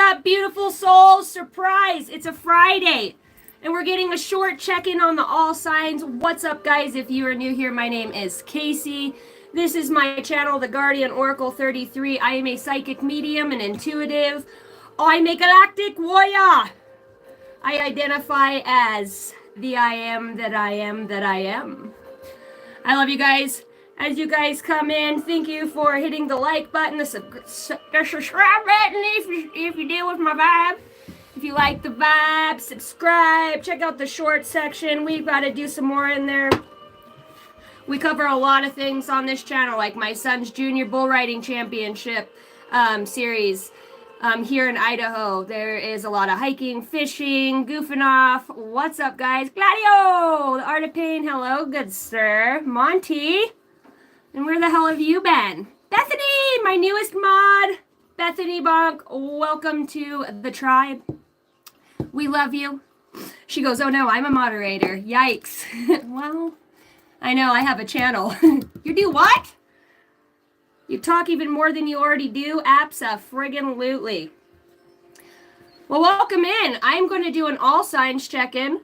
up, beautiful souls? Surprise! It's a Friday, and we're getting a short check-in on the all signs. What's up, guys? If you are new here, my name is Casey. This is my channel, The Guardian Oracle 33. I am a psychic medium and intuitive. I'm a galactic warrior. I identify as the I am that I am that I am. I love you guys. As you guys come in, thank you for hitting the like button, the subscribe button if you deal with my vibe. If you like the vibe, subscribe. Check out the short section. We've got to do some more in there. We cover a lot of things on this channel, like my son's junior bull riding championship series here in Idaho. There is a lot of hiking, fishing, goofing off. What's up, guys? Gladio, the Art of Pain. Hello, good sir. Monty. And where the hell have you been? Bethany, my newest mod. Bethany Bonk, welcome to the tribe. We love you. She goes, oh no, I'm a moderator. Yikes. Well, I know, I have a channel. You do what? You talk even more than you already do? Abso-friggin-lutely. Well, welcome in. I'm going to do an all signs check-in.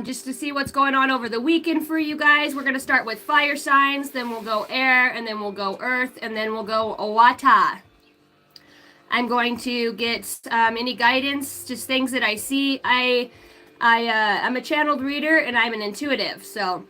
Just to see what's going on over the weekend for you guys. We're going to start with fire signs, then we'll go air, and then we'll go earth, and then we'll go water. I'm going to get any guidance, just things that I see. I'm a channeled reader, and I'm an intuitive, so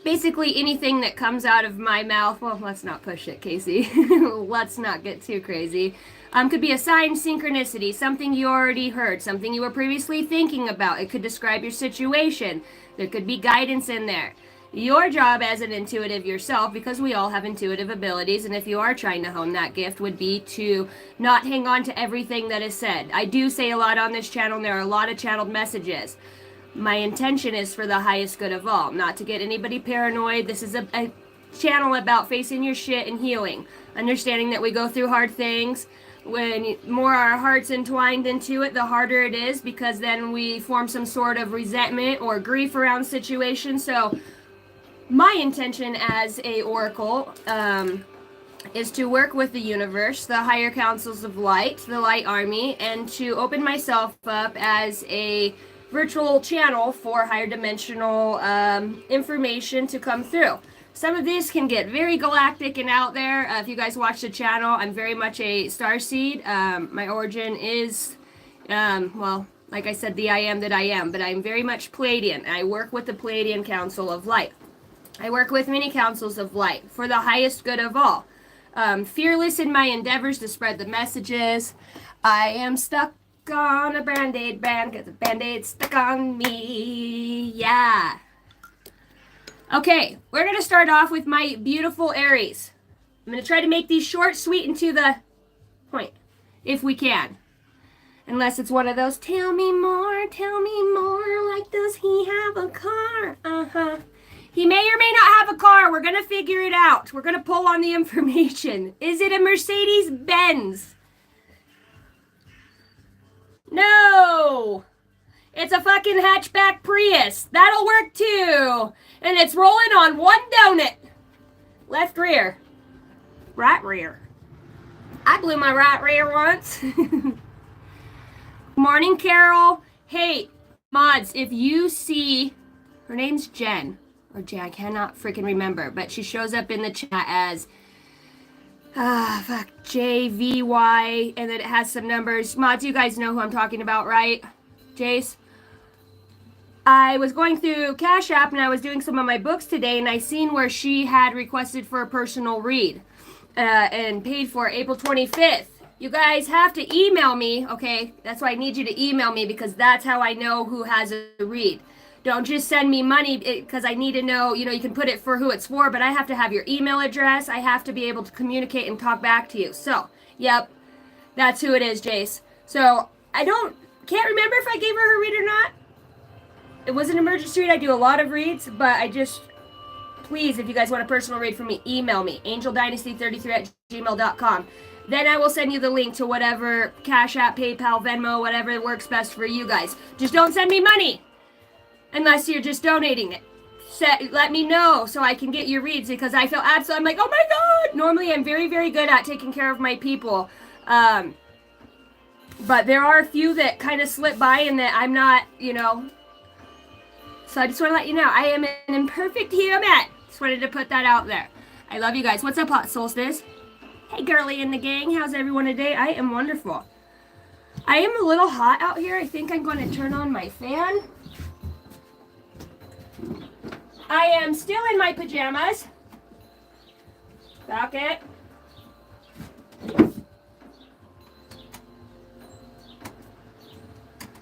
basically anything that comes out of my mouth, well, let's not push it, Casey. Let's not get too crazy. Could be a sign, synchronicity, something you already heard, something you were previously thinking about. It could describe your situation. There could be guidance in there. Your job as an intuitive yourself, because we all have intuitive abilities, and if you are trying to hone that gift, would be to not hang on to everything that is said. I do say a lot on this channel, and there are a lot of channeled messages. My intention is for the highest good of all, not to get anybody paranoid. This is a channel about facing your shit and healing, understanding that we go through hard things. When more our heart's entwined into it, the harder it is, because then we form some sort of resentment or grief around situations. So my intention as a oracle is to work with the universe, the higher councils of light, the light army, and to open myself up as a virtual channel for higher dimensional information to come through. Some of these can get very galactic and out there. If you guys watch the channel, I'm very much a starseed. My origin is, well, like I said, the I am that I am, but I'm very much Pleiadian. I work with the Pleiadian Council of Light. I work with many councils of light for the highest good of all. Fearless in my endeavors to spread the messages. I am stuck on a Band-Aid band because the Band-Aid's stuck on me. Yeah. Okay, we're going to start off with my beautiful Aries. I'm going to try to make these short, sweet, and to the point, if we can. Unless it's one of those, tell me more, like does he have a car? Uh-huh. He may or may not have a car. We're going to figure it out. We're going to pull on the information. Is it a Mercedes-Benz? No! It's a fucking hatchback Prius. That'll work too. And it's rolling on one donut. Left rear. Right rear. I blew my right rear once. Morning, Carol. Hey, mods, if you see, her name's Jen, or Jen, I cannot freaking remember, but she shows up in the chat as, JVY, and then it has some numbers. Mods, you guys know who I'm talking about, right? Jace? I was going through Cash App and I was doing some of my books today, and I seen where she had requested for a personal read and paid for April 25th. You guys have to email me, okay? That's why I need you to email me, because that's how I know who has a read. Don't just send me money, because I need to know, you know, you can put it for who it's for, but I have to have your email address. I have to be able to communicate and talk back to you. So, yep, that's who it is, Jace. So, can't remember if I gave her her read or not. It was an emergency read. I do a lot of reads, but please, if you guys want a personal read from me, email me, angeldynasty33@gmail.com. Then I will send you the link to whatever Cash App, PayPal, Venmo, whatever works best for you guys. Just don't send me money unless you're just donating it. Let me know so I can get your reads, because I feel absolutely, I'm like, oh my God. Normally I'm very, very good at taking care of my people. But there are a few that kind of slip by and that I'm not, you know. So I just want to let you know, I am an imperfect human. Just wanted to put that out there. I love you guys. What's up, Hot Solstice? Hey, girly in the gang. How's everyone today? I am wonderful. I am a little hot out here. I think I'm going to turn on my fan. I am still in my pajamas. Back it.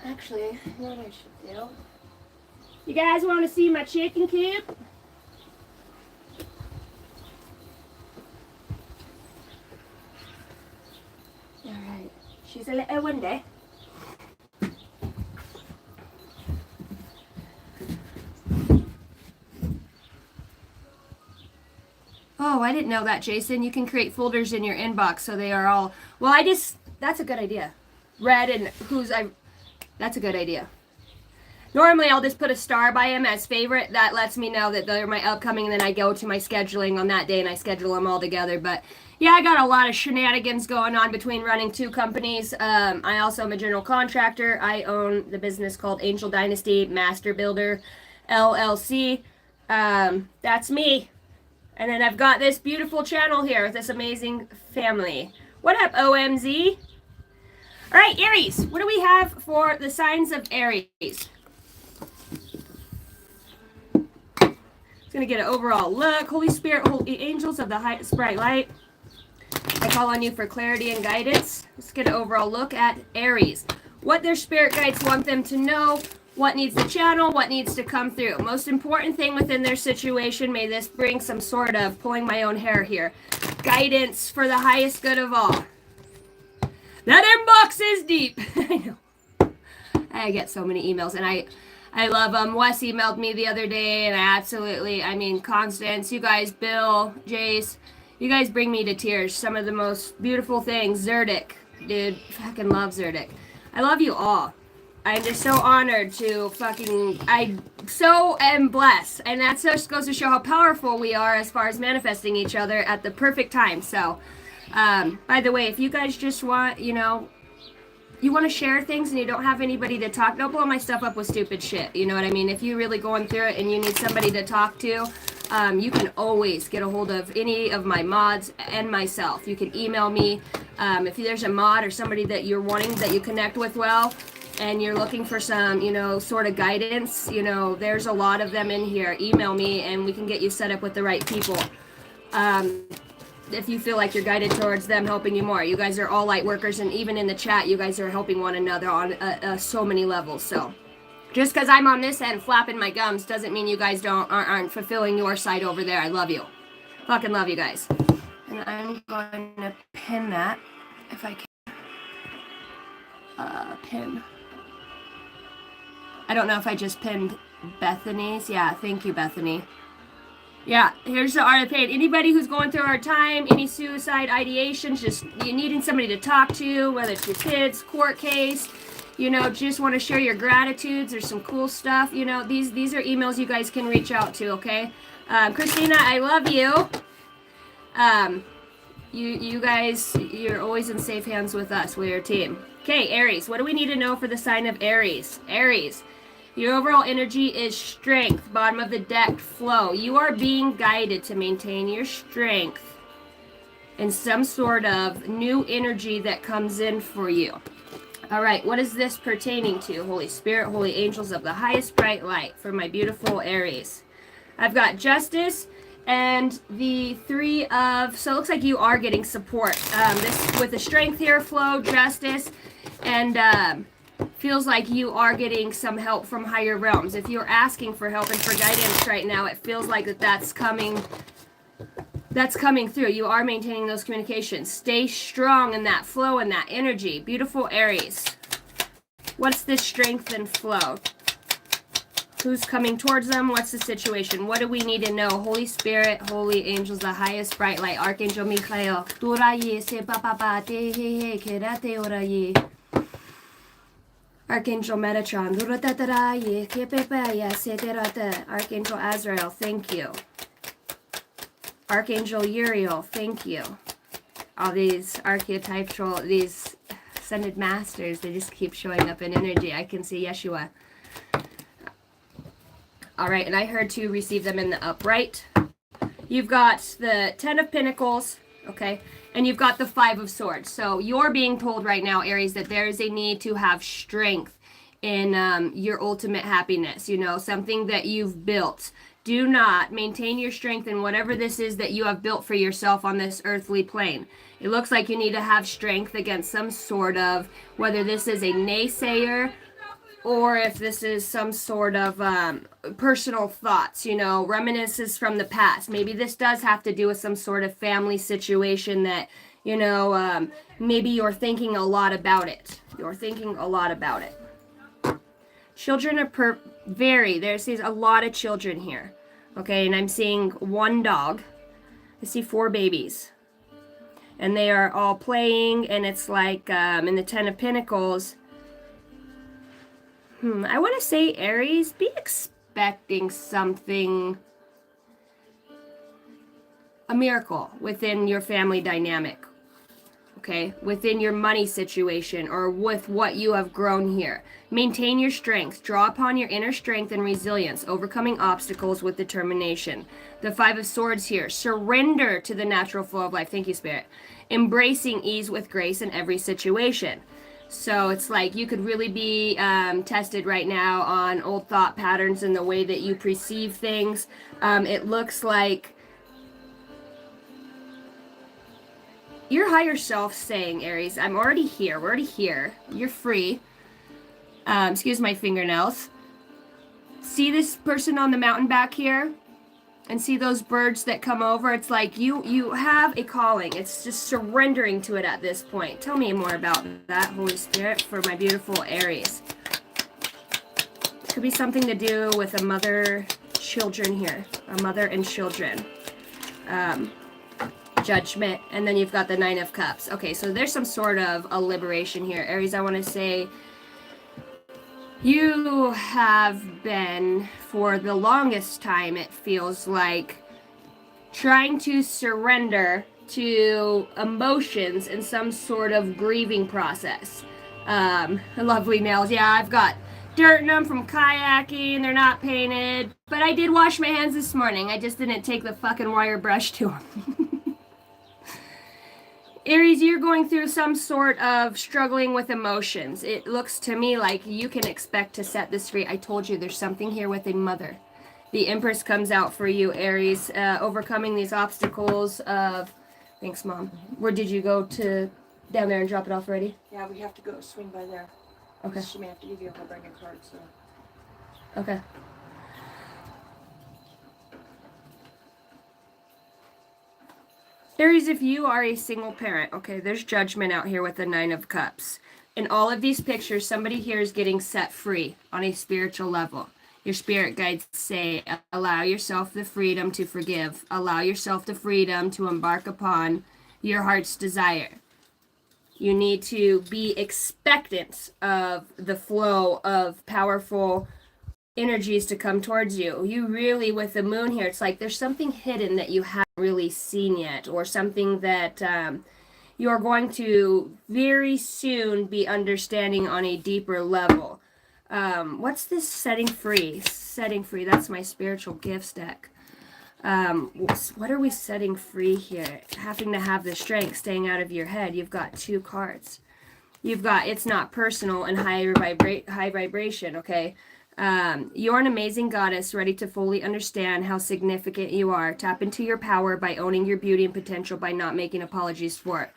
Actually, you know what I should do? You guys want to see my chicken coop? Alright, she's a little windy. Oh, I didn't know that, Jason. You can create folders in your inbox so they are all... Well, that's a good idea. Read and that's a good idea. Normally, I'll just put a star by them as favorite. That lets me know that they're my upcoming, and then I go to my scheduling on that day, and I schedule them all together. But, yeah, I got a lot of shenanigans going on between running two companies. I also am a general contractor. I own the business called Angel Dynasty Master Builder, LLC. That's me. And then I've got this beautiful channel here with this amazing family. What up, OMZ? All right, Aries. What do we have for the signs of Aries? Going to get an overall look. Holy Spirit, holy angels of the highest bright light, I call on you for clarity and guidance. Let's get an overall look at Aries. What their spirit guides want them to know, what needs to channel, what needs to come through. Most important thing within their situation, may this bring some sort of, pulling my own hair here, guidance for the highest good of all. That inbox is deep. I know. I get so many emails, and I love them. Wes emailed me the other day, and Constance, you guys, Bill, Jace, you guys bring me to tears. Some of the most beautiful things. Zerdik, dude, fucking love Zerdik. I love you all. I'm just so honored to I so am blessed. And that just goes to show how powerful we are as far as manifesting each other at the perfect time. So, by the way, if you guys just want, you want to share things and you don't have anybody to talk, don't blow my stuff up with stupid shit. You know what I mean? If you're really going through it and you need somebody to talk to, you can always get a hold of any of my mods and myself. You can email me. If there's a mod or somebody that you're wanting that you connect with well, and you're looking for some, sort of guidance, there's a lot of them in here. Email me and we can get you set up with the right people. If you feel like you're guided towards them helping you more. You guys are all light workers, and even in the chat, you guys are helping one another on so many levels. So just because I'm on this end flapping my gums doesn't mean you guys aren't fulfilling your side over there. I love you. Fucking love you guys. And I'm going to pin that if I can. Pin. I don't know if I just pinned Bethany's. Yeah, thank you, Bethany. Yeah, here's the art of pain. Anybody who's going through a hard time, any suicide ideations, just you needing somebody to talk to, whether it's your kids, court case, just want to share your gratitudes. There's some cool stuff. These are emails you guys can reach out to, okay? Christina, I love you. You guys, you're always in safe hands with us. We're your team. Okay, Aries. What do we need to know for the sign of Aries? Aries. Your overall energy is strength. Bottom of the deck, flow. You are being guided to maintain your strength and some sort of new energy that comes in for you. All right, what is this pertaining to? Holy Spirit, holy angels of the highest bright light for my beautiful Aries. I've got justice and the three of, so it looks like you are getting support. This with the strength here, flow, justice, and feels like you are getting some help from higher realms. If you're asking for help and for guidance right now, it feels like that's coming through. You are maintaining those communications. Stay strong in that flow and that energy. Beautiful Aries. What's this strength and flow? Who's coming towards them? What's the situation? What do we need to know? Holy Spirit, holy angels, the highest bright light. Archangel Michael. Archangel Metatron. Archangel Azrael, thank you. Archangel Uriel, thank you. All these archetypal, these ascended masters, they just keep showing up in energy. I can see Yeshua. All right, and I heard to receive them in the upright. You've got the 10 of Pentacles, okay, and you've got the 5 of Swords. So you're being told right now, Aries, that there is a need to have strength in your ultimate happiness, you know, something that you've built. Do not maintain your strength in whatever this is that you have built for yourself on this earthly plane. It looks like you need to have strength against some sort of, whether this is a naysayer or if this is some sort of personal thoughts, you know, reminiscences from the past. Maybe this does have to do with some sort of family situation that, you know, maybe you're thinking a lot about it. You're thinking a lot about it. Children are there's a lot of children here. Okay, and I'm seeing one dog. I see 4 babies. And they are all playing, and it's like in the 10 of Pentacles. I want to say, Aries, be expecting something, a miracle within your family dynamic. Okay, within your money situation or with what you have grown here. Maintain your strength. Draw upon your inner strength and resilience, overcoming obstacles with determination. The 5 of Swords here. Surrender to the natural flow of life. Thank you, Spirit. Embracing ease with grace in every situation. So it's like you could really be tested right now on old thought patterns and the way that you perceive things. It looks like your higher self saying, Aries, I'm already here. We're already here. You're free. Excuse my fingernails. See this person on the mountain back here? And see those birds that come over? It's like you have a calling. It's just surrendering to it at this point. Tell me more about that, Holy Spirit, for my beautiful Aries. Could be something to do with a mother, children here. A mother and children. Judgment, and then you've got the 9 of Cups. Okay, so there's some sort of a liberation here. Aries, I want to say you have been, for the longest time, it feels like, trying to surrender to emotions in some sort of grieving process. Lovely nails. Yeah, I've got dirt in them from kayaking. They're not painted, but I did wash my hands this morning. I just didn't take the fucking wire brush to them. Aries, you're going through some sort of struggling with emotions. It looks to me like you can expect to set this free. I told you there's something here with a mother. The Empress comes out for you, Aries. Overcoming these obstacles of... Thanks, Mom. Where did you go to down there and drop it off already? Yeah, we have to go swing by there. Okay. She may have to give you a whole bag of cards. So. Okay. Aries, if you are a single parent, okay, there's judgment out here with the 9 of Cups. In all of these pictures, somebody here is getting set free on a spiritual level. Your spirit guides say, allow yourself the freedom to forgive. Allow yourself the freedom to embark upon your heart's desire. You need to be expectant of the flow of powerful energies to come towards you. You really, with the moon here, it's like there's something hidden that you haven't really seen yet, or something that you're going to very soon be understanding on a deeper level. What's this setting free? Setting free, that's my spiritual gifts deck. What are we setting free here? Having to have the strength, staying out of your head. You've got 2 cards. You've got it's not personal and high vibration, okay? You're an amazing goddess, ready to fully understand how significant you are. Tap into your power by owning your beauty and potential, by not making apologies for it.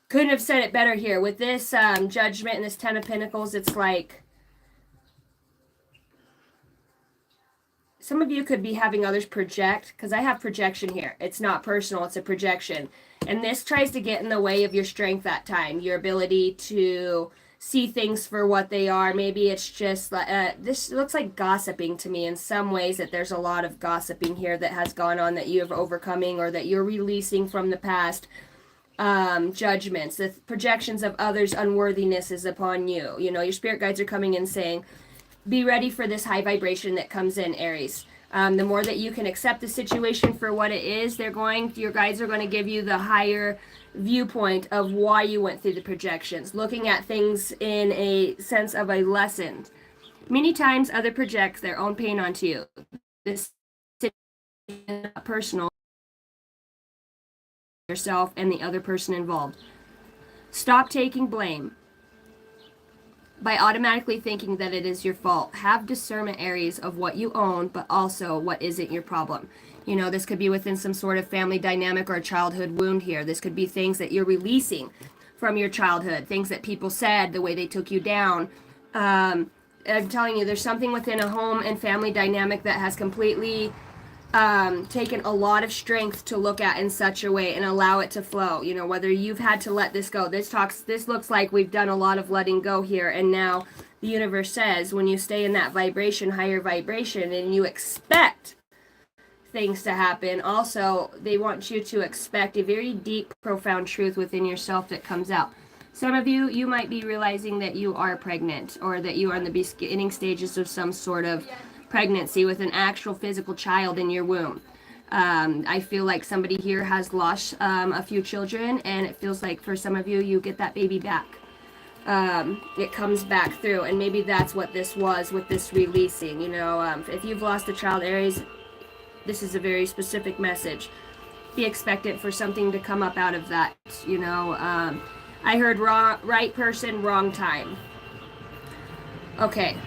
Couldn't have said it better here. With this judgment and this 10 of Pentacles, it's like some of you could be having others project, because I have projection here. It's not personal, it's a projection. And this tries to get in the way of your strength that time, your ability to see things for what they are. Maybe it's just this looks like gossiping to me in some ways, that there's a lot of gossiping here that has gone on that you have overcoming or that you're releasing from the past. Judgments, the projections of others' unworthiness is upon you. You know, your spirit guides are coming in saying, be ready for this high vibration that comes in, Aries. The more that you can accept the situation for what it is, your guides are going to give you the higher viewpoint of why you went through the projections, looking at things in a sense of a lesson. Many times other project their own pain onto you. This is not personal, yourself and the other person involved. Stop taking blame by automatically thinking that it is your fault. Have discernment, Aries, of what you own, but also what isn't your problem. You know, this could be within some sort of family dynamic or childhood wound here. This could be things that you're releasing from your childhood, things that people said, the way they took you down. I'm telling you, there's something within a home and family dynamic that has completely taken a lot of strength to look at in such a way and allow it to flow. You know, whether you've had to let this go. This looks like we've done a lot of letting go here, and now the universe says when you stay in that vibration, higher vibration, and you expect things to happen, also they want you to expect a very deep, profound truth within yourself that comes out. Some of you might be realizing that you are pregnant, or that you are in the beginning stages of some sort of pregnancy with an actual physical child in your womb. I feel like somebody here has lost a few children, and it feels like for some of you, you get that baby back. It comes back through, and maybe that's what this was with this releasing. You know, if you've lost a child, Aries, this is a very specific message. Be expectant for something to come up out of that. You know, I heard right person, wrong time. Okay.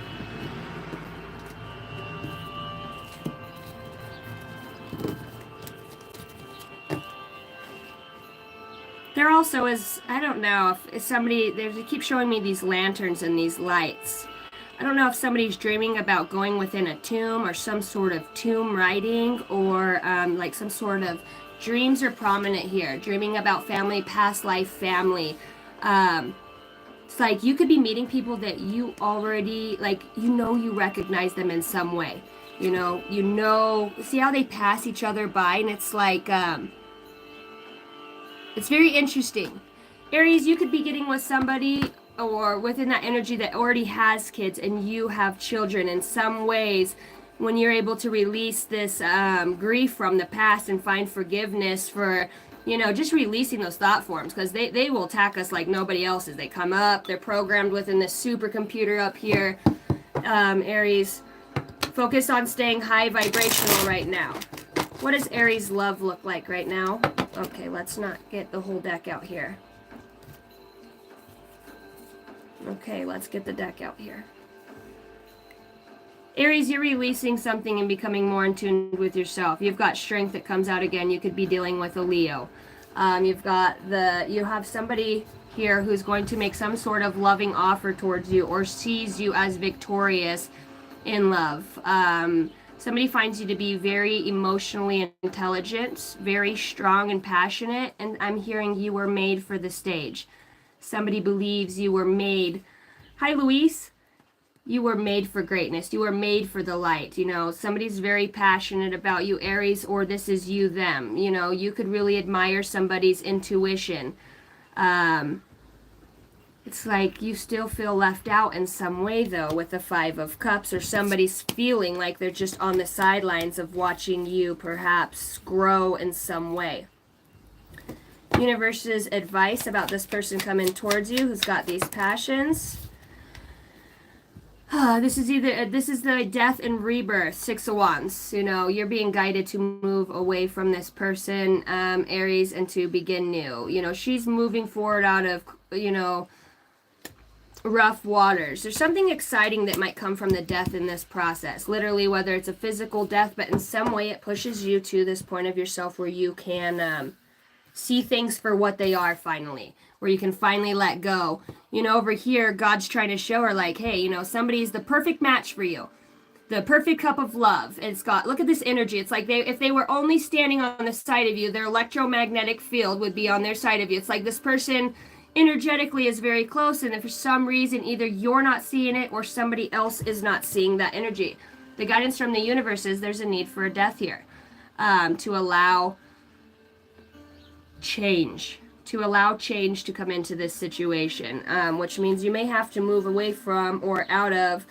There also is, I don't know if somebody, they keep showing me these lanterns and these lights. I don't know if somebody's dreaming about going within a tomb or some sort of tomb writing, or like some sort of dreams are prominent here. Dreaming about family, past life family. It's like you could be meeting people that you already, like, you recognize them in some way. You know, see how they pass each other by, and it's like, it's very interesting. Aries, you could be getting with somebody or within that energy that already has kids, and you have children. In some ways, when you're able to release this grief from the past and find forgiveness for, you know, just releasing those thought forms, because they will attack us like nobody else's. They come up, they're programmed within this supercomputer up here. Aries, focus on staying high vibrational right now. What does Aries love look like right now? Okay, let's not get the whole deck out here. Okay, let's get the deck out here. Aries, you're releasing something and becoming more in tune with yourself. You've got strength that comes out again. You could be dealing with a Leo. You have somebody here who's going to make some sort of loving offer towards you, or sees you as victorious in love. Somebody finds you to be very emotionally intelligent, very strong and passionate, and I'm hearing you were made for the stage. Somebody believes you were made. Hi, Luis. You were made for greatness. You were made for the light. You know, somebody's very passionate about you, Aries, or this is you, them. You know, you could really admire somebody's intuition. It's like you still feel left out in some way, though, with the Five of Cups, or somebody's feeling like they're just on the sidelines of watching you perhaps grow in some way. Universe's advice about this person coming towards you who's got these passions. This is the death and rebirth, Six of Wands. You know, you're being guided to move away from this person, Aries, and to begin new. You know, she's moving forward out of, you know, rough waters. There's something exciting that might come from the death in this process. Literally, whether it's a physical death, but in some way it pushes you to this point of yourself where you can see things for what they are finally, where you can finally let go. You know, over here, God's trying to show her, like, hey, you know, somebody's the perfect match for you. The perfect cup of love. It's got, look at this energy. It's like if they were only standing on the side of you, their electromagnetic field would be on their side of you. It's like this person energetically is very close, and if for some reason either you're not seeing it or somebody else is not seeing that energy. The guidance from the universe is there's a need for a death here, to allow change to come into this situation, which means you may have to move away from or out of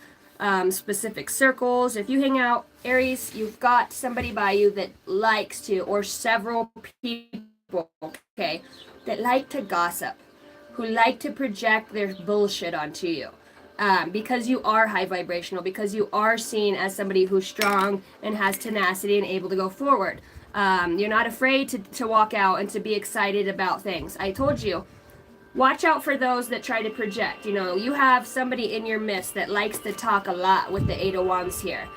specific circles. If you hang out Aries, you've got somebody by you that likes to, or several people, okay, that like to gossip, who like to project their bullshit onto you. Because you are high vibrational, because you are seen as somebody who's strong and has tenacity and able to go forward. You're not afraid to walk out and to be excited about things. I told you, watch out for those that try to project. You know, you have somebody in your midst that likes to talk a lot with the Eight of Wands here.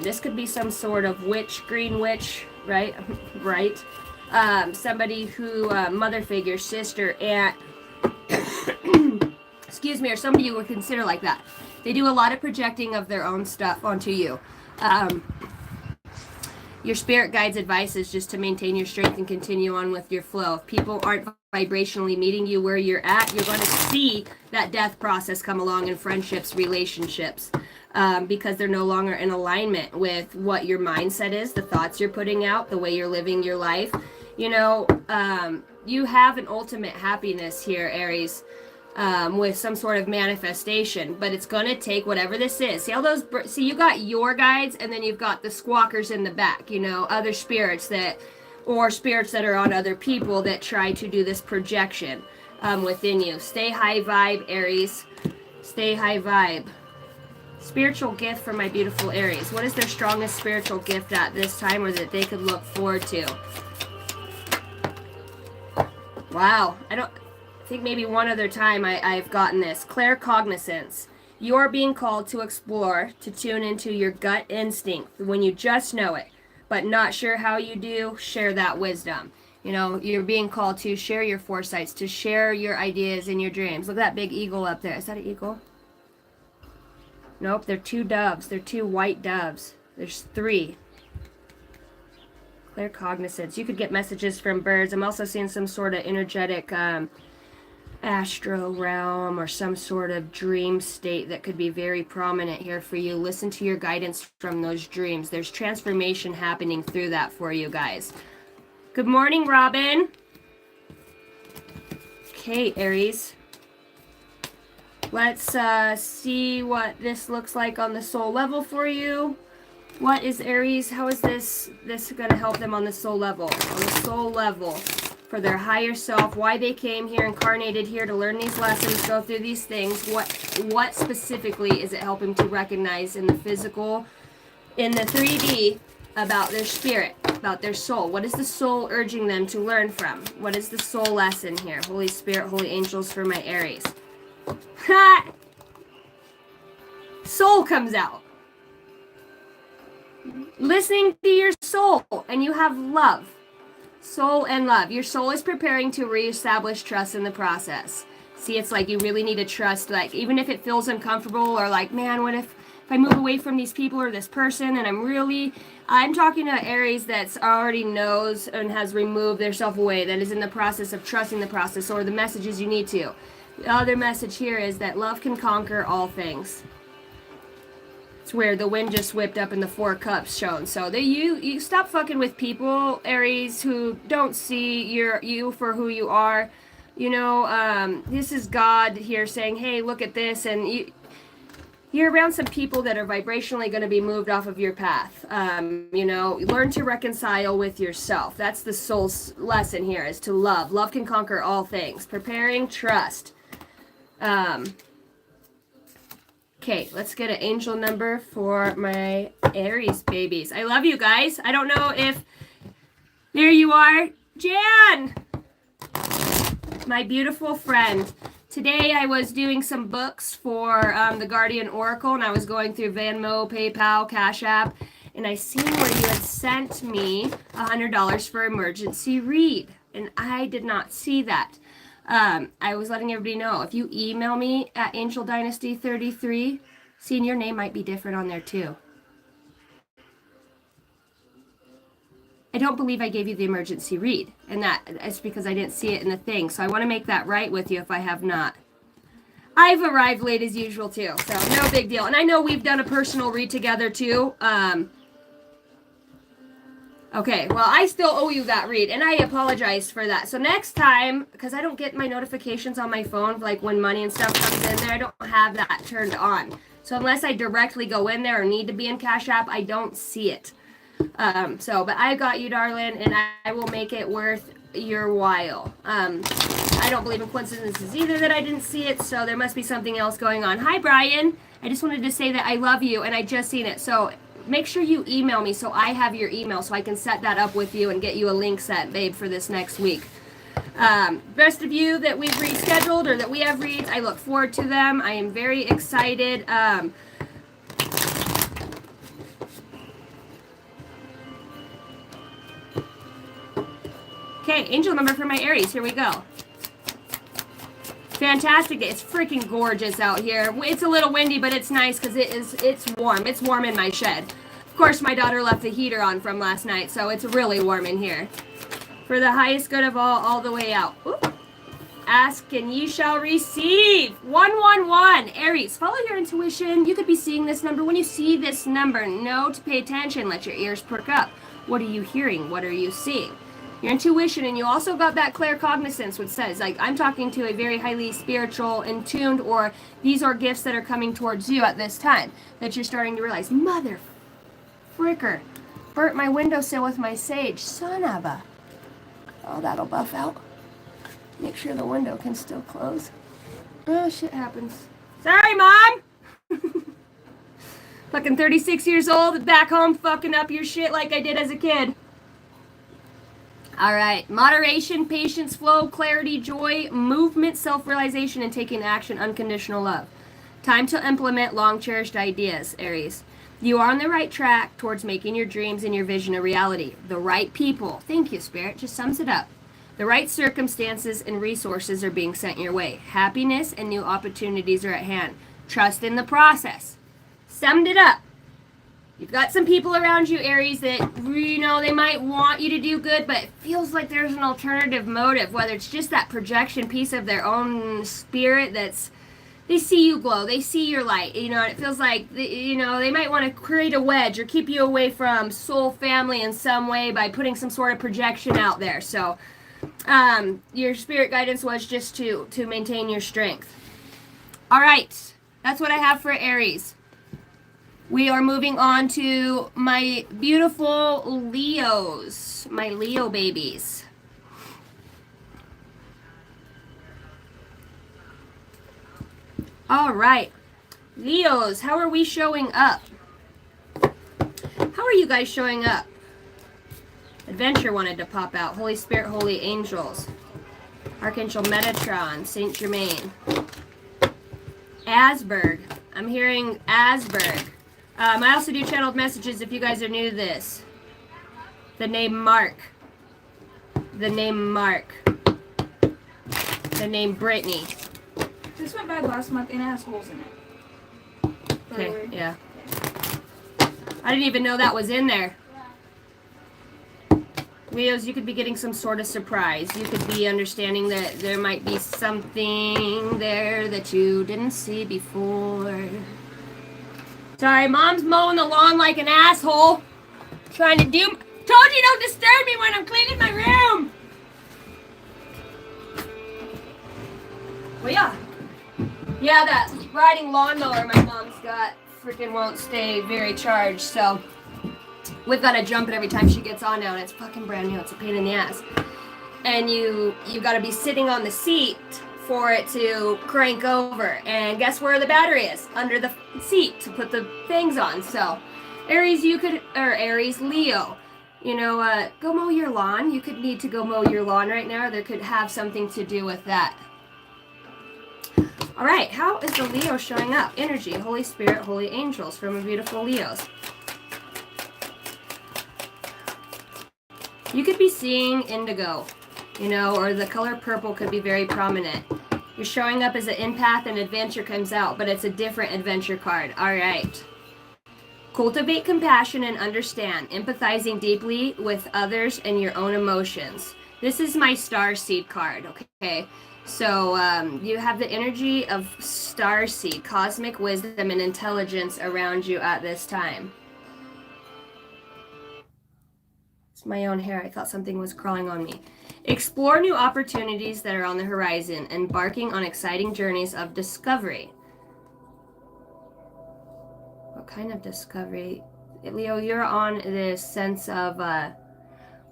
This could be some sort of witch, green witch, right? Right. Somebody who, mother figure, sister, aunt, excuse me, or somebody you would consider like that. They do a lot of projecting of their own stuff onto you. Your spirit guide's advice is just to maintain your strength and continue on with your flow. If people aren't vibrationally meeting you where you're at, you're going to see that death process come along in friendships, relationships, because they're no longer in alignment with what your mindset is, the thoughts you're putting out, the way you're living your life. You know, you have an ultimate happiness here, Aries, with some sort of manifestation, but it's going to take whatever this is. See all those, see, you got your guides, and then you've got the squawkers in the back, you know, other spirits that, or spirits that are on other people that try to do this projection within you. Stay high vibe, Aries. Stay high vibe. Spiritual gift for my beautiful Aries. What is their strongest spiritual gift at this time, or that they could look forward to? Wow. I think maybe one other time I've gotten this. Claircognizance. You're being called to explore, to tune into your gut instinct when you just know it, but not sure how you do. Share that wisdom. You know, you're being called to share your foresights, to share your ideas and your dreams. Look at that big eagle up there. Is that an eagle? Nope, they're two doves. They're two white doves. There's three. Claircognizance. You could get messages from birds. I'm also seeing some sort of energetic astro realm or some sort of dream state that could be very prominent here for you. Listen to your guidance from those dreams. There's transformation happening through that for you guys. Good morning, Robin. Okay, Aries. Let's see what this looks like on the soul level for you. What is Aries? How is this going to help them on the soul level? On the soul level for their higher self, why they came here, incarnated here to learn these lessons, go through these things. What specifically is it helping to recognize in the physical, in the 3D, about their spirit, about their soul? What is the soul urging them to learn from? What is the soul lesson here? Holy Spirit, holy angels for my Aries. Ha! Soul comes out. Listening to your soul, and you have love. Soul and love. Your soul is preparing to reestablish trust in the process. See, it's like you really need to trust, like, even if it feels uncomfortable, or like, man, what if I move away from these people or this person, and I'm talking to Aries that's already knows and has removed their self away, that is in the process of trusting the process, or the messages you need to. The other message here is that love can conquer all things. It's where the wind just whipped up and the Four Cups shown. So you stop fucking with people, Aries, who don't see you for who you are. You know, this is God here saying, hey, look at this. And you're around some people that are vibrationally going to be moved off of your path. You know, learn to reconcile with yourself. That's the soul's lesson here, is to love. Love can conquer all things. Preparing, trust. Okay, let's get an angel number for my Aries babies. I love you guys. I don't know if... There you are. Jan! My beautiful friend. Today I was doing some books for the Guardian Oracle, and I was going through Venmo, PayPal, Cash App, and I seen where you had sent me $100 for emergency read, and I did not see that. I was letting everybody know, if you email me at Angel Dynasty 33, seeing your name might be different on there too. I don't believe I gave you the emergency read, and that's because I didn't see it in the thing, so I want to make that right with you if I have not. I've arrived late as usual too, so no big deal. And I know we've done a personal read together too. Okay, well, I still owe you that read, and I apologize for that. So next time, because I don't get my notifications on my phone, like when money and stuff comes in there, I don't have that turned on. So unless I directly go in there or need to be in Cash App, I don't see it. But I got you, darling, and I will make it worth your while. I don't believe in coincidences either that I didn't see it, so there must be something else going on. Hi, Brian. I just wanted to say that I love you, and I just seen it. So make sure you email me so I have your email so I can set that up with you and get you a link set, babe, for this next week. Rest of you that we've rescheduled or that we have reads, I look forward to them. I am very excited. Okay, angel number for my Aries. Here we go. Fantastic. It's freaking gorgeous out here. It's a little windy, but it's nice because it's warm. It's warm in my shed. Of course, my daughter left the heater on from last night, so it's really warm in here. For the highest good of all the way out. Ooh. Ask and ye shall receive. 111. Aries, follow your intuition. You could be seeing this number. When you see this number, know to pay attention. Let your ears perk up. What are you hearing? What are you seeing? Your intuition, and you also got that claircognizance, which says, like, I'm talking to a very highly spiritual and tuned, or these are gifts that are coming towards you at this time, that you're starting to realize, mother fricker, burnt my windowsill with my sage, son of a... Oh, that'll buff out. Make sure the window can still close. Oh, shit happens. Sorry, Mom! Fucking 36 years old, back home fucking up your shit like I did as a kid. All right. Moderation, patience, flow, clarity, joy, movement, self-realization, and taking action, unconditional love. Time to implement long-cherished ideas, Aries. You are on the right track towards making your dreams and your vision a reality. The right people. Thank you, Spirit. Just sums it up. The right circumstances and resources are being sent your way. Happiness and new opportunities are at hand. Trust in the process. Summed it up. You've got some people around you, Aries, that, you know, they might want you to do good, but it feels like there's an alternative motive, whether it's just that projection piece of their own spirit that's, they see you glow, they see your light, you know, and it feels like, you know, they might want to create a wedge or keep you away from soul family in some way by putting some sort of projection out there. So, your spirit guidance was just to maintain your strength. All right, that's what I have for Aries. We are moving on to my beautiful Leos, my Leo babies. All right, Leos, how are we showing up? How are you guys showing up? Adventure wanted to pop out. Holy Spirit, Holy Angels. Archangel Metatron, Saint Germain. Asberg. I'm hearing Asberg. I also do channeled messages if you guys are new to this. The name Mark. The name Mark. The name Brittany. This went bad last month and it has holes in it. Okay, yeah. I didn't even know that was in there. Leos, you could be getting some sort of surprise. You could be understanding that there might be something there that you didn't see before. Sorry, Mom's mowing the lawn like an asshole. Trying to do... Told you don't disturb me when I'm cleaning my room! Well, yeah. Yeah, that riding lawnmower my mom's got freaking won't stay very charged, so... We've got to jump it every time she gets on now, and it's fucking brand new. It's a pain in the ass. And you got to be sitting on the seat for it to crank over. And guess where the battery is? Under the seat to put the things on. So, Aries, Leo, you know, go mow your lawn. You could need to go mow your lawn right now, or there could have something to do with that. All right, how is the Leo showing up? Energy, Holy Spirit, Holy Angels from a beautiful Leos. You could be seeing indigo, you know, or the color purple could be very prominent. You're showing up as an empath and adventure comes out, but it's a different adventure card. All right. Cultivate compassion and understand, empathizing deeply with others and your own emotions. This is my Starseed card, okay? So you have the energy of Starseed, cosmic wisdom and intelligence around you at this time. It's my own hair. I thought something was crawling on me. Explore new opportunities that are on the horizon, embarking on exciting journeys of discovery. What kind of discovery? Leo, you're on this sense of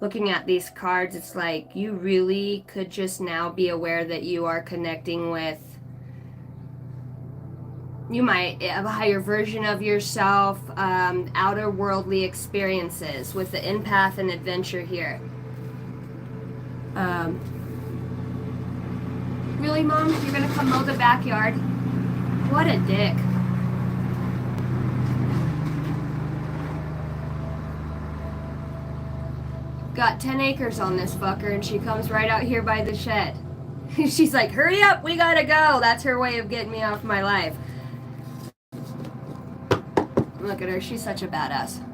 looking at these cards. It's like you really could just now be aware that you are connecting with, you might have a higher version of yourself, outer worldly experiences with the empath and adventure here. Really, Mom? You're gonna come mow the backyard? What a dick. Got 10 acres on this fucker, and she comes right out here by the shed. She's like, hurry up, we gotta go. That's her way of getting me off my life. Look at her, she's such a badass.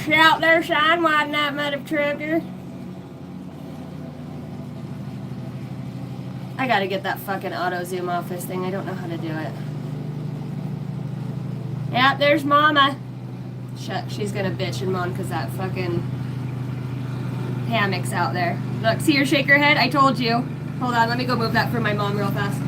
She out there shine wide that mother trucker. I gotta get that fucking auto zoom off this thing. I don't know how to do it. Yeah, there's Mama. Shut, she's gonna bitch and moan because that fucking hammock's out there. Look, see her shake her head? I told you. Hold on, let me go move that for my mom real fast.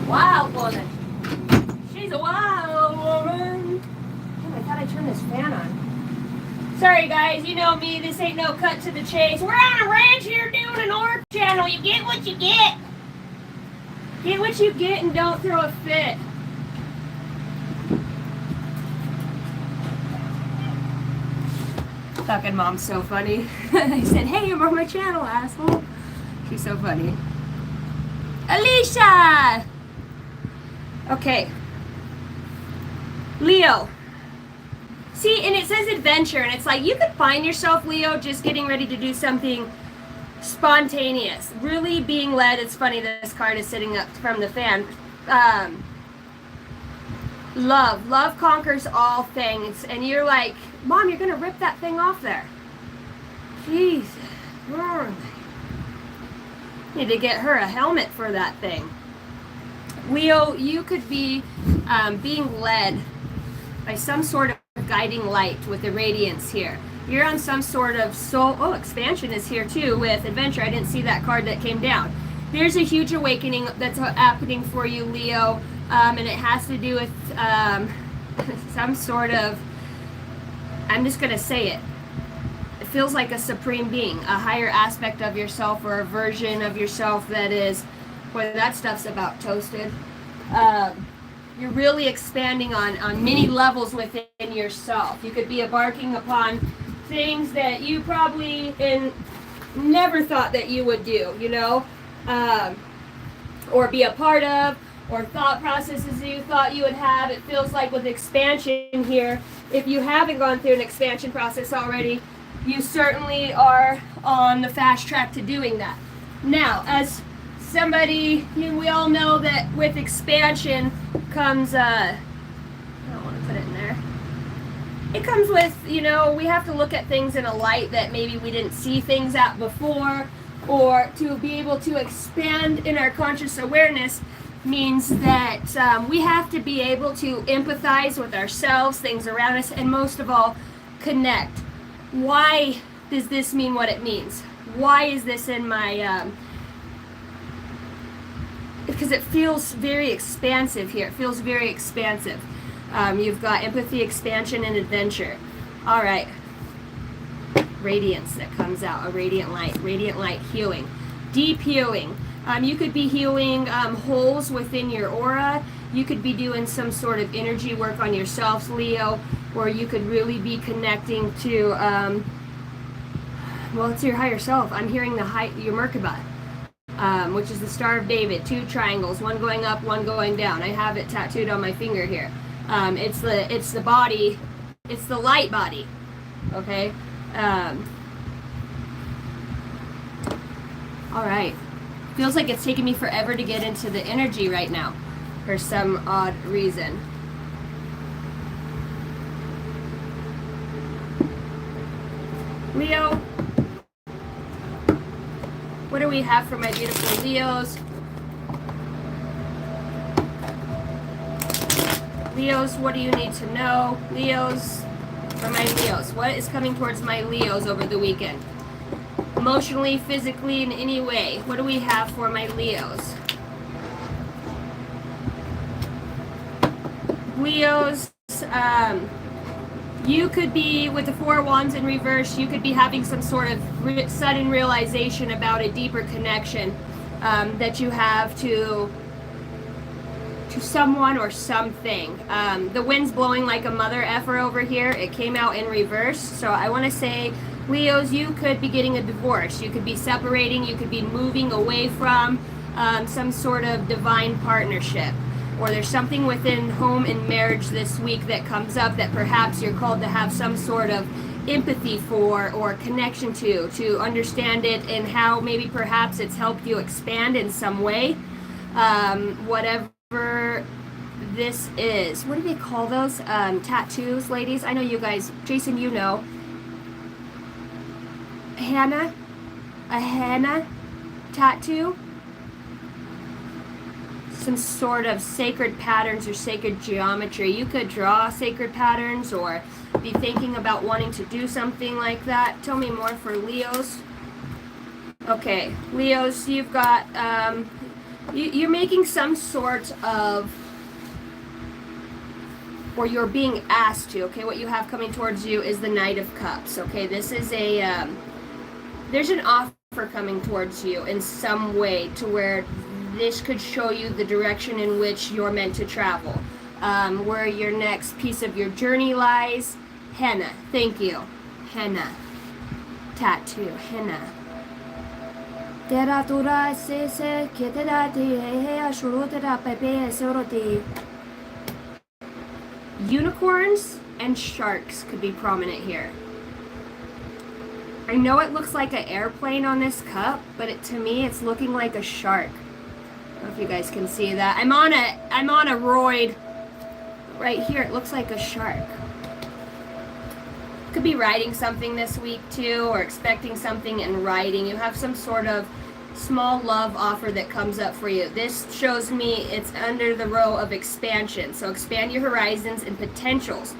Wild woman. She's a wild woman. Oh, I thought I turned this fan on. Sorry guys, you know me, this ain't no cut to the chase. We're on a ranch here doing an ORC channel. You get what you get. Get what you get and don't throw a fit. Fucking mom's so funny. I said, hey, I'm on my channel, asshole. She's so funny. Alicia! Okay. Leo. See, and it says adventure, and it's like you could find yourself, Leo, just getting ready to do something spontaneous. Really being led. It's funny that this card is sitting up from the fan. Love. Love conquers all things. And you're like, Mom, you're going to rip that thing off there. Jeez. Need to get her a helmet for that thing. Leo, you could be being led by some sort of guiding light with the radiance here. You're on some sort of soul. Oh, expansion is here too with adventure. I didn't see that card that came down. There's a huge awakening that's happening for you, Leo, and it has to do with some sort of, I'm just going to say it. It feels like a supreme being, a higher aspect of yourself or a version of yourself that is, boy, that stuff's about toasted. You're really expanding on many levels within yourself. You could be embarking upon things that you probably never thought that you would do, you know, or be a part of, or thought processes you thought you would have. It feels like with expansion here, if you haven't gone through an expansion process already, you certainly are on the fast track to doing that. Now, as somebody, we all know that with expansion comes, I don't want to put it in there. It comes with, you know, we have to look at things in a light that maybe we didn't see things at before, or to be able to expand in our conscious awareness means that we have to be able to empathize with ourselves, things around us, and most of all, connect. Why does this mean what it means? Why is this in my, because it feels very expansive here. It feels very expansive. You've got empathy, expansion, and adventure. All right. radiance that comes out, a radiant light healing, deep healing. You could be healing holes within your aura. You could be doing some sort of energy work on yourselves, Leo, or you could really be connecting to, well, it's your higher self. I'm hearing your Merkaba, which is the Star of David, 2 triangles, one going up, one going down. I have it tattooed on my finger here. It's the body, it's the light body, okay? All right. Feels like it's taking me forever to get into the energy right now for some odd reason. Leo, what do we have for my beautiful Leos? Leos, what do you need to know? Leos, for my Leos, what is coming towards my Leos over the weekend? Emotionally, physically, in any way. What do we have for my Leos? Leos, you could be, with the 4 of Wands in reverse, you could be having some sort of sudden realization about a deeper connection that you have to someone or something. The wind's blowing like a mother effer over here. It came out in reverse. So I want to say, Leos, you could be getting a divorce. You could be separating. You could be moving away from some sort of divine partnership. Or there's something within home and marriage this week that comes up that perhaps you're called to have some sort of empathy for or connection to understand it and how maybe perhaps it's helped you expand in some way. Whatever this is. What do they call those? Tattoos, ladies? I know you guys, Jason, you know. A henna tattoo. Some sort of sacred patterns or sacred geometry. You could draw sacred patterns or be thinking about wanting to do something like that. Tell me more for Leos. Okay, Leos, you've got, you're making some sort of, or you're being asked to, okay, what you have coming towards you is the Knight of Cups, okay? This is a, there's an offer coming towards you in some way to where this could show you the direction in which you're meant to travel, where your next piece of your journey lies. Henna, thank you. Henna, tattoo, henna. Unicorns and sharks could be prominent here. I know it looks like an airplane on this cup, but to me it's looking like a shark. I don't know if you guys can see that. I'm on a roid right here. It looks like a shark. Could be writing something this week too, or expecting something in writing. You have some sort of small love offer that comes up for you. This shows me it's under the row of expansion. So expand your horizons and potentials.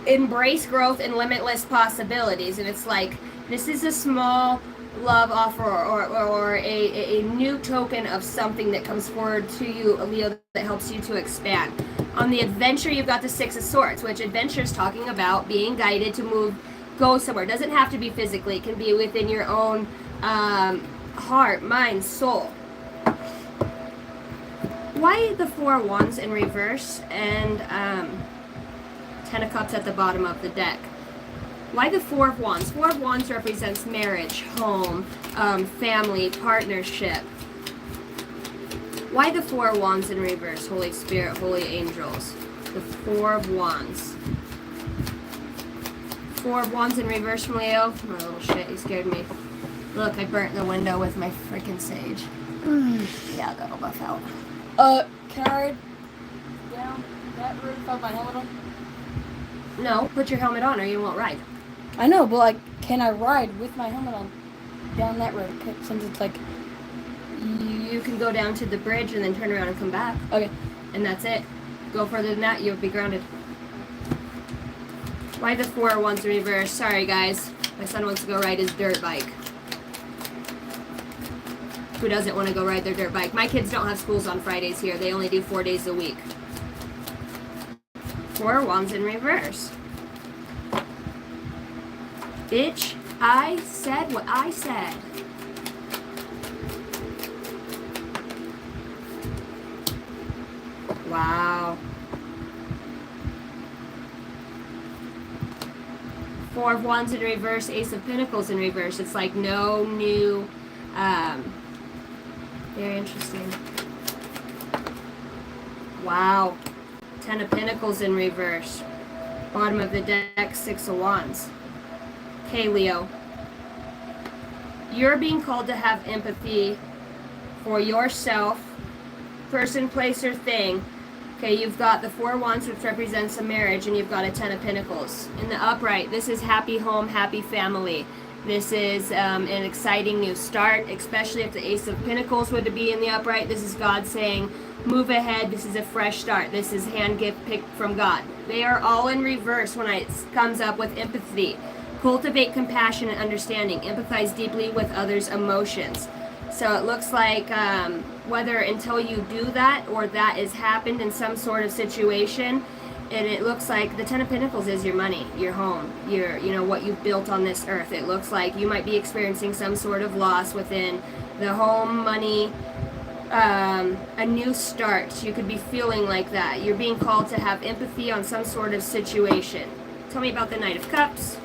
Embrace growth and limitless possibilities. And it's like, this is a small love offer or a new token of something that comes forward to you, Leo, that helps you to expand. On the adventure, you've got the 6 of Swords, which adventure is talking about being guided to move, go somewhere. It doesn't have to be physically. It can be within your own heart, mind, soul. Why the 4 of Wands in reverse and 10 of Cups at the bottom of the deck? Why the 4 of Wands? 4 of Wands represents marriage, home, family, partnership. Why the 4 of Wands in reverse? Holy Spirit, holy angels. The 4 of Wands. 4 of Wands in reverse from Leo. My little shit, he scared me. Look, I burnt the window with my freaking sage. Yeah, that'll buff out. Can I ride down that road without my helmet on? No, put your helmet on or you won't ride. I know, but like, can I ride with my helmet on down that road? Since it's like... You can go down to the bridge and then turn around and come back. Okay. And that's it. Go further than that, you'll be grounded. Why the 4 of Wands in reverse? Sorry, guys. My son wants to go ride his dirt bike. Who doesn't want to go ride their dirt bike? My kids don't have schools on Fridays here. They only do 4 days a week. 4 of Wands in reverse. Bitch, I said what I said. Wow. Four of Wands in reverse, Ace of Pentacles in reverse. It's like no new, very interesting. Wow. Ten of Pentacles in reverse. Bottom of the deck, Six of Wands. Okay, Leo. You're being called to have empathy for yourself, person, place, or thing. Okay, you've got the Four of Wands, which represents a marriage, and you've got a Ten of Pentacles. In the upright, this is happy home, happy family. This is an exciting new start, especially if the Ace of Pentacles were to be in the upright. This is God saying, move ahead, this is a fresh start. This is hand gift picked from God. They are all in reverse when it comes up with empathy. Cultivate compassion and understanding. Empathize deeply with others' emotions. So it looks like whether until you do that or that has happened in some sort of situation, and it looks like the Ten of Pentacles is your money, your home, your, you know, what you've built on this earth. It looks like you might be experiencing some sort of loss within the home, money, a new start. You could be feeling like that. You're being called to have empathy on some sort of situation. Tell me about the Knight of Cups.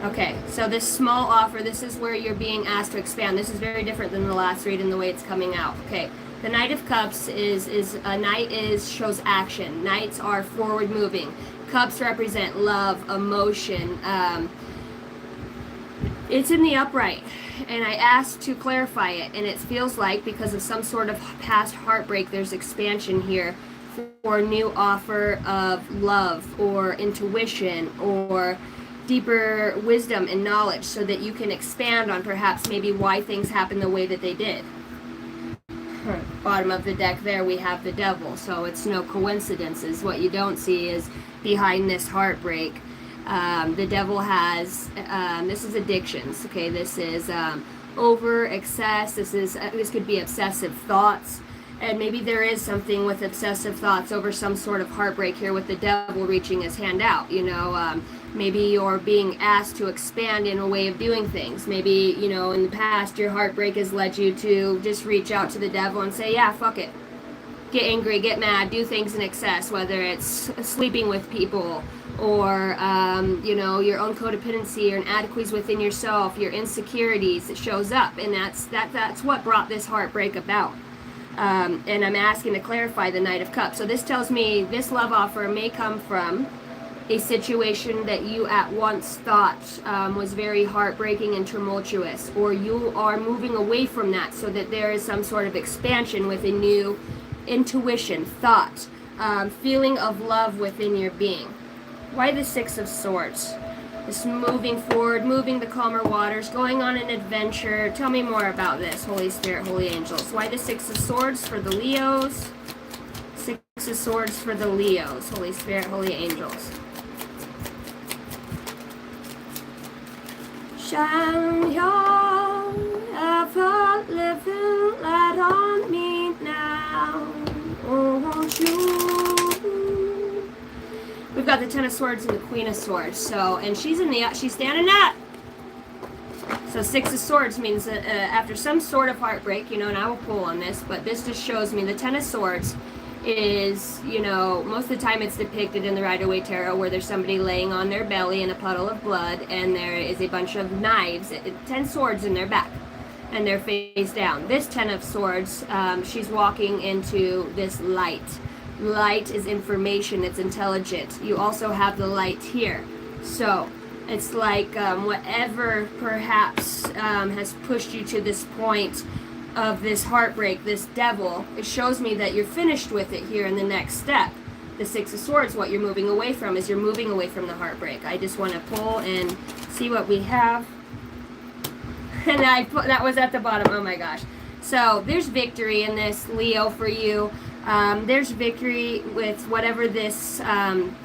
Okay, so this small offer, this is where you're being asked to expand. This is very different than the last read in the way it's coming out. Okay, the Knight of Cups is a knight shows action. Knights are forward moving. Cups represent love, emotion. It's in the upright, and I asked to clarify it, and it feels like because of some sort of past heartbreak, there's expansion here for a new offer of love or intuition or deeper wisdom and knowledge, so that you can expand on perhaps maybe why things happen the way that they did. Bottom of the deck there we have the Devil, so it's no coincidences. What you don't see is behind this heartbreak, the Devil has this is addictions. Okay, this is over excess. This could be obsessive thoughts. And maybe there is something with obsessive thoughts over some sort of heartbreak here with the Devil reaching his hand out. You know, maybe you're being asked to expand in a way of doing things. Maybe, you know, in the past your heartbreak has led you to just reach out to the Devil and say, yeah, fuck it. Get angry, get mad, do things in excess, whether it's sleeping with people or, you know, your own codependency or inadequacies within yourself, your insecurities. It shows up, and that's what brought this heartbreak about. And I'm asking to clarify the Knight of Cups. So this tells me this love offer may come from a situation that you at once thought was very heartbreaking and tumultuous, or you are moving away from that so that there is some sort of expansion with a new intuition, thought, feeling of love within your being. Why the Six of Swords? Just moving forward, moving the calmer waters, going on an adventure. Tell me more about this, Holy Spirit, Holy Angels. Why the Six of Swords for the Leos? Six of Swords for the Leos, Holy Spirit, Holy Angels. Shine your ever-living light on me now. Oh, won't you? We've got the Ten of Swords and the Queen of Swords. So, and she's standing up. So Six of Swords means that after some sort of heartbreak, you know, and I will pull on this, but this just shows me the Ten of Swords is, you know, most of the time it's depicted in the Rider-Waite Tarot where there's somebody laying on their belly in a puddle of blood, and there is a bunch of knives, 10 swords in their back, and they're face down. This Ten of Swords, she's walking into this light. Light is information, it's intelligent. You also have the light here. So it's like whatever perhaps has pushed you to this point of this heartbreak, this Devil, it shows me that you're finished with it here in the next step. The Six of Swords, what you're moving away from is you're moving away from the heartbreak. I just want to pull and see what we have. And that was at the bottom. Oh my gosh. So there's victory in this, Leo, for you. There's victory with whatever this,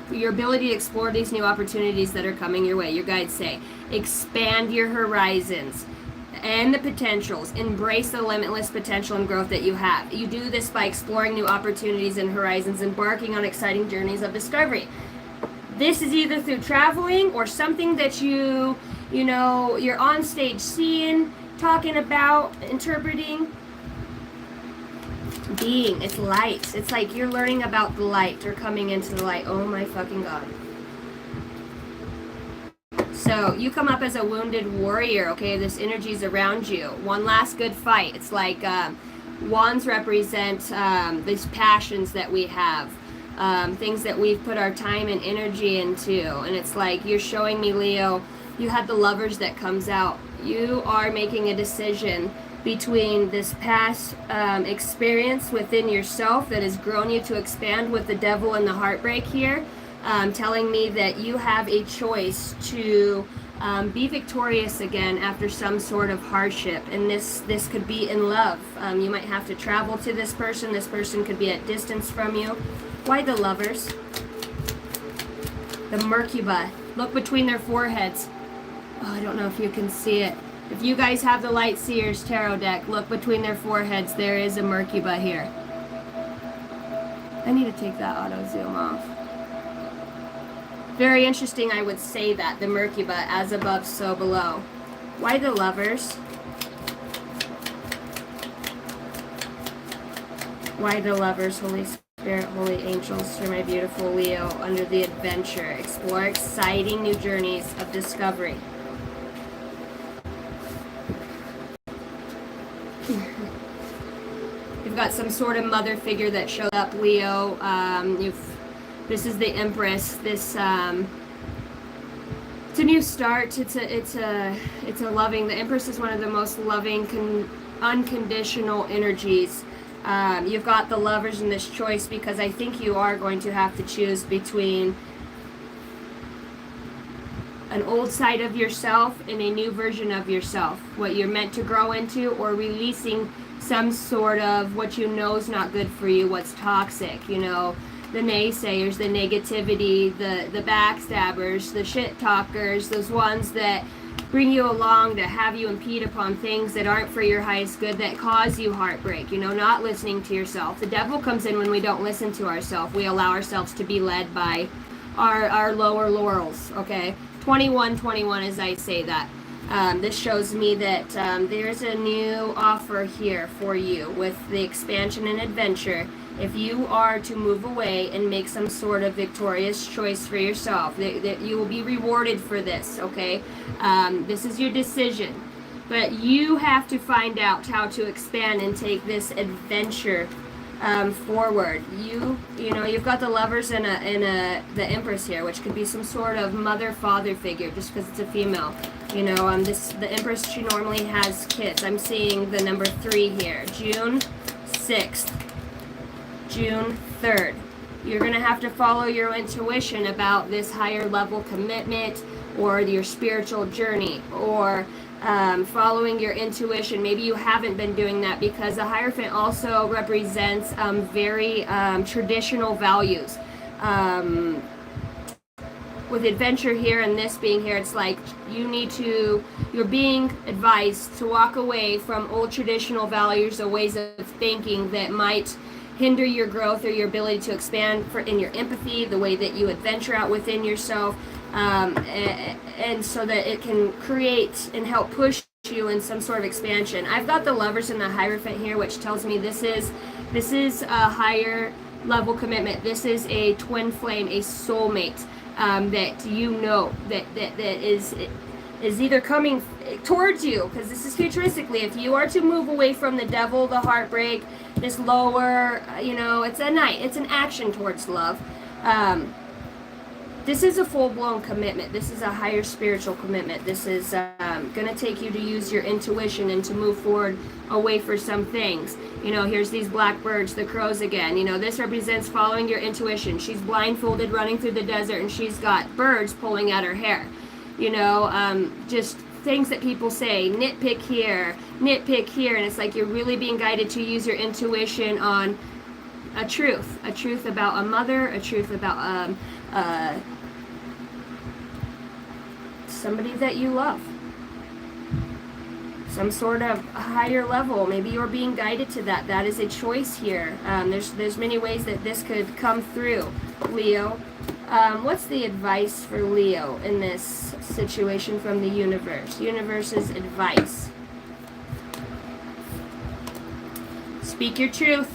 your ability to explore these new opportunities that are coming your way. Your guides say, expand your horizons and the potentials. Embrace the limitless potential and growth that you have. You do this by exploring new opportunities and horizons, embarking on exciting journeys of discovery. This is either through traveling or something that you're on stage seeing, talking about, interpreting. Being, it's light. It's like you're learning about the light or coming into the light. Oh my fucking God. So you come up as a wounded warrior, okay? This energy is around you. One last good fight. It's like wands represent these passions that we have, things that we've put our time and energy into. And it's like you're showing me, Leo, you had the Lovers that comes out. You are making a decision between this past experience within yourself that has grown you to expand with the Devil and the Heartbreak here, telling me that you have a choice to be victorious again after some sort of hardship. And this could be in love. You might have to travel to this person. This person could be at distance from you. Why the Lovers? The Mercuba. Look between their foreheads. Oh, I don't know if you can see it. If you guys have the Light Seers Tarot deck, look between their foreheads. There is a Mercuba here. I need to take that auto zoom off. Very interesting, I would say that. The Mercuba, as above, so below. Why the Lovers? Why the Lovers, Holy Spirit, Holy Angels, for my beautiful Leo, under the adventure. Explore exciting new journeys of discovery. You've got some sort of mother figure that showed up, Leo. This is the Empress. This it's a new start. It's a loving. The Empress is one of the most loving, unconditional energies. You've got the Lovers in this choice because I think you are going to have to choose between an old side of yourself and a new version of yourself, what you're meant to grow into, or releasing some sort of what you know is not good for you, what's toxic, the naysayers, the negativity, the backstabbers, the shit talkers, those ones that bring you along to have you impede upon things that aren't for your highest good, that cause you heartbreak, not listening to yourself. The Devil comes in when we don't listen to ourselves. We allow ourselves to be led by our lower laurels, okay? 2121 as I say that. This shows me that there's a new offer here for you with the expansion and adventure. If you are to move away and make some sort of victorious choice for yourself, that you will be rewarded for this, okay? This is your decision. But you have to find out how to expand and take this adventure forward. You've got the Lovers and the Empress here, which could be some sort of mother-father figure, just because it's a female. The Empress, she normally has kids. I'm seeing the number 3 here. June 6th, June 3rd. You're gonna have to follow your intuition about this higher level commitment, or your spiritual journey, or following your intuition. Maybe you haven't been doing that because the Hierophant also represents very traditional values. With adventure here and this being here, it's like you're being advised to walk away from old traditional values or ways of thinking that might hinder your growth or your ability to expand in your empathy, the way that you adventure out within yourself. And so that it can create and help push you in some sort of expansion. I've got the Lovers and the Hierophant here, which tells me this is a higher level commitment. This is a twin flame, a soulmate, that that is either coming towards you, because this is futuristically. If you are to move away from the Devil, the heartbreak, this lower, it's an action towards love. This is a full-blown commitment. This is a higher spiritual commitment. This is going to take you to use your intuition and to move forward away for some things. Here's these black birds, the crows again. This represents following your intuition. She's blindfolded running through the desert, and she's got birds pulling at her hair. Just things that people say, nitpick here, and it's like you're really being guided to use your intuition on a truth about a mother, a truth about somebody that you love. some sort of higher level. Maybe you're being guided to that. That is a choice here. There's many ways that this could come through, Leo. What's the advice for Leo in this situation from the universe? Universe's advice. Speak your truth.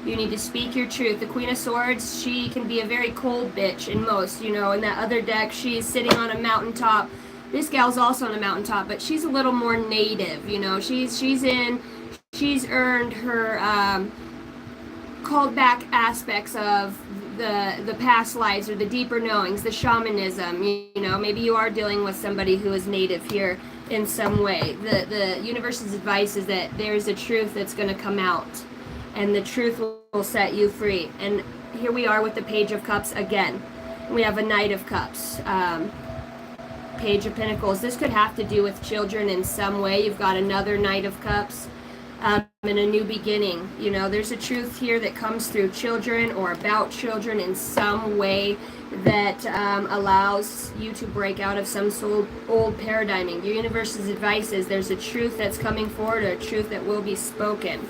You need to speak your truth. The Queen of Swords, she can be a very cold bitch in most, you know. In that other deck, she's sitting on a mountaintop. This gal's also on a mountaintop, but she's a little more native, you know. She's earned her called back aspects of the past lives or the deeper knowings, the shamanism. You know, maybe you are dealing with somebody who is native here in some way. The universe's advice is that there's a truth that's going to come out, and the truth will set you free. And here we are with the Page of Cups again. We have a Knight of Cups. Page of Pentacles. This could have to do with children in some way. You've got another Knight of Cups and a new beginning. You know, there's a truth here that comes through children or about children in some way that allows you to break out of some old paradigming. Your universe's advice is there's a truth that's coming forward, or a truth that will be spoken.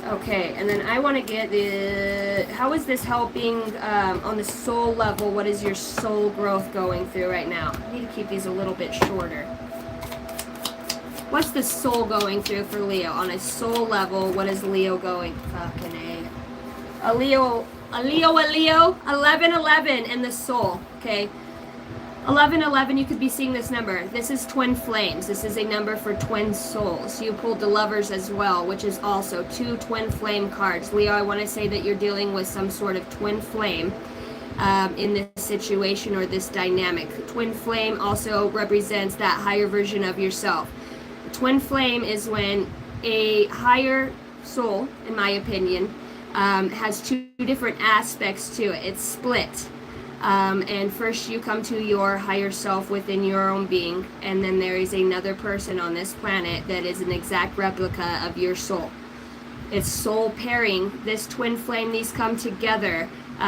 Okay, and then I want to get the, how is this helping on the soul level? What is your soul growth going through right now? I need to keep these a little bit shorter. What's the soul going through for Leo? On a soul level, what is Leo going? Fucking A. A Leo, 1111 in the soul, okay? 1111, you could be seeing this number. This is twin flames. This is a number for twin souls. You pulled the Lovers as well, which is also 2 twin flame cards. Leo, I want to say that you're dealing with some sort of twin flame in this situation or this dynamic. Twin flame also represents that higher version of yourself. Twin flame is when a higher soul, in my opinion, has 2 different aspects to it. It's split. And first you come to your higher self within your own being, and then there is another person on this planet that is an exact replica of your soul. It's soul pairing. This twin flame, these come together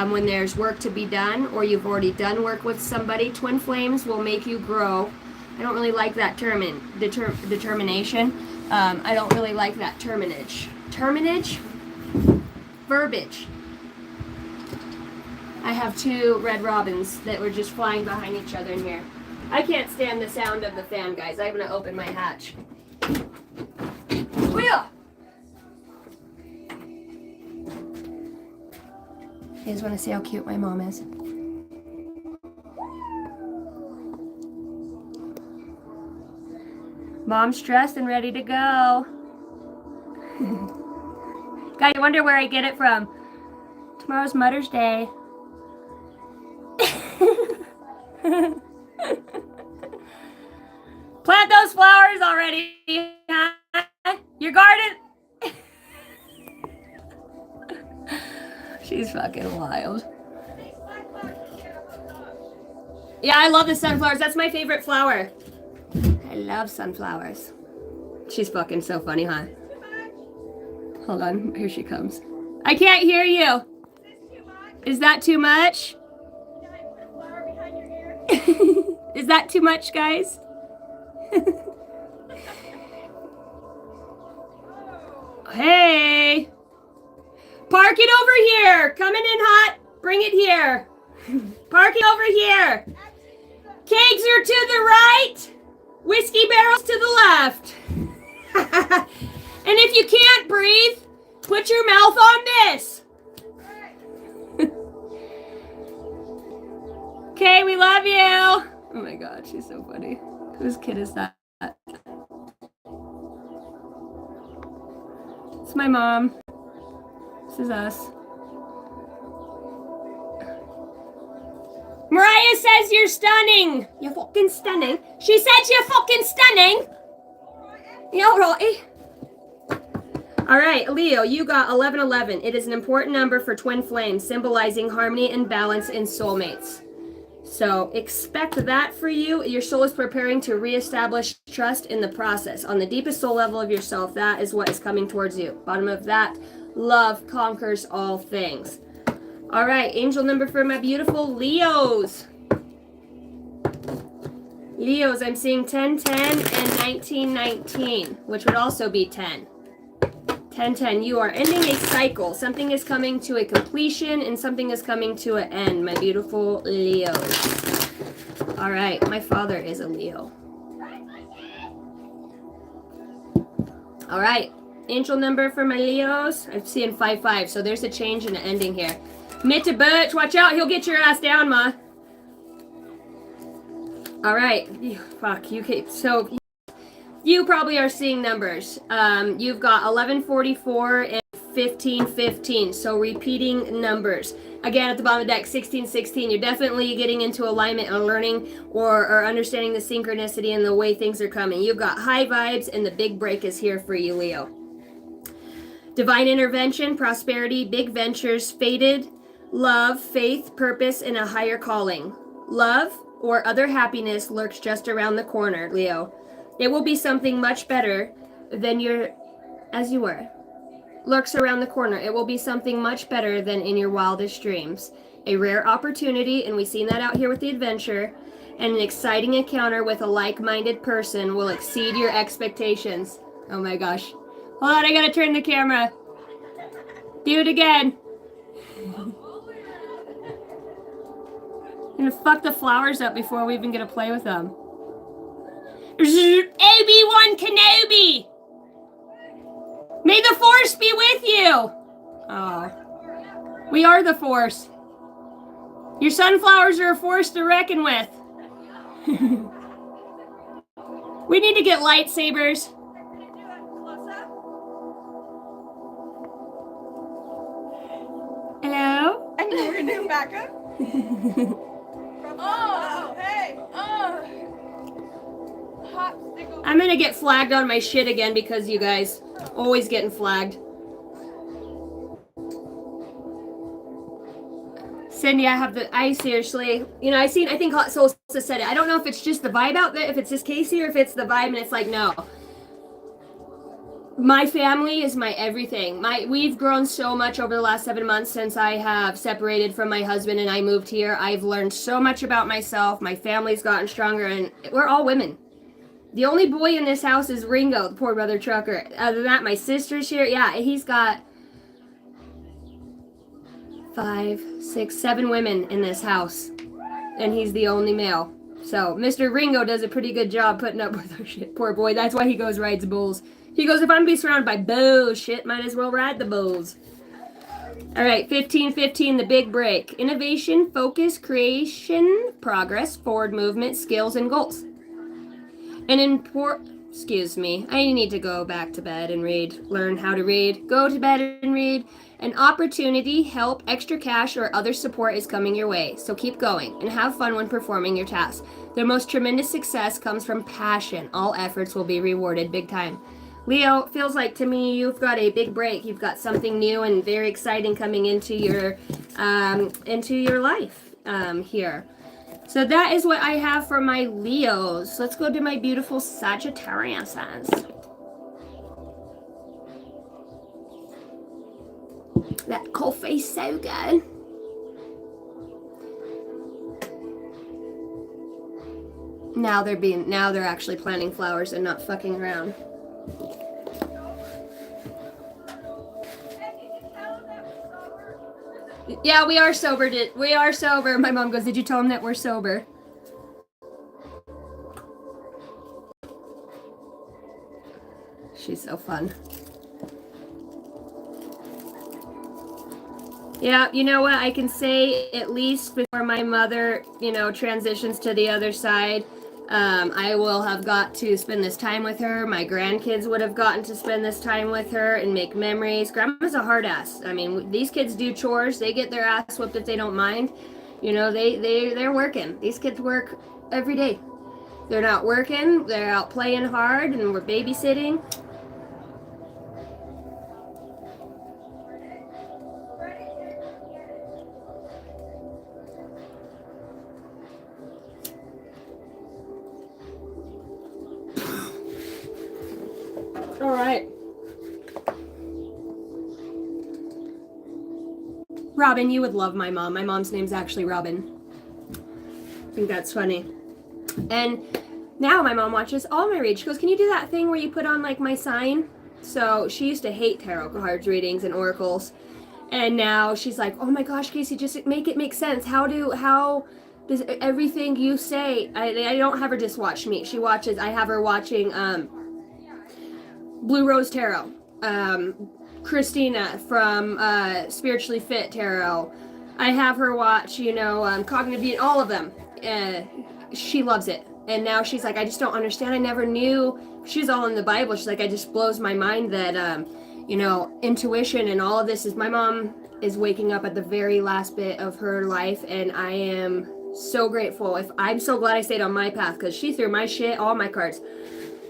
when there's work to be done, or you've already done work with somebody. Twin flames will make you grow. I don't really like that determination. I don't really like that terminage. Verbiage. I have 2 red robins that were just flying behind each other in here. I can't stand the sound of the fan, guys. I'm gonna open my hatch. Wheel! You guys wanna see how cute my mom is? Mom's dressed and ready to go. God, I wonder where I get it from. Tomorrow's Mother's Day. Plant those flowers already, huh? Your garden? She's fucking wild. Yeah, I love the sunflowers. That's my favorite flower. I love sunflowers. She's fucking so funny, huh? Hold on, here she comes. I can't hear you. Is that too much? Is that too much, guys? Hey! Park it over here! Coming in hot! Bring it here! Park it over here! Kegs are to the right! Whiskey barrels to the left! And if you can't breathe, put your mouth on this! Okay, we love you! Oh my god, she's so funny. Whose kid is that? It's my mom. This is us. Mariah says you're stunning! You're fucking stunning. She says you're fucking stunning! You alright? Alright, Leo, you got 1111. It is an important number for twin flames, symbolizing harmony and balance in soulmates. So expect that for you. Your soul is preparing to reestablish trust in the process. On the deepest soul level of yourself, that is what is coming towards you. Bottom of that, love conquers all things. All right, angel number for my beautiful Leos. Leos, I'm seeing 10, 10, and 19, 19, which would also be 10. 10, 10. You are ending a cycle. Something is coming to a completion and something is coming to an end, my beautiful Leos. All right, my father is a Leo. All right, angel number for my Leos. I'm seeing 5, 5, so there's a change and an ending here. Mitte Butch, watch out, he'll get your ass down, ma. All right, fuck, so you probably are seeing numbers. You've got 1144 and 1515, so repeating numbers. Again, at the bottom of the deck, 1616. You're definitely getting into alignment and learning or understanding the synchronicity and the way things are coming. You've got high vibes, and the big break is here for you, Leo. Divine intervention, prosperity, big ventures, fated, love, faith, purpose, and a higher calling. Love or other happiness lurks just around the corner, Leo. It will be something much better than as you were. Lurks around the corner. It will be something much better than in your wildest dreams. A rare opportunity, and we've seen that out here with the adventure, and an exciting encounter with a like-minded person will exceed your expectations. Oh my gosh. Hold on, I gotta turn the camera. Do it again. I'm gonna fuck the flowers up before we even get to play with them. Obi-Wan Kenobi! May the Force be with you! Oh. We are the Force. Your sunflowers are a force to reckon with. We need to get lightsabers. Hello? I know we're doing backup. Oh, hey. Oh. I'm gonna get flagged on my shit again because you guys always getting flagged. Cindy, I seriously, I think Hot Soul said it. I don't know if it's just the vibe out there, if it's just Casey, or if it's the vibe and it's like, no. My family is my everything. We've grown so much over the last 7 months since I have separated from my husband and I moved here. I've learned so much about myself. My family's gotten stronger, and we're all women. The only boy in this house is Ringo, the poor brother trucker. Other than that, my sister's here. Yeah, he's got 5, 6, 7 women in this house, and he's the only male. So Mr. Ringo does a pretty good job putting up with our shit. Poor boy. That's why he goes rides bulls. He goes, if I'm be surrounded by bullshit, might as well ride the bulls. All right, 1515, the big break. Innovation, focus, creation, progress, forward movement, skills, and goals. Excuse me, I need to go back to bed and read. Learn how to read. Go to bed and read. An opportunity, help, extra cash, or other support is coming your way. So keep going and have fun when performing your tasks. The most tremendous success comes from passion. All efforts will be rewarded big time. Leo, feels like to me you've got a big break. You've got something new and very exciting coming into your life here. So that is what I have for my Leos. Let's go to my beautiful Sagittariuses. That coffee's so good. Now they're actually planting flowers and not fucking around. Yeah, we are sober. We are sober. My mom goes, did you tell him that we're sober? She's so fun. Yeah, you know what? I can say at least before my mother, transitions to the other side, I will have got to spend this time with her. My grandkids would have gotten to spend this time with her and make memories. Grandma's a hard ass. I mean, these kids do chores. They get their ass whooped if they don't mind. They're working. These kids work every day. They're not working. They're out playing hard, and we're babysitting. All right. Robin, you would love my mom. My mom's name's actually Robin. I think that's funny. And Now my mom watches all my reads. She goes, can you do that thing where you put on like my sign? So she used to hate tarot cards readings and oracles. And now she's like, oh my gosh, Casey, just make it make sense. How does everything you say, I don't have her just watch me. I have her watching Blue Rose Tarot, Christina from Spiritually Fit Tarot. I have her watch, Cognitive Being, all of them. She loves it. And now she's like, I just don't understand. I never knew. She's all in the Bible. She's like, it just blows my mind that, intuition and all of this is, my mom is waking up at the very last bit of her life. And I am so grateful. I'm so glad I stayed on my path, because she threw my shit, all my cards.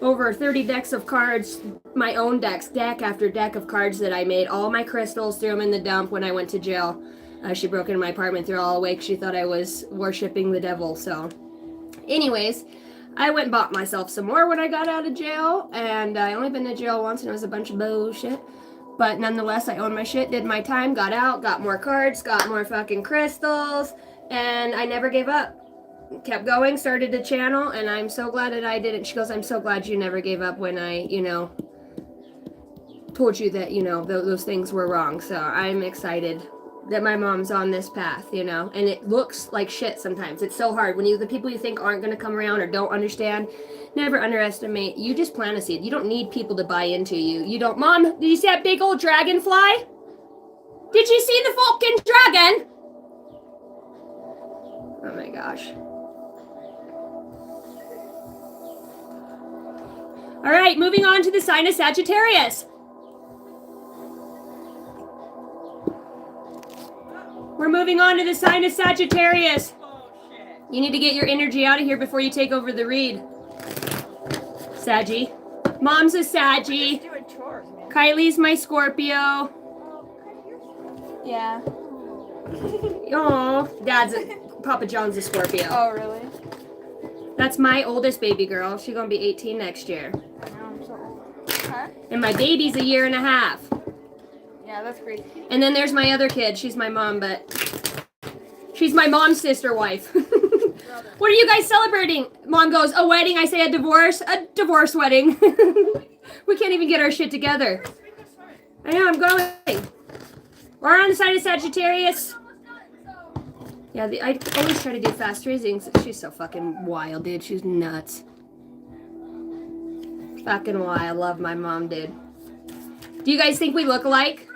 Over 30 decks of cards, my own decks, deck after deck of cards that I made. All my crystals, threw them in the dump when I went to jail. She broke into my apartment, threw all away. She thought I was worshiping the devil. So anyways, I went and bought myself some more when I got out of jail. And I only been to jail once, and it was a bunch of bullshit. But nonetheless, I owned my shit, did my time, got out, got more cards, got more fucking crystals. And I never gave up. Kept going, started a channel, and I'm so glad that I didn't. She goes, I'm so glad you never gave up when I, told you that, those things were wrong. So I'm excited that my mom's on this path, and it looks like shit sometimes. It's so hard when the people you think aren't going to come around or don't understand. Never underestimate. You just plant a seed. You don't need people to buy into you. You don't. Mom, did you see that big old dragonfly? Did you see the fucking dragon? Oh my gosh. All right, moving on to the sign of Sagittarius. We're moving on to the sign of Sagittarius. You need to get your energy out of here before you take over the read. Saggy. Mom's a Saggy. Doing chores, man. Kylie's my Scorpio. Yeah. Oh, Papa John's a Scorpio. Oh, really? That's my oldest baby girl. She's gonna be 18 next year. I'm so. Huh? And my baby's a year and a half. Yeah, that's crazy. And then there's my other kid. She's my mom, but she's my mom's sister wife. What are you guys celebrating? Mom goes, a wedding. I say a divorce wedding. We can't even get our shit together. I know, I'm going. We're on the side of Sagittarius. Yeah, I always try to do fast readings. She's so fucking wild, dude. She's nuts. Fucking wild. Love my mom, dude. Do you guys think we look alike?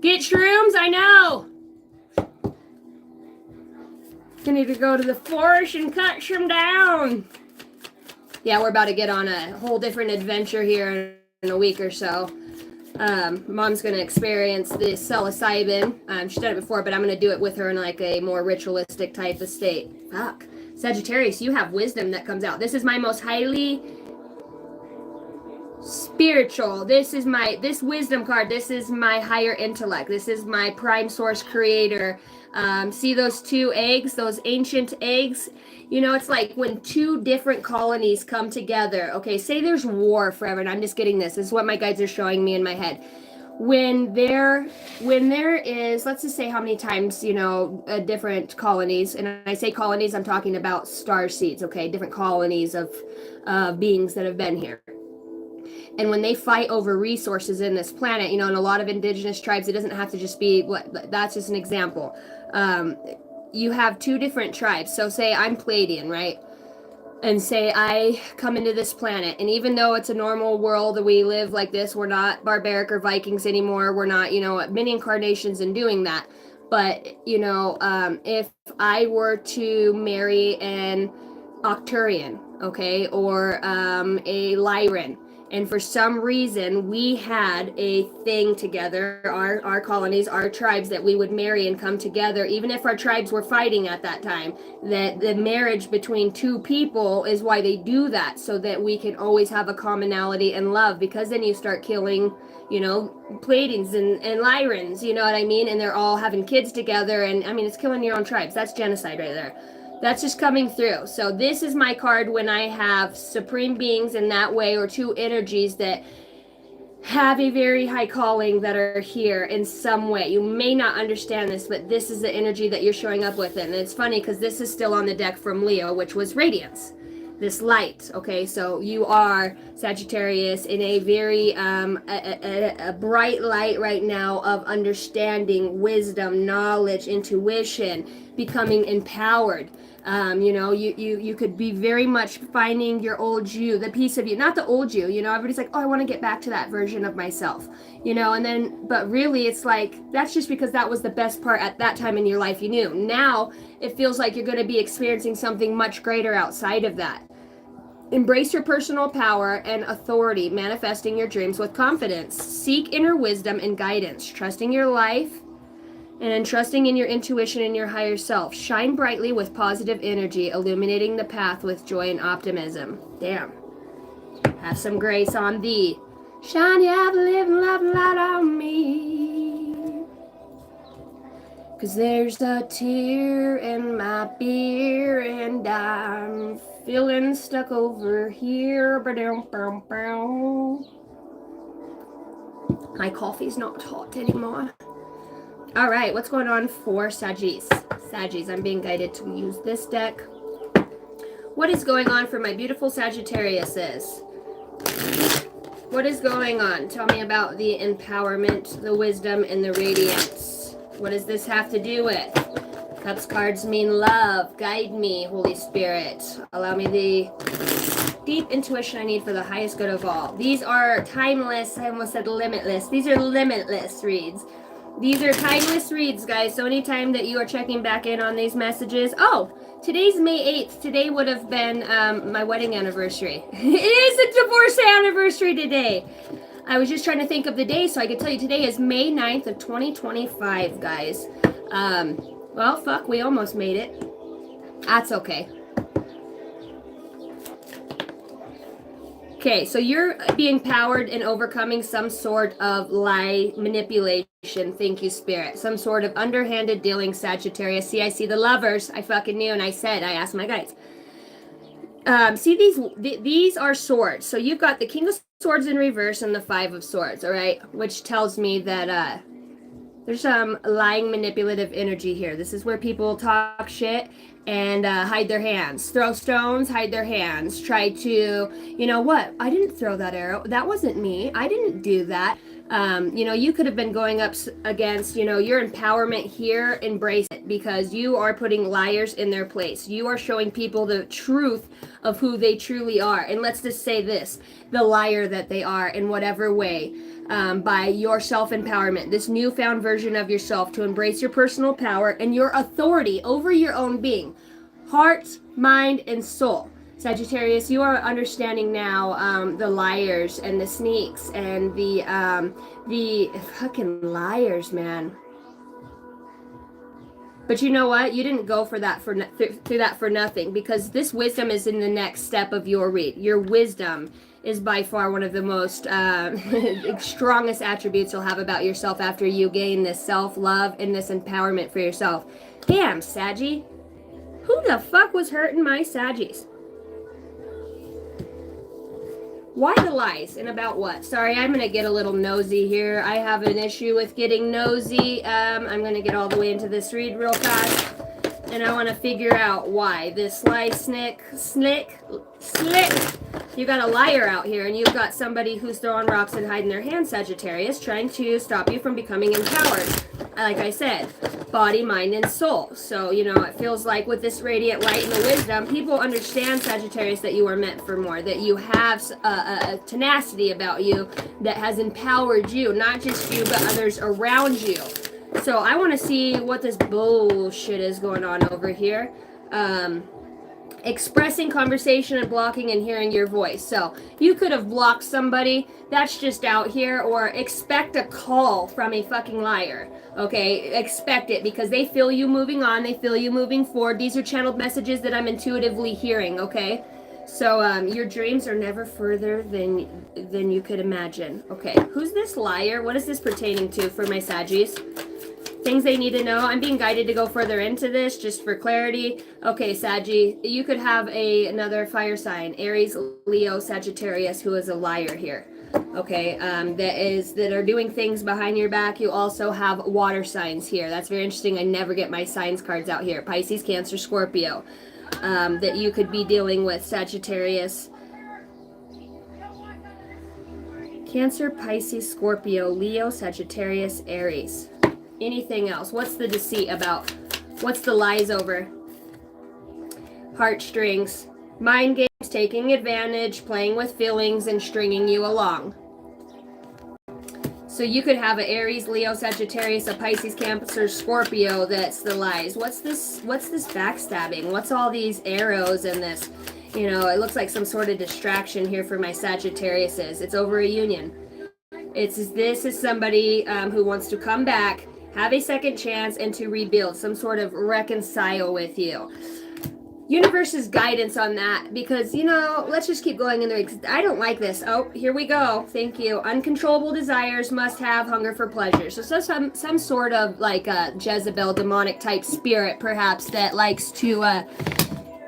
Get shrooms? I know. I need to go to the forest and cut some down. Yeah, we're about to get on a whole different adventure here in a week or so. Mom's going to experience the psilocybin. She's done it before, but I'm going to do it with her in like a more ritualistic type of state. Fuck. Sagittarius, you have wisdom that comes out. This is my most highly spiritual. This wisdom card. This is my higher intellect. This is my prime source creator. See those two eggs, those ancient eggs? It's like when two different colonies come together. Okay, say there's war forever, and I'm just getting this. This is what my guides are showing me in my head. When there is, let's just say how many times, different colonies, and I say colonies, I'm talking about star seeds, okay? Different colonies of beings that have been here. And when they fight over resources in this planet, in a lot of indigenous tribes, it doesn't have to just be, that's just an example. You have two different tribes. So say I'm Pleiadian, right? And say I come into this planet, and even though it's a normal world that we live like this, we're not barbaric or Vikings anymore. We're not, many incarnations in doing that. But, if I were to marry an Octurian, okay, or a Lyran, and for some reason we had a thing together, our colonies, our tribes, that we would marry and come together, even if our tribes were fighting at that time, that the marriage between two people is why they do that, so that we can always have a commonality and love, because then you start killing, Pleiadians and Lyrans, you know what I mean? And they're all having kids together, and I mean, it's killing your own tribes. That's genocide right there. That's just coming through. So this is my card when I have supreme beings in that way, or two energies that have a very high calling that are here in some way. You may not understand this, but this is the energy that you're showing up with. And it's funny because this is still on the deck from Leo, which was radiance, this light. Okay, so you are Sagittarius in a very a bright light right now of understanding, wisdom, knowledge, intuition, becoming empowered. You could be very much finding your old you, the piece of you, not the old you, everybody's like, oh, I want to get back to that version of myself, and then, but really it's like, that's just because that was the best part at that time in your life you knew. Now it feels like you're going to be experiencing something much greater outside of that. Embrace your personal power and authority, manifesting your dreams with confidence. Seek inner wisdom and guidance, trusting your life and entrusting in your intuition and your higher self. Shine brightly with positive energy, illuminating the path with joy and optimism. Damn. Have some grace on thee. Shine your living love light on me. 'Cause there's a tear in my beer and I'm feeling stuck over here. My coffee's not hot anymore. All right, what's going on for Saggies? Saggies, I'm being guided to use this deck. What is going on for my beautiful Sagittariuses? What is going on? Tell me about the empowerment, the wisdom, and the radiance. What does this have to do with? Cups cards mean love. Guide me, Holy Spirit. Allow me the deep intuition I need for the highest good of all. These are timeless. I almost said limitless. These are limitless reads. These are timeless reads, guys. So anytime that you are checking back in on these messages, oh, today's May 8th. Today would have been my wedding anniversary. It is a divorce anniversary today. I was just trying to think of the day so I could tell you today is May 9th of 2025, guys. Well, fuck, we almost made it. That's okay. Okay, so you're being powered and overcoming some sort of lie manipulation. Thank you, Spirit. Some sort of underhanded dealing, Sagittarius. See, I see the lovers. I fucking knew, and I asked my guides. See, these are swords. So you've got the King of Swords in reverse and the Five of Swords, all right? Which tells me that there's some lying manipulative energy here. This is where people talk shit and hide their hands. Throw stones, hide their hands. Try to, you know what? I didn't throw that arrow. That wasn't me. I didn't do that. You could have been going up against, your empowerment here. Embrace it because you are putting liars in their place. You are showing people the truth of who they truly are. And let's just say this, the liar that they are in whatever way. By your self-empowerment, this newfound version of yourself, to embrace your personal power and your authority over your own being, heart, mind, and soul. Sagittarius, you are understanding now the liars and the sneaks and the fucking liars, man. But you know what? You didn't go for that through that for nothing, because this wisdom is in the next step of your read. Your wisdom is by far one of the most strongest attributes you'll have about yourself after you gain this self-love and this empowerment for yourself. Damn, Saggy. Who the fuck was hurting my Saggies? Why the lies and about what? Sorry, I'm gonna get a little nosy here. I have an issue with getting nosy. I'm gonna get all the way into this read real fast. And I want to figure out why this lie slick. You got a liar out here, and you've got somebody who's throwing rocks and hiding their hands, Sagittarius, trying to stop you from becoming empowered. Like I said, body, mind, and soul. So, it feels like with this radiant light and the wisdom, people understand, Sagittarius, that you are meant for more, that you have a tenacity about you that has empowered you, not just you, but others around you. So I want to see what this bullshit is going on over here. Expressing conversation and blocking and hearing your voice. So you could have blocked somebody that's just out here, or expect a call from a fucking liar. Okay, expect it, because they feel you moving on. They feel you moving forward. These are channeled messages that I'm intuitively hearing. Okay, so your dreams are never further than you could imagine. Okay, who's this liar? What is this pertaining to for my Saggies? Things they need to know. I'm being guided to go further into this just for clarity. Okay, Saggy, you could have another fire sign, Aries, Leo, Sagittarius, who is a liar here. Okay, that are doing things behind your back. You also have water signs here. That's very interesting. I never get my signs cards out here. Pisces, Cancer, Scorpio. That you could be dealing with, Sagittarius, Cancer, Pisces, Scorpio, Leo, Sagittarius, Aries. Anything else? What's the deceit about? What's the lies over? Heartstrings, mind games, taking advantage, playing with feelings, and stringing you along. So you could have an Aries, Leo, Sagittarius, a Pisces, Cancer, Scorpio. That's the lies. What's this backstabbing? What's all these arrows and this? You know, it looks like some sort of distraction here for my Sagittariuses. It's over a union. This is somebody who wants to come back, have a second chance, and to rebuild, some sort of reconcile with you. Universe's guidance on that, because, you know, let's just keep going in there. I don't like this. Oh, here we go. Thank you. Uncontrollable desires must have hunger for pleasure. So some sort of like a Jezebel demonic type spirit, perhaps, that likes to, I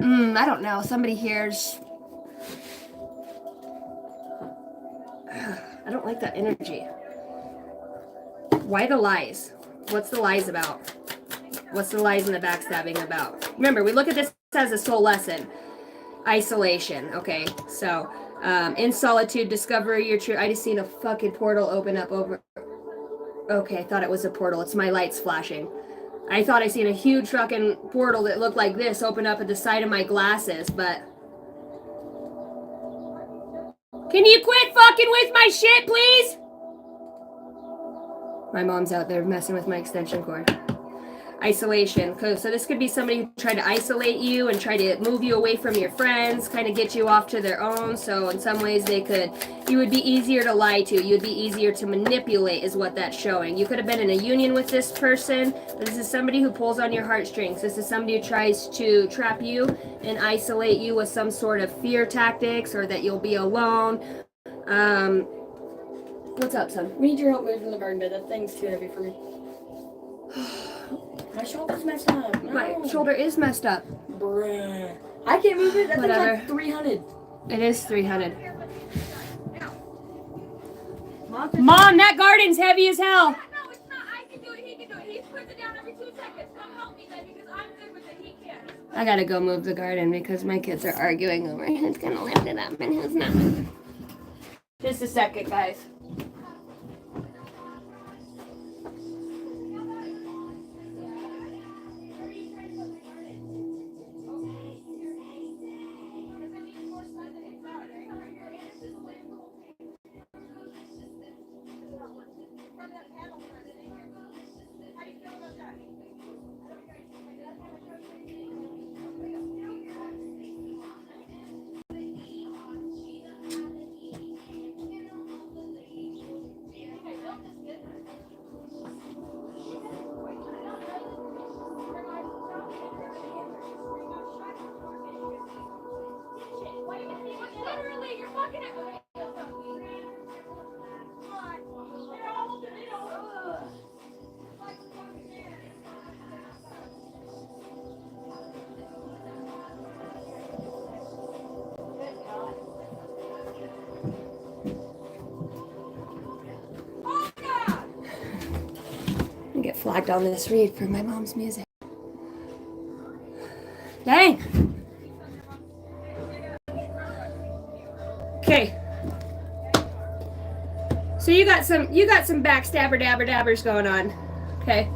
don't know. Somebody here's, I don't like that energy. Why the lies? What's the lies about? What's the lies and the backstabbing about? Remember, we look at this as a soul lesson. Isolation, okay? So, in solitude, discover your true... I just seen a fucking portal open up over... Okay, I thought it was a portal. It's my lights flashing. I thought I seen a huge fucking portal that looked like this open up at the side of my glasses, but... Can you quit fucking with my shit, please? My mom's out there messing with my extension cord. Isolation. So this could be somebody who tried to isolate you and try to move you away from your friends, kind of get you off to their own. So in some ways you would be easier to lie to. You'd be easier to manipulate is what that's showing. You could have been in a union with this person. This is somebody who pulls on your heartstrings. This is somebody who tries to trap you and isolate you with some sort of fear tactics, or that you'll be alone. What's up, son? We need your help moving the garden bed. That thing's too heavy for me. My shoulder's messed up. No. My shoulder is messed up. Bruh. I can't move it. That thing's Whatever. like 300. It is 300. Mom, that garden's heavy as hell. No, it's not. I can do it. He can do it. He puts it down every 2 seconds. Come help me then, because I'm good with it. He can't. I gotta go move the garden because my kids are arguing over who's gonna lift it up and who's not. Just a second, guys. Literally, you're fucking at me. I get flagged on this read for my mom's music. Dang. Okay. So you got some backstabber dabber dabbers going on. Okay.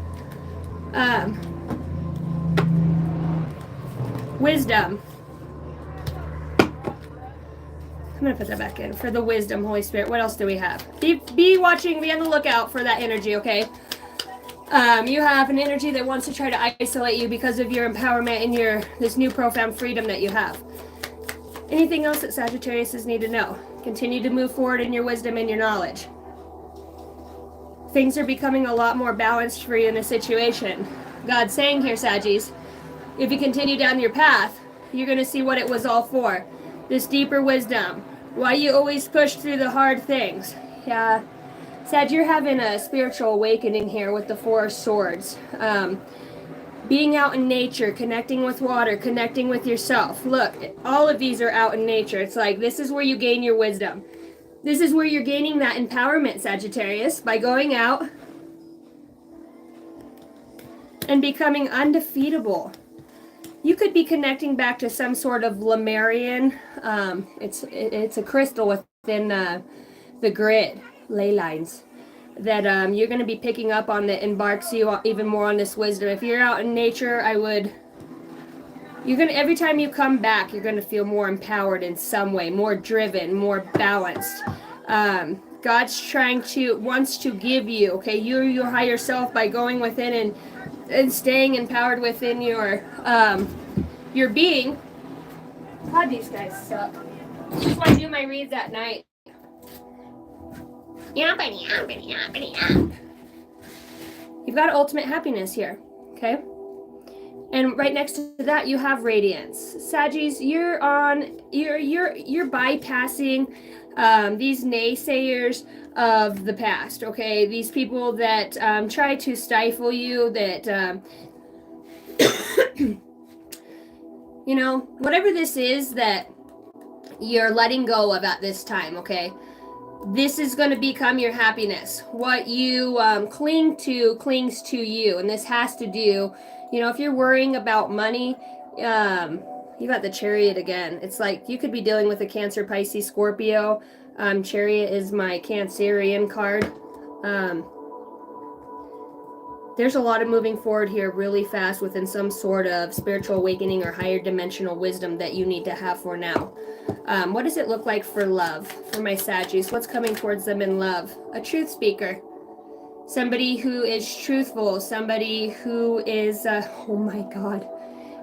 Wisdom. I'm gonna put that back in for the wisdom, Holy Spirit. What else do we have? Be watching, be on the lookout for that energy, okay? You have an energy that wants to try to isolate you because of your empowerment and this new profound freedom that you have. Anything else that Sagittariuses need to know? Continue to move forward in your wisdom and your knowledge. Things are becoming a lot more balanced for you in a situation. God's saying here, Saggies, if you continue down your path, you're going to see what it was all for. This deeper wisdom. Why you always push through the hard things. Yeah. Sag, you're having a spiritual awakening here with the Four of Swords. Being out in nature, connecting with water, connecting with yourself. Look, all of these are out in nature. It's like this is where you gain your wisdom. This is where you're gaining that empowerment, Sagittarius, by going out and becoming undefeatable. You could be connecting back to some sort of Lemurian. It's a crystal within the grid, ley lines, that you're going to be picking up on that embarks you even more on this wisdom. If you're out in nature, every time you come back, you're going to feel more empowered in some way, more driven, more balanced. God's wants to give you, okay, your higher self by going within and staying empowered within your being. God, these guys suck. This is why I do my reads at night. You've got ultimate happiness here, okay? And right next to that, you have radiance. Saggies, you're bypassing these naysayers of the past, okay? These people that try to stifle you, that you know, whatever this is that you're letting go of at this time, okay? This is going to become your happiness. What you cling to clings to you, and this has to do, you know, if you're worrying about money, you got the Chariot again. It's like you could be dealing with a Cancer, Pisces, Scorpio. Chariot is my Cancerian card. There's a lot of moving forward here really fast within some sort of spiritual awakening or higher dimensional wisdom that you need to have for now. What does it look like for love for my Saggies? What's coming towards them in love? A truth speaker. Somebody who is truthful. Somebody who is, oh my God,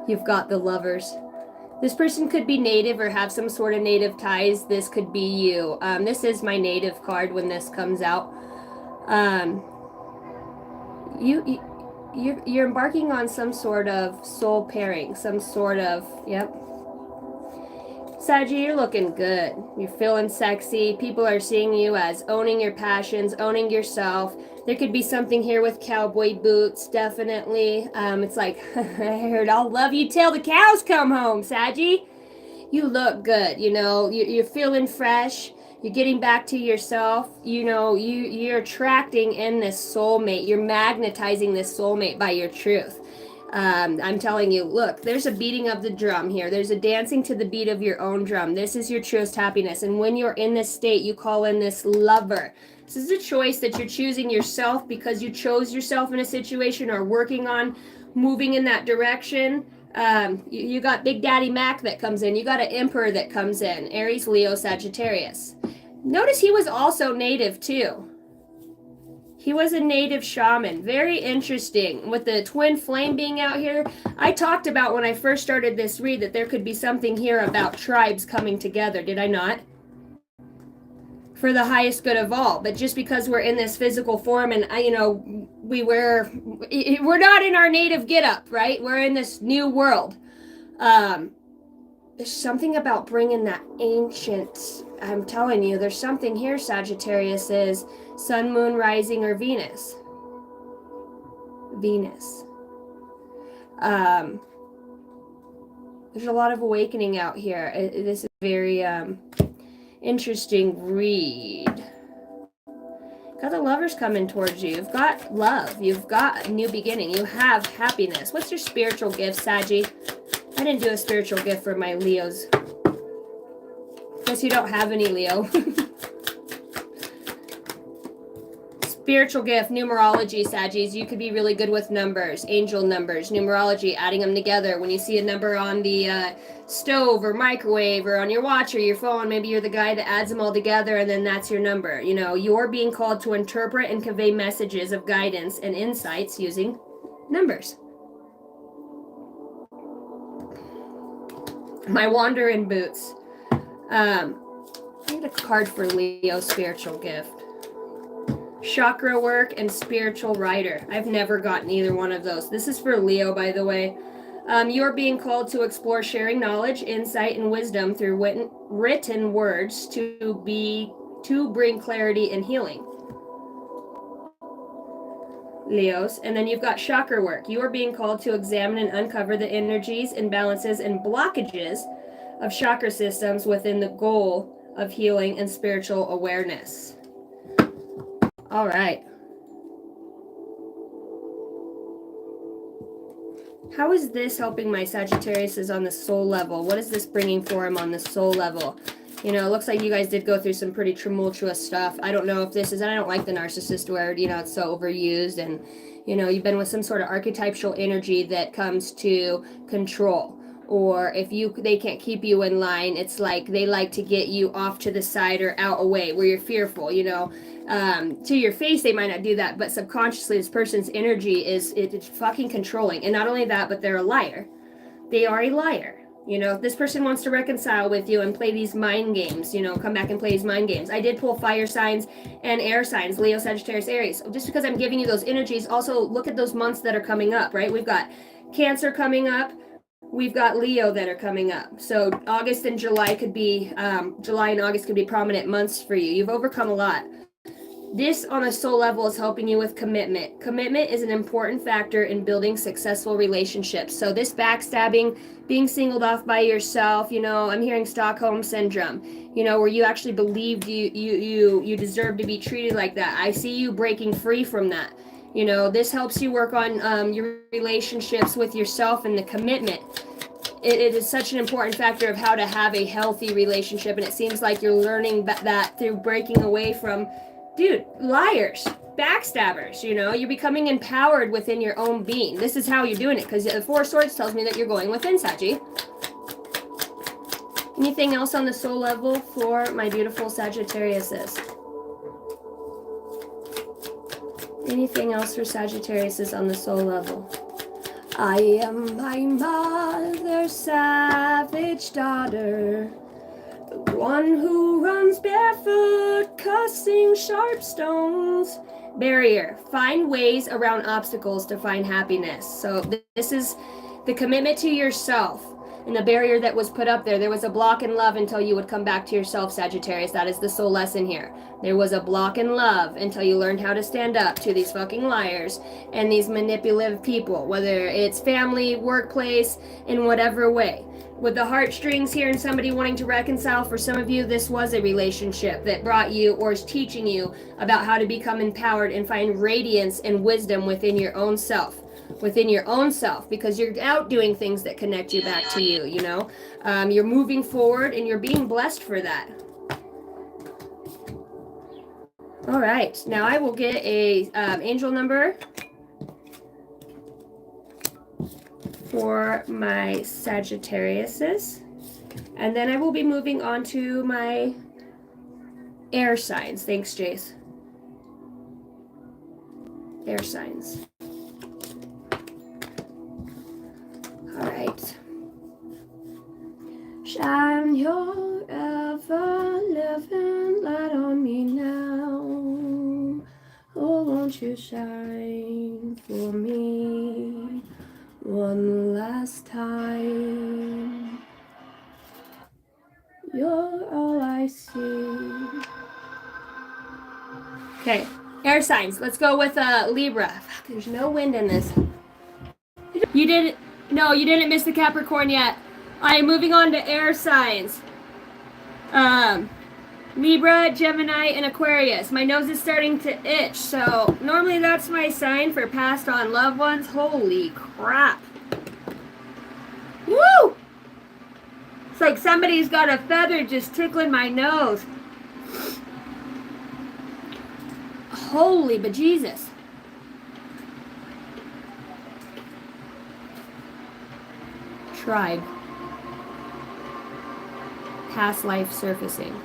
you've got the Lovers. This person could be native or have some sort of native ties. This could be you. This is my native card when this comes out. You're embarking on some sort of soul pairing, some sort of, yep. Saggy, you're looking good. You're feeling sexy. People are seeing you as owning your passions, owning yourself. There could be something here with cowboy boots, definitely. It's like, I heard I'll love you till the cows come home, Saggy. You look good, you know, you're feeling fresh. You're getting back to yourself. You know, you're attracting in this soulmate. You're magnetizing this soulmate by your truth. I'm telling you, look, there's a beating of the drum here. There's a dancing to the beat of your own drum. This is your truest happiness. And when you're in this state, you call in this lover. This is a choice that you're choosing yourself because you chose yourself in a situation or working on moving in that direction. You got Big Daddy Mac that comes in. You got an Emperor that comes in. Aries, Leo, Sagittarius. Notice he was also native too. He was a native shaman. Very interesting. With the twin flame being out here, I talked about when I first started this read that there could be something here about tribes coming together. Did I not? For the highest good of all. But just because we're in this physical form and, you know, we're not in our native get-up, right? We're in this new world. There's something about bringing that ancient, I'm telling you, there's something here, Sagittarius, is sun, moon, rising, or Venus. Venus. There's a lot of awakening out here. This is very interesting read. Got the Lovers coming towards you. You've got love. You've got a new beginning. You have happiness. What's your spiritual gift, Saggy? I didn't do a spiritual gift for my Leos. Guess you don't have any, Leo. Spiritual gift, numerology, Saggies. You could be really good with numbers, angel numbers, numerology, adding them together. When you see a number on the stove or microwave or on your watch or your phone, maybe you're the guy that adds them all together and then that's your number. You know, you're being called to interpret and convey messages of guidance and insights using numbers. My wandering boots. I need a card for Leo spiritual gift. Chakra work and spiritual writer. I've never gotten either one of those. This is for Leo, by the way. You're being called to explore sharing knowledge, insight, and wisdom through written words to bring clarity and healing. Leos. And then you've got chakra work. You are being called to examine and uncover the energies, imbalances, and blockages of chakra systems within the goal of healing and spiritual awareness. All right. How is this helping my Sagittarius is on the soul level? What is this bringing for him on the soul level? You know, it looks like you guys did go through some pretty tumultuous stuff. I don't know if this is, and I don't like the narcissist word, you know, it's so overused, and, you know, you've been with some sort of archetypal energy that comes to control. Or if they can't keep you in line, it's like they like to get you off to the side or out away where you're fearful, you know. To your face, they might not do that, but subconsciously, this person's energy it's fucking controlling. And not only that, but they're a liar. They are a liar. You know, if this person wants to reconcile with you and play these mind games, you know, come back and play these mind games. I did pull fire signs and air signs, Leo, Sagittarius, Aries. Just because I'm giving you those energies, also look at those months that are coming up, right? We've got Cancer coming up. We've got Leo that are coming up. So August and July could be, July and August could be prominent months for you. You've overcome a lot. This on a soul level is helping you with commitment. Commitment is an important factor in building successful relationships. So this backstabbing, being singled off by yourself, you know, I'm hearing Stockholm syndrome, you know, where you actually believed you deserve to be treated like that. I see you breaking free from that. You know, this helps you work on your relationships with yourself and the commitment. It is such an important factor of how to have a healthy relationship. And it seems like you're learning that through breaking away from, dude, liars, backstabbers, you know, you're becoming empowered within your own being. This is how you're doing it, because the Four of Swords tells me that you're going within, Saggy. Anything else on the soul level for my beautiful Sagittariuses? Anything else for Sagittariuses on the soul level? I am my mother's savage daughter, the one who runs barefoot, cussing sharp stones. Barrier. Find ways around obstacles to find happiness. So this is the commitment to yourself. And the barrier that was put up there, there was a block in love until you would come back to yourself, Sagittarius. That is the soul lesson here. There was a block in love until you learned how to stand up to these fucking liars and these manipulative people, whether it's family, workplace, in whatever way. With the heartstrings here and somebody wanting to reconcile, for some of you, this was a relationship that brought you or is teaching you about how to become empowered and find radiance and wisdom within your own self. Within your own self, because you're out doing things that connect you back to you, you know. You're moving forward and you're being blessed for that. All right, now I will get a angel number for my Sagittariuses, and then I will be moving on to my air signs. Thanks, Jace. Air signs. All right. Shine your ever-living light on me now. Oh, won't you shine for me one last time? You're all I see. Okay, air signs. Let's go with Libra. Fuck, there's no wind in this. You didn't. No, you didn't miss the Capricorn yet. I am moving on to air signs. Libra, Gemini, and Aquarius. My nose is starting to itch, so normally that's my sign for passed on loved ones. Holy crap. Woo! It's like somebody's got a feather just tickling my nose. Holy bejesus. Tribe. Past life surfacing.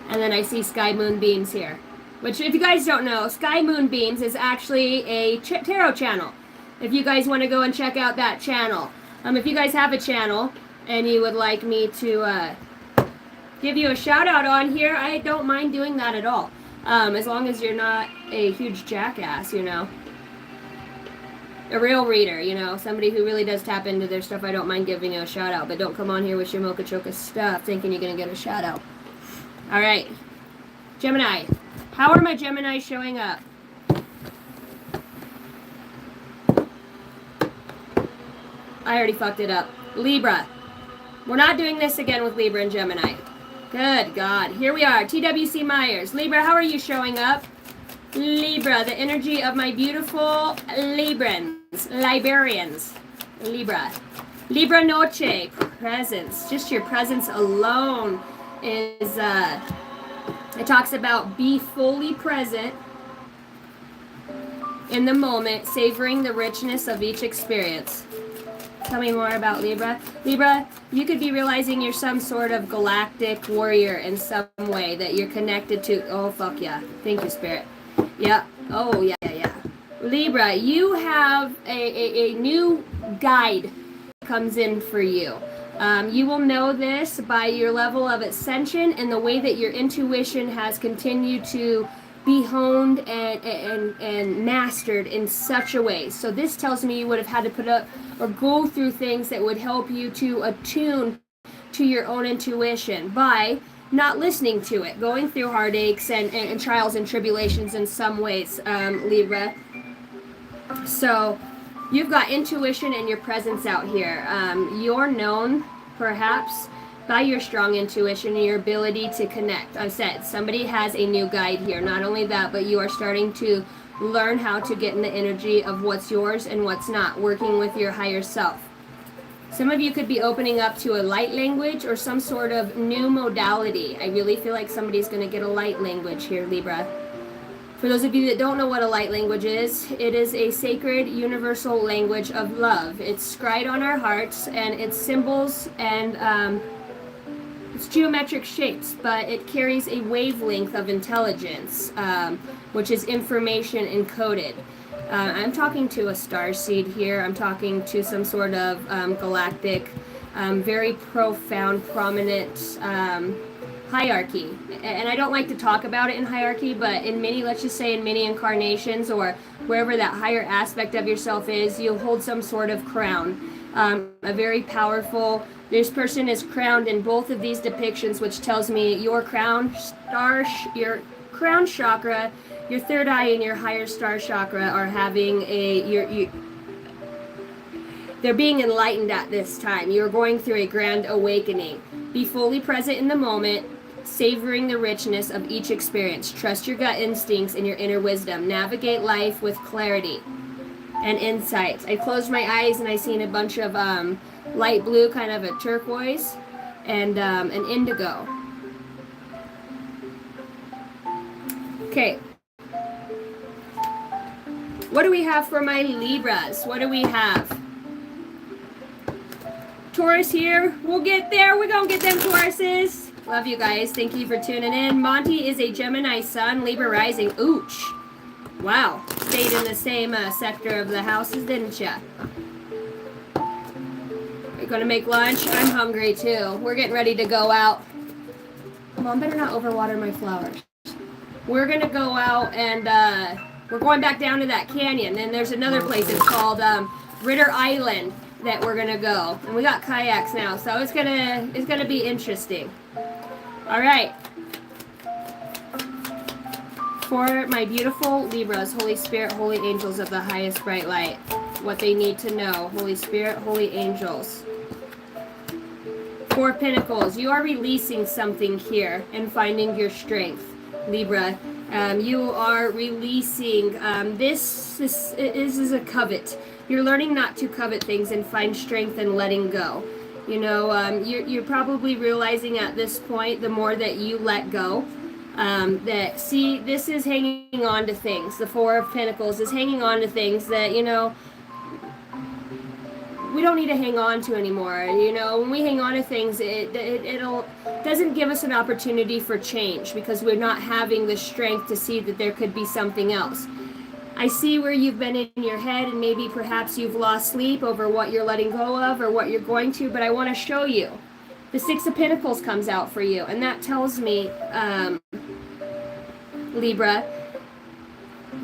And then I see Sky Moon Beams here. Which, if you guys don't know, Sky Moon Beams is actually a tarot channel. If you guys want to go and check out that channel. If you guys have a channel and you would like me to give you a shout out on here, I don't mind doing that at all. As long as you're not a huge jackass, you know. A real reader, you know, somebody who really does tap into their stuff. I don't mind giving you a shout out, but don't come on here with your Mocha Choca stuff thinking you're going to get a shout out. All right. Gemini. How are my Gemini showing up? I already fucked it up. Libra. We're not doing this again with Libra and Gemini. Good God. Here we are. TWC Myers. Libra, how are you showing up? Libra, the energy of my beautiful Librans. Liberians. Libra. Libra Noche. Presence. Just your presence alone is, it talks about be fully present in the moment, savoring the richness of each experience. Tell me more about Libra. Libra, you could be realizing you're some sort of galactic warrior in some way that you're connected to. Oh, fuck yeah. Thank you, Spirit. Yeah. Oh, yeah. Libra, you have a new guide comes in for you. You will know this by your level of ascension and the way that your intuition has continued to be honed and mastered in such a way. So this tells me you would have had to put up or go through things that would help you to attune to your own intuition by not listening to it, going through heartaches and trials and tribulations in some ways, Libra. So you've got intuition and your presence out here. You're known, perhaps, by your strong intuition and your ability to connect. I've said somebody has a new guide here. Not only that, but you are starting to learn how to get in the energy of what's yours and what's not, working with your higher self. Some of you could be opening up to a light language or some sort of new modality. I really feel like somebody's going to get a light language here, Libra. For those of you that don't know what a light language is, it is a sacred universal language of love. It's scried on our hearts, and it's symbols and it's geometric shapes, but it carries a wavelength of intelligence, which is information encoded. I'm talking to a starseed here. I'm talking to some sort of galactic, very profound, prominent hierarchy. And I don't like to talk about it in hierarchy, but in many, let's just say in many incarnations or wherever that higher aspect of yourself is, you'll hold some sort of crown. A very powerful, this person is crowned in both of these depictions, which tells me your crown star, your crown chakra, your third eye and your higher star chakra are having they're being enlightened at this time. You're going through a grand awakening. Be fully present in the moment, savoring the richness of each experience. Trust your gut instincts and your inner wisdom. Navigate life with clarity and insight. I closed my eyes and I seen a bunch of light blue, kind of a turquoise, and an indigo. Okay. What do we have for my Libras? What do we have? Taurus here. We'll get there. We're going to get them Tauruses. Love you guys. Thank you for tuning in. Monty is a Gemini sun, Libra rising. Ooch. Wow. Stayed in the same sector of the houses, didn't ya? You're going to make lunch? I'm hungry too. We're getting ready to go out. Mom, better not overwater my flowers. We're going to go out and we're going back down to that canyon. And there's another place. It's called Ritter Island that we're going to go. And we got kayaks now. So it's gonna be interesting. All right. For my beautiful Libras, Holy Spirit, Holy Angels of the highest bright light, what they need to know. Holy Spirit, Holy Angels. Four of Pentacles. You are releasing something here and finding your strength, Libra. You are releasing, this is a covet. You're learning not to covet things and find strength in letting go. You know, you're probably realizing at this point, the more that you let go, that, see, this is hanging on to things. The Four of Pentacles is hanging on to things that, you know, we don't need to hang on to anymore. You know, when we hang on to things, it doesn't give us an opportunity for change because we're not having the strength to see that there could be something else. I see where you've been in your head and maybe perhaps you've lost sleep over what you're letting go of or what you're going to, but I want to show you. The Six of Pentacles comes out for you, and that tells me, Libra,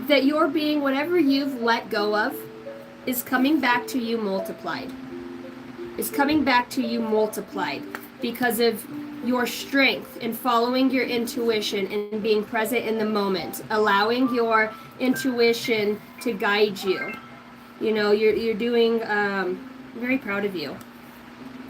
that you're being, whatever you've let go of is coming back to you multiplied. Is coming back to you multiplied because of your strength in following your intuition and being present in the moment, allowing your intuition to guide you. You know, you're doing I'm very proud of you.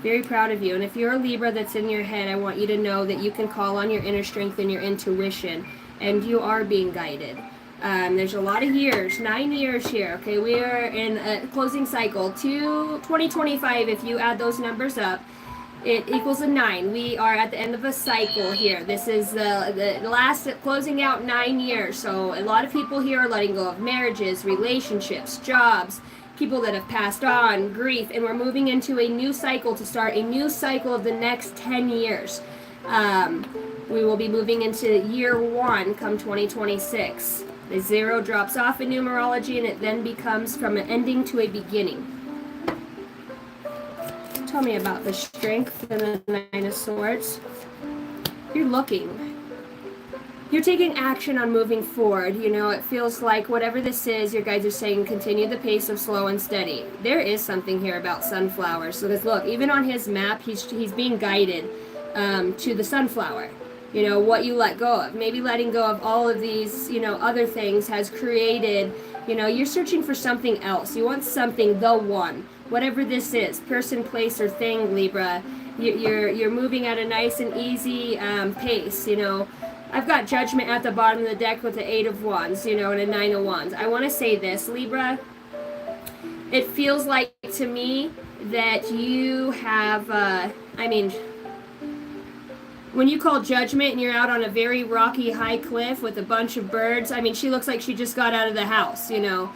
Very proud of you. And if you're a Libra that's in your head, I want you to know that you can call on your inner strength and your intuition, and you are being guided. There's a lot of years, 9 years here. Okay, we are in a closing cycle to 2025. If you add those numbers up, it equals a 9. We are at the end of a cycle here. This is the last closing out 9 years. So a lot of people here are letting go of marriages, relationships, jobs, people that have passed on, grief, and we're moving into a new cycle to start a new cycle of the next 10 years. We will be moving into year 1 come 2026. The 0 drops off in numerology, and it then becomes from an ending to a beginning. Tell me about the strength and the 9 of Swords. You're looking. You're taking action on moving forward. You know, it feels like whatever this is, your guides are saying continue the pace of slow and steady. There is something here about sunflowers. So because look, even on his map, he's being guided to the sunflower. You know, what you let go of. Maybe letting go of all of these, you know, other things has created, you know, you're searching for something else. You want something, the one. Whatever this is, person, place, or thing, Libra, you're moving at a nice and easy pace, you know. I've got Judgment at the bottom of the deck with the 8 of Wands, you know, and a 9 of Wands. I want to say this, Libra. It feels like to me that you have, when you call Judgment and you're out on a very rocky high cliff with a bunch of birds, I mean, she looks like she just got out of the house, you know.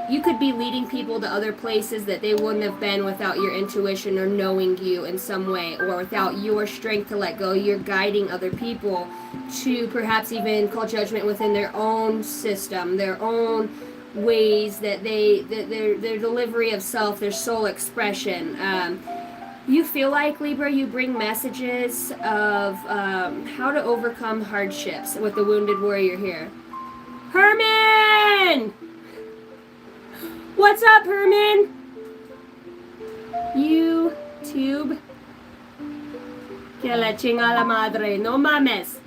You could be leading people to other places that they wouldn't have been without your intuition or knowing you in some way, or without your strength to let go. You're guiding other people to perhaps even call judgment within their own system, their own ways that their delivery of self, their soul expression. You feel like, Libra, you bring messages of how to overcome hardships with the Wounded Warrior here. Herman! What's up, Herman? YouTube. Que la chinga la madre. No mames.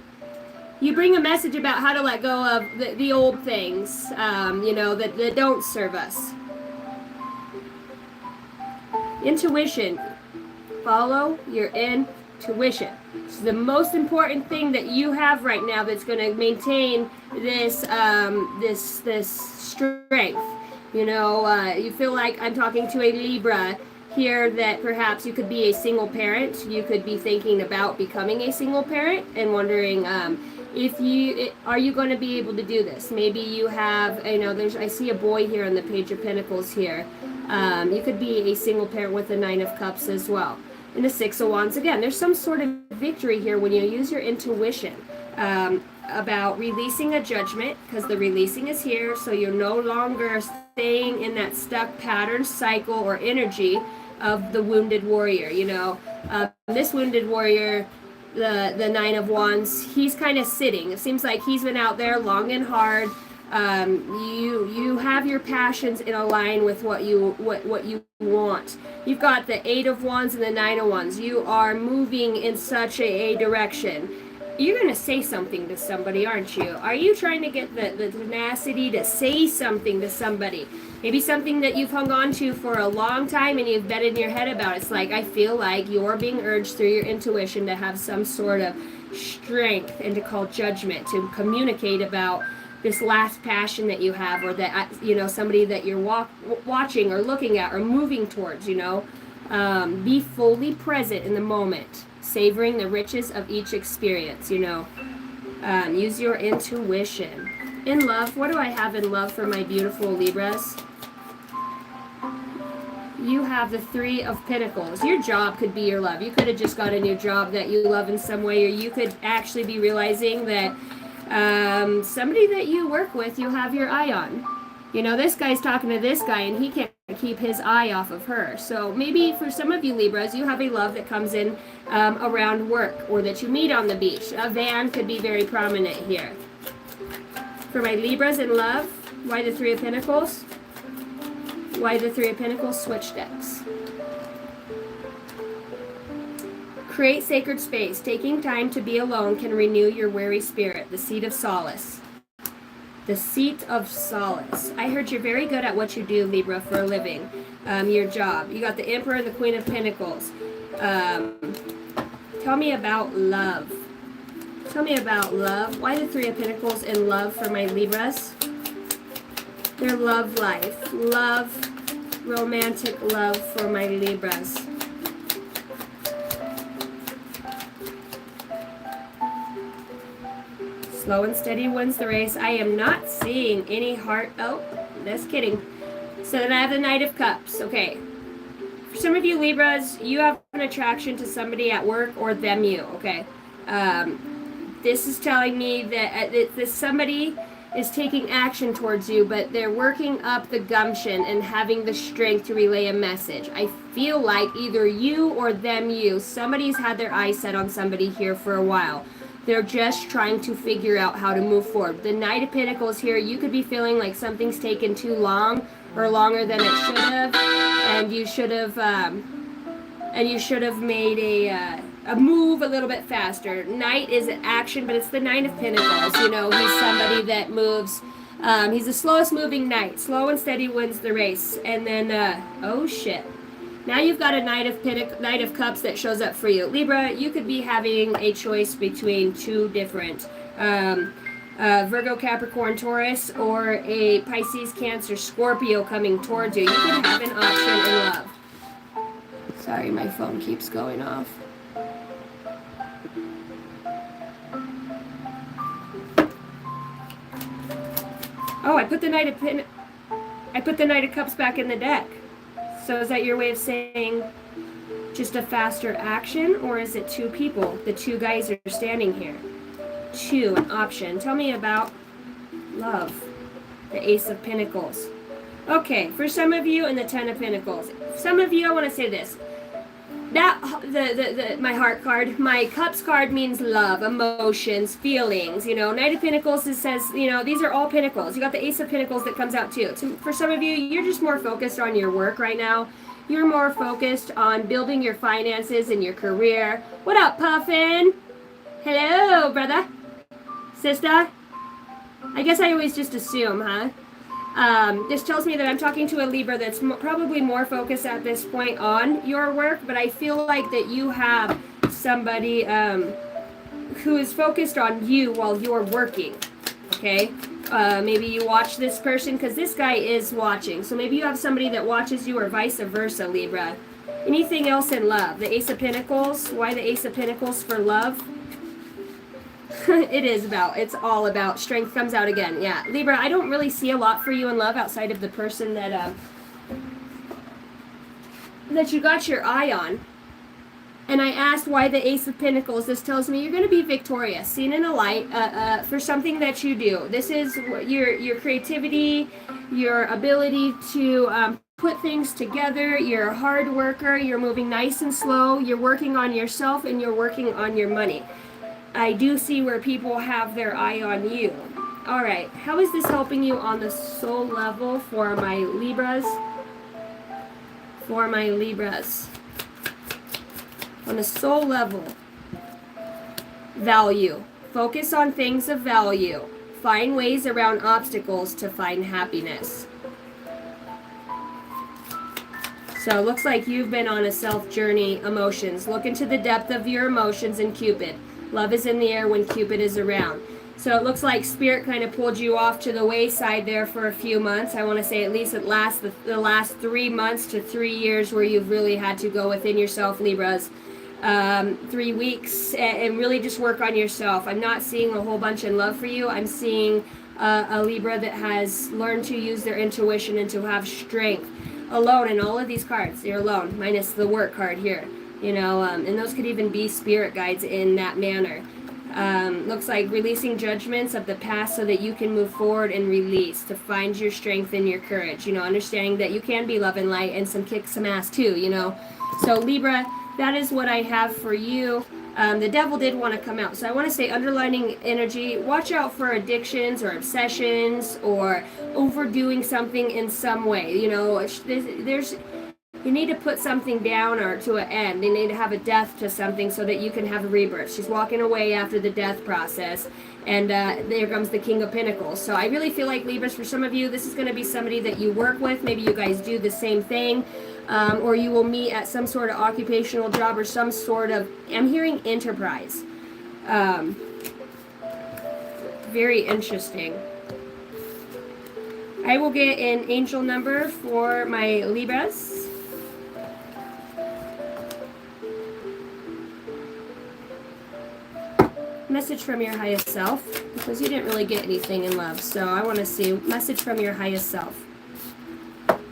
You bring a message about how to let go of the old things, you know, that don't serve us. Intuition. Follow your intuition. It's the most important thing that you have right now that's going to maintain this this strength. You know, you feel like I'm talking to a Libra here that perhaps you could be a single parent. You could be thinking about becoming a single parent and wondering are you going to be able to do this? Maybe you have, you know, I see a boy here on the Page of Pentacles here. You could be a single parent with the 9 of Cups as well. And the 6 of Wands, again, there's some sort of victory here when you use your intuition about releasing a judgment, because the releasing is here, so you're no longer staying in that stuck pattern, cycle, or energy of the Wounded Warrior. You know, this Wounded Warrior, the 9 of Wands, he's kind of sitting. It seems like he's been out there long and hard. You have your passions in a line with what you want. You've got the 8 of Wands and the 9 of Wands. You are moving in such a direction. You're going to say something to somebody, aren't you? Are you trying to get the tenacity to say something to somebody? Maybe something that you've hung on to for a long time and you've been in your head about. It's like, I feel like you're being urged through your intuition to have some sort of strength and to call judgment, to communicate about this last passion that you have, or that, you know, somebody that you're watching or looking at or moving towards, you know. Be fully present in the moment, savoring the riches of each experience, you know. Use your intuition. In love, what do I have in love for my beautiful Libras? You have the 3 of Pentacles. Your job could be your love. You could have just got a new job that you love in some way, or you could actually be realizing that somebody that you work with, you have your eye on. You know, this guy's talking to this guy and he can't keep his eye off of her. So maybe for some of you Libras, you have a love that comes in around work, or that you meet on the beach. A van could be very prominent here. For my Libras in love, why the 3 of Pentacles? Why the 3 of Pentacles? Switch decks. Create sacred space. Taking time to be alone can renew your weary spirit. The Seat of Solace. The seat of solace. I heard you're very good at what you do, Libra, for a living. Your job. You got the Emperor and the Queen of Pentacles. Tell me about love. Tell me about love. Why the Three of Pentacles and love for my Libras? Their love life. Love, romantic love for my Libras. Slow and steady wins the race. I am not seeing any heart. Oh, just kidding. So then I have the Knight of Cups. Okay. For some of you Libras, you have an attraction to somebody at work or them you. Okay. This is telling me that this somebody is taking action towards you, but they're working up the gumption and having the strength to relay a message. I feel like either you or them you. Somebody's had their eyes set on somebody here for a while. They're just trying to figure out how to move forward. The Knight of Pentacles here, you could be feeling like something's taken too long or longer than it should have, and you should have made a move a little bit faster. Knight is action, but it's the Nine of Pentacles. You know, he's somebody that moves. He's the slowest moving knight. Slow and steady wins the race. And then, oh shit. Now you've got a Knight of Cups that shows up for you. Libra, you could be having a choice between two different Virgo, Capricorn, Taurus, or a Pisces, Cancer, Scorpio coming towards you. You could have an option in love. Sorry, my phone keeps going off. Oh, I put the Knight of Cups back in the deck. So is that your way of saying just a faster action, or is it two people? The two guys are standing here. Two, an option. Tell me about love. The Ace of Pentacles. Okay, for some of you, and the Ten of Pentacles. Some of you, I want to say this. That my heart card, my cups card means love, emotions, feelings. You know, Knight of Pentacles says, you know, these are all pentacles. You got the Ace of Pentacles that comes out too. For some of you, you're just more focused on your work right now. You're more focused on building your finances and your career. What up, Puffin? Hello, brother, sister. I guess I always just assume, huh? This tells me that I'm talking to a Libra that's probably more focused at this point on your work, but I feel like that you have somebody who is focused on you while you're working, okay? Maybe you watch this person because this guy is watching, so maybe you have somebody that watches you or vice versa, Libra. Anything else in love? The Ace of Pentacles. Why the Ace of Pentacles for love? It's all about strength comes out again. Yeah, Libra, I don't really see a lot for you in love outside of the person that you got your eye on. And I asked why the Ace of Pentacles. This tells me you're going to be victorious, seen in a light for something that you do. This is your creativity, your ability to put things together. You're a hard worker. You're moving nice and slow. You're working on yourself, and you're working on your money. I do see where people have their eye on you. All right, how is this helping you on the soul level for my Libras? For my Libras. On the soul level. Value. Focus on things of value. Find ways around obstacles to find happiness. So it looks like you've been on a self journey, emotions. Look into the depth of your emotions in Cupid. Love is in the air when Cupid is around. So it looks like Spirit kind of pulled you off to the wayside there for a few months. I want to say at least the last 3 months to 3 years where you've really had to go within yourself, Libras. 3 weeks and really just work on yourself. I'm not seeing a whole bunch in love for you. I'm seeing a Libra that has learned to use their intuition and to have strength. Alone in all of these cards. You're alone, minus the work card here. You know, and those could even be spirit guides in that manner. Looks like releasing judgments of the past so that you can move forward and release to find your strength and your courage. You know, understanding that you can be love and light and kick some ass too, you know. So Libra, that is what I have for you. The devil did want to come out. So I want to say underlining energy. Watch out for addictions or obsessions or overdoing something in some way. You know, You need to put something down or to an end. You need to have a death to something so that you can have a rebirth. She's walking away after the death process. And there comes the King of Pentacles. So I really feel like, Libras, for some of you, this is going to be somebody that you work with. Maybe you guys do the same thing. Or you will meet at some sort of occupational job or some sort of, I'm hearing enterprise. Very interesting. I will get an angel number for my Libras. Message from your highest self, because you didn't really get anything in love. So I want to see message from your highest self.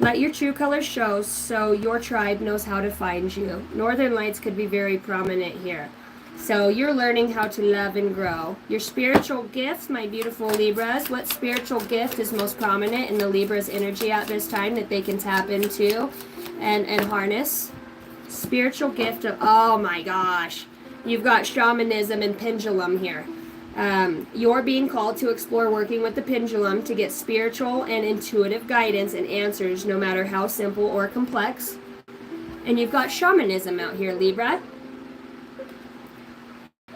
Let your true colors show so your tribe knows how to find you. Northern lights could be very prominent here. So you're learning how to love and grow. Your spiritual gifts, my beautiful Libras. What spiritual gift is most prominent in the Libra's energy at this time that they can tap into and harness? Spiritual gift of, oh my gosh. You've got shamanism and pendulum here. You're being called to explore working with the pendulum to get spiritual and intuitive guidance and answers, no matter how simple or complex. And you've got shamanism out here, Libra.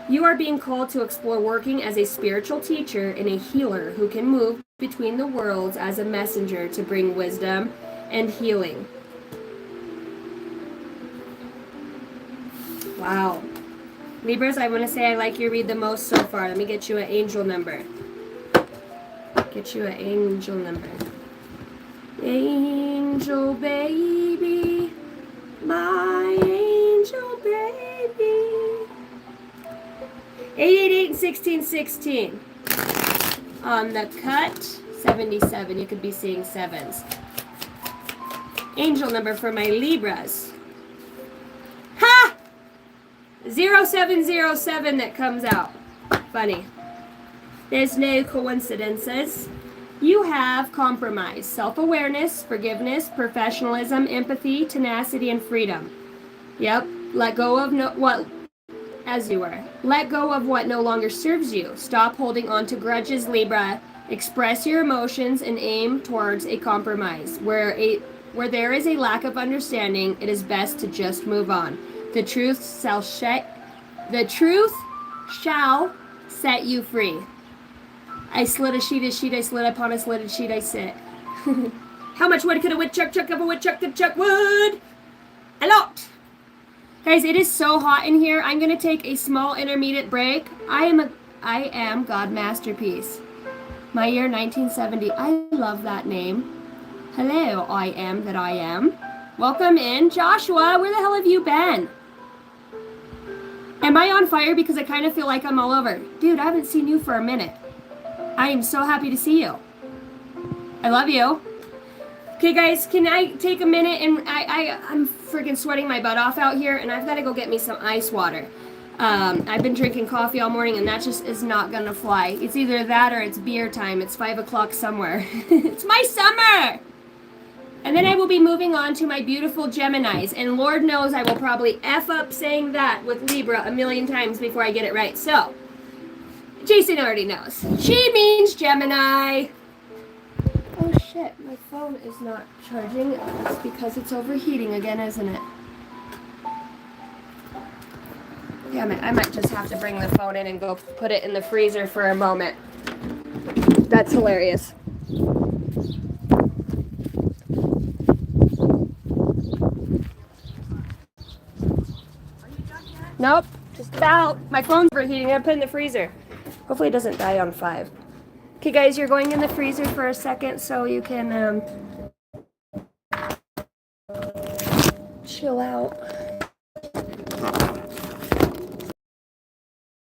You are being called to explore working as a spiritual teacher and a healer who can move between the worlds as a messenger to bring wisdom and healing. Wow. Libras, I want to say I like your read the most so far. Let me get you an angel number. Get you an angel number. Angel baby, my angel baby. 888 and 1616. On the cut, 77. You could be seeing sevens. Angel number for my Libras. Ha! 0707 that comes out. Funny. There's no coincidences. You have compromise, self-awareness, forgiveness, professionalism, empathy, tenacity, and freedom. Yep. Let go of as you were. Let go of what no longer serves you. Stop holding on to grudges, Libra. Express your emotions and aim towards a compromise. Where there is a lack of understanding, it is best to just move on. The truth shall set you free. I slid a sheet, I slid upon a slitted sheet, I sit. How much wood could a woodchuck of a woodchuck could chuck wood? A lot. Guys, it is so hot in here. I'm gonna take a small intermediate break. I am God Masterpiece. My year 1970. I love that name. Hello, I am that I am. Welcome in, Joshua. Where the hell have you been? Am I on fire because I kind of feel like I'm all over? Dude, I haven't seen you for a minute. I am so happy to see you. I love you. Okay, guys, can I take a minute and I'm freaking sweating my butt off out here, and I've got to go get me some ice water. I've been drinking coffee all morning, and that just is not gonna fly. It's either that or it's beer time. It's 5 o'clock somewhere. It's my summer. And then I will be moving on to my beautiful Geminis. And Lord knows I will probably F up saying that with Libra a million times before I get it right. So, Jason already knows. She means Gemini. Oh shit, my phone is not charging. It's because it's overheating again, isn't it? Damn it, I might just have to bring the phone in and go put it in the freezer for a moment. That's hilarious. Nope, just about. My phone's overheating. I put it in the freezer. Hopefully it doesn't die on 5. Okay, guys, you're going in the freezer for a second so you can chill out.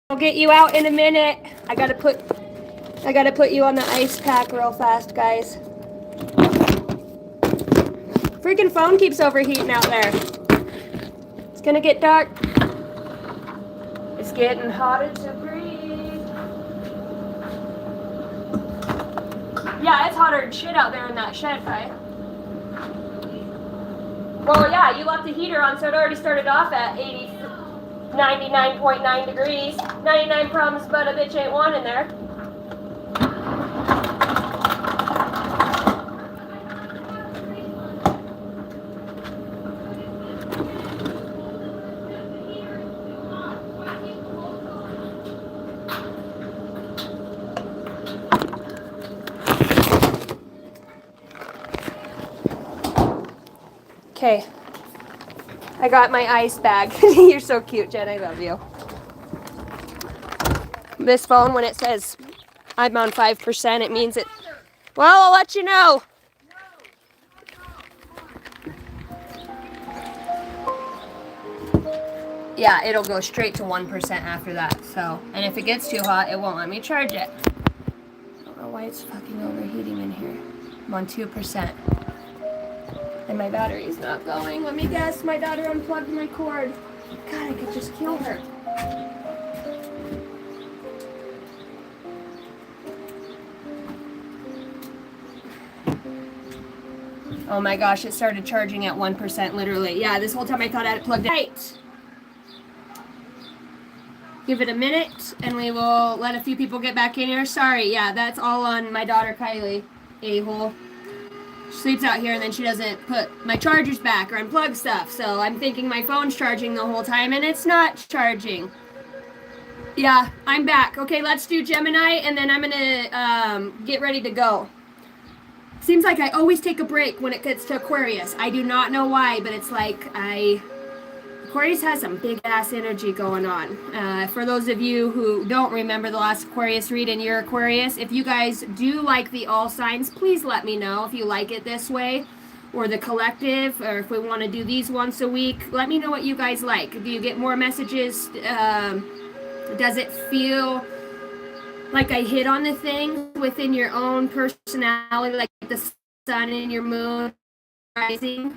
I'll get you out in a minute. I gotta put you on the ice pack real fast, guys. Freaking phone keeps overheating out there. It's gonna get dark. It's getting harder to breathe. Yeah, it's hotter than shit out there in that shed, right? Well, yeah, you left the heater on, so it already started off at 99.9 degrees. 99 problems, but a bitch ain't one in there. Okay. I got my ice bag. You're so cute, Jen. I love you. This phone, when it says I'm on 5%, it means it. Well, I'll let you know. Yeah, it'll go straight to 1% after that. So, and if it gets too hot, it won't let me charge it. I don't know why it's fucking overheating in here. I'm on 2%. And my battery's not going. Let me guess, my daughter unplugged my cord. God, I could just kill her. Oh my gosh, it started charging at 1% literally. Yeah, this whole time I thought I had it plugged in. Right. Give it a minute and we will let a few people get back in here. Sorry, yeah, that's all on my daughter Kylie, a-hole. She sleeps out here and then she doesn't put my chargers back or unplug stuff. So I'm thinking my phone's charging the whole time and it's not charging. Yeah, I'm back. Okay, let's do Gemini and then I'm gonna get ready to go. Seems like I always take a break when it gets to Aquarius. I do not know why, but it's like Aquarius has some big ass energy going on. For those of you who don't remember the last Aquarius read and you're Aquarius, if you guys do like the all signs, please let me know if you like it this way or the collective, or if we want to do these once a week. Let me know what you guys like. Do you get more messages? Does it feel like I hit on the thing within your own personality, like the sun and your moon rising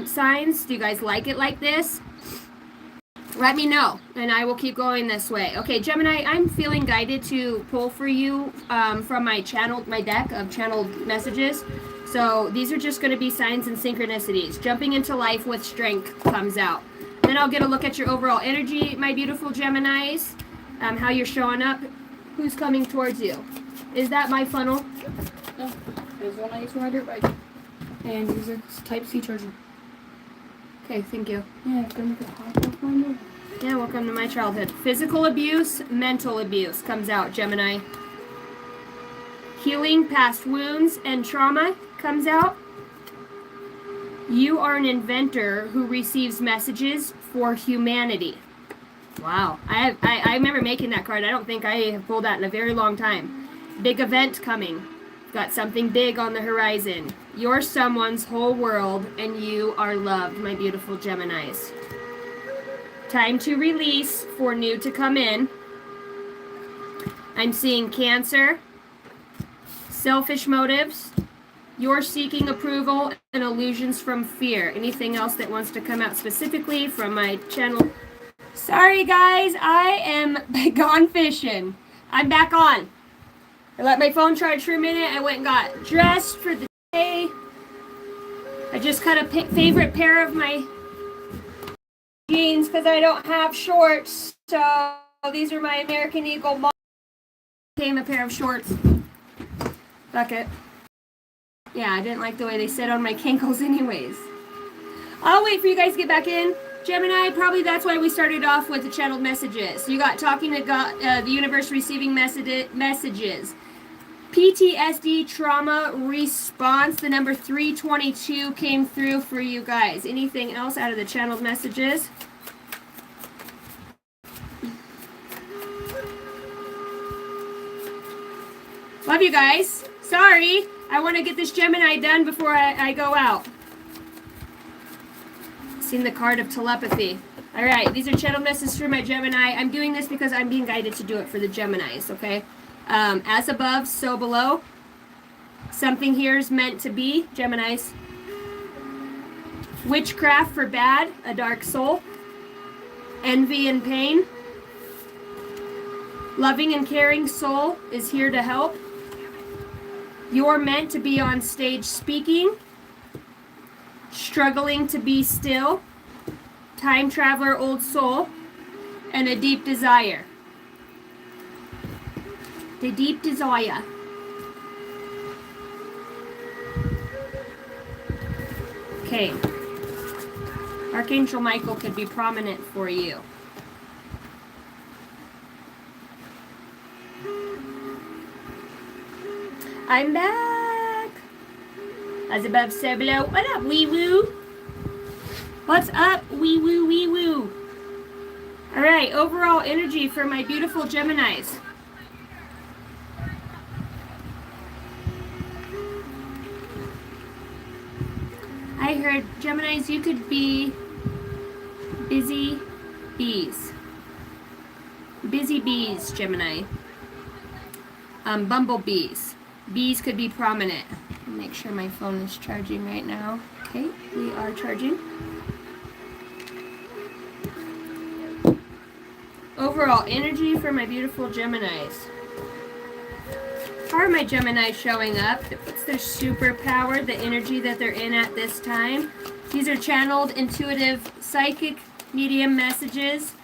signs? Do you guys like it like this? Let me know, and I will keep going this way. Okay, Gemini, I'm feeling guided to pull for you from my deck of channeled messages. So these are just going to be signs and synchronicities. Jumping into life with strength comes out. Then I'll get a look at your overall energy, my beautiful Geminis, how you're showing up, who's coming towards you. Is that my funnel? No, there's one I use for my dirt bike. And these are Type-C charger. Okay, thank you. Yeah, it's gonna make it hot off my nose. Yeah, welcome to my childhood. Physical abuse, mental abuse comes out, Gemini. Healing past wounds and trauma comes out. You are an inventor who receives messages for humanity. Wow. I remember making that card. I don't think I have pulled that in a very long time. Big event coming. Got something big on the horizon. You're someone's whole world and you are loved, my beautiful Geminis. Time to release for new to come in. I'm seeing Cancer, selfish motives, you're seeking approval, and illusions from fear. Anything else that wants to come out specifically from my channel? Sorry guys, I am gone fishing. I'm back on. I let my phone charge for a minute. I went and got dressed for the day. I just cut a favorite pair of my jeans because I don't have shorts. So these are my American Eagle model. Came a pair of shorts. Fuck it. Yeah, I didn't like the way they sit on my cankles anyways. I'll wait for you guys to get back in. Gemini, probably that's why we started off with the channeled messages. You got talking to God, the universe receiving messages. PTSD trauma response, the number 322 came through for you guys. Anything else out of the channeled messages? Love you guys. Sorry, I want to get this Gemini done before I go out. Seen the card of telepathy. All right, these are channeled messages for my Gemini. I'm doing this because I'm being guided to do it for the Geminis, okay? As above, so below. Something here is meant to be, Geminis. Witchcraft for bad, a dark soul. Envy and pain. Loving and caring soul is here to help. You're meant to be on stage speaking. Struggling to be still. Time traveler, old soul. And a deep desire. The deep desire. Okay. Archangel Michael could be prominent for you. I'm back. As above, so below. What up, wee woo? What's up? Wee woo, wee woo. All right, overall energy for my beautiful Geminis. I heard, Geminis, you could be busy bees. Busy bees, Gemini. Bumblebees. Bees could be prominent. Make sure my phone is charging right now. Okay, we are charging. Overall energy for my beautiful Geminis. How are my Geminis showing up? What's their superpower, the energy that they're in at this time? These are channeled, intuitive, psychic, medium messages.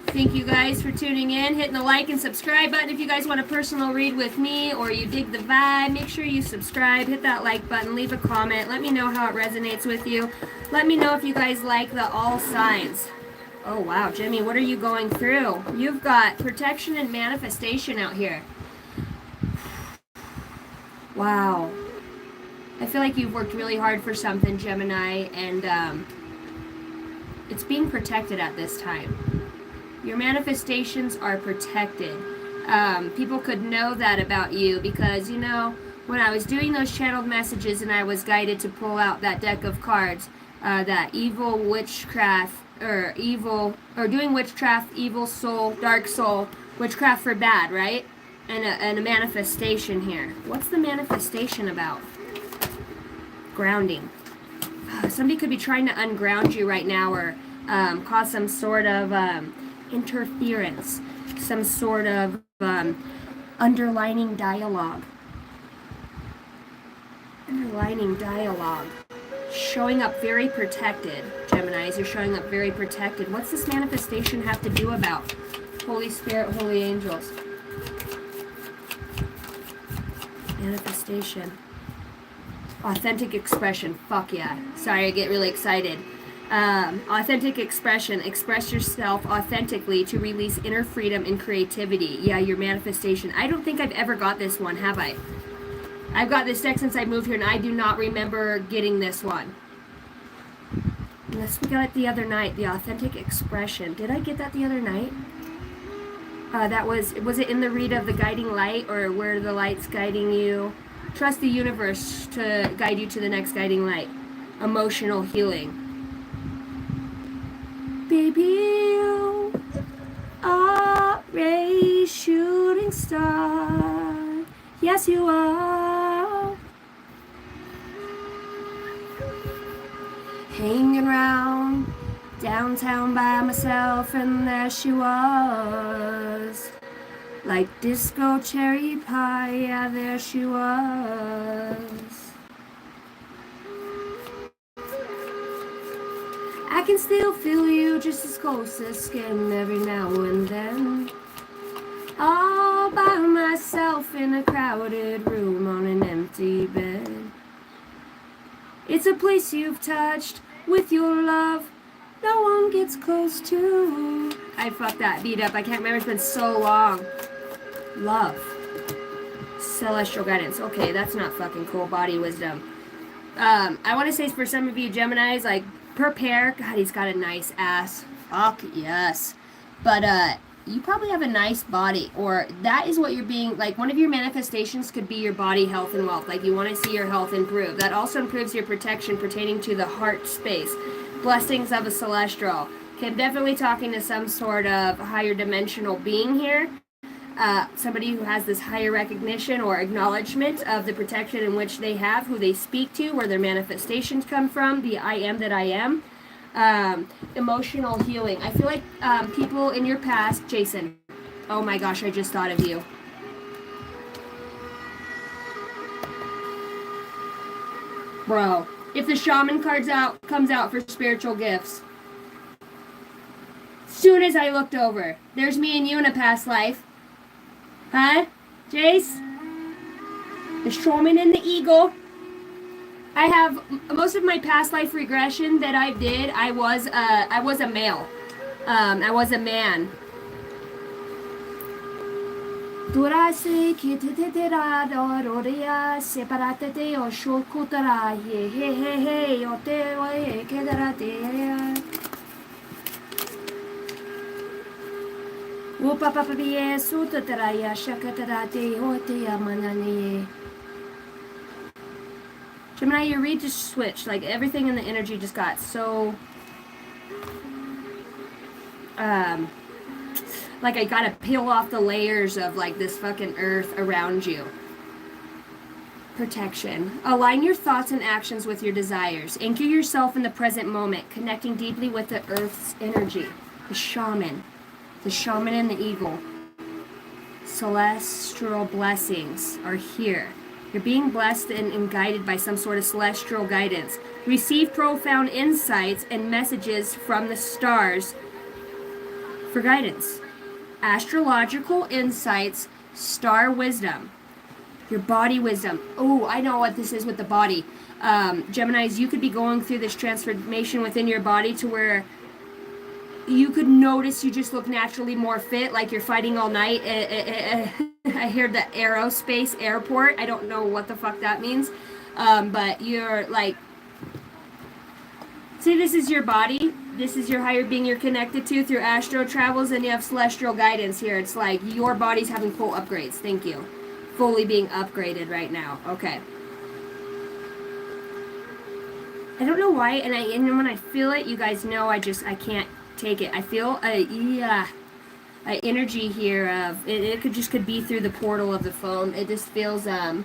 Thank you guys for tuning in, hitting the like and subscribe button. If you guys want a personal read with me or you dig the vibe, make sure you subscribe, hit that like button, leave a comment. Let me know how it resonates with you. Let me know if you guys like the all signs. Oh wow, Jimmy, what are you going through? You've got protection and manifestation out here. Wow. I feel like you've worked really hard for something, Gemini, and it's being protected at this time. Your manifestations are protected. People could know that about you because, you know, when I was doing those channeled messages and I was guided to pull out that deck of cards, that evil witchcraft, or evil, or doing witchcraft, evil soul, dark soul, witchcraft for bad, right? And a manifestation here. What's the manifestation about? Grounding. Somebody could be trying to unground you right now or cause some sort of interference, some sort of underlining dialogue. Underlining dialogue. Showing up very protected, Geminis. You're showing up very protected. What's this manifestation have to do about? Holy Spirit, holy angels. Manifestation. Authentic expression. Fuck yeah. Sorry, I get really excited. Authentic expression. Express yourself authentically to release inner freedom and creativity. Yeah, your manifestation. I don't think I've ever got this one, have I? I've got this deck since I moved here, and I do not remember getting this one. Unless we got it the other night. The authentic expression. Did I get that the other night? That was it in the read of the guiding light, or where the light's guiding you? Trust the universe to guide you to the next guiding light. Emotional healing. Baby, you are a shooting star. Yes, you are. Hanging around downtown by myself, and there she was. Like disco cherry pie, yeah, there she was. I can still feel you just as close as skin every now and then. All by myself in a crowded room on an empty bed. It's a place you've touched with your love. No one gets close to. I fucked that beat up. I can't remember. It's been so long. Love. Celestial guidance. Okay, that's not fucking cool. Body wisdom. I want to say for some of you Geminis, like, prepare. God, he's got a nice ass. Fuck yes. But, you probably have a nice body, or that is what you're being, like, one of your manifestations could be your body health and wealth. Like, you want to see your health improve. That also improves your protection pertaining to the heart space. Blessings of a celestial. Okay, I'm definitely talking to some sort of higher dimensional being here. Somebody who has this higher recognition or acknowledgement of the protection in which they have, who they speak to, where their manifestations come from, the I am that I am. Emotional healing. I feel like people in your past, Jason, oh my gosh, I just thought of you. Bro, if the shaman comes out for spiritual gifts, soon as I looked over, there's me and you in a past life. Huh? Jace? The shaman and the eagle. I have most of my past life regression that I did. I was a male. I was a man. Durase ki te te te ra roria separate te o shokutara he he he he o te o e kedara te Upa papa bie sutatara ya shakatara te o te amanani. Gemini, your read just switched. Like everything in the energy just got so like I gotta peel off the layers of like this fucking earth around you. Protection. Align your thoughts and actions with your desires. Anchor yourself in the present moment, connecting deeply with the earth's energy. The shaman and the eagle. Celestial blessings are here. You're being blessed and guided by some sort of celestial guidance. Receive profound insights and messages from the stars for guidance. Astrological insights, star wisdom, your body wisdom. Oh, I know what this is with the body. Geminis, you could be going through this transformation within your body to where you could notice you just look naturally more fit, like you're fighting all night. I heard the aerospace airport. I don't know what the fuck that means. But you're like, see, this is your body. This is your higher being you're connected to through astro travels, and you have celestial guidance here. It's like your body's having full upgrades. Thank you. Fully being upgraded right now. Okay. I don't know why, and when I feel it, you guys know I can't take it. I feel a energy here of it could be through the portal of the phone. It just feels I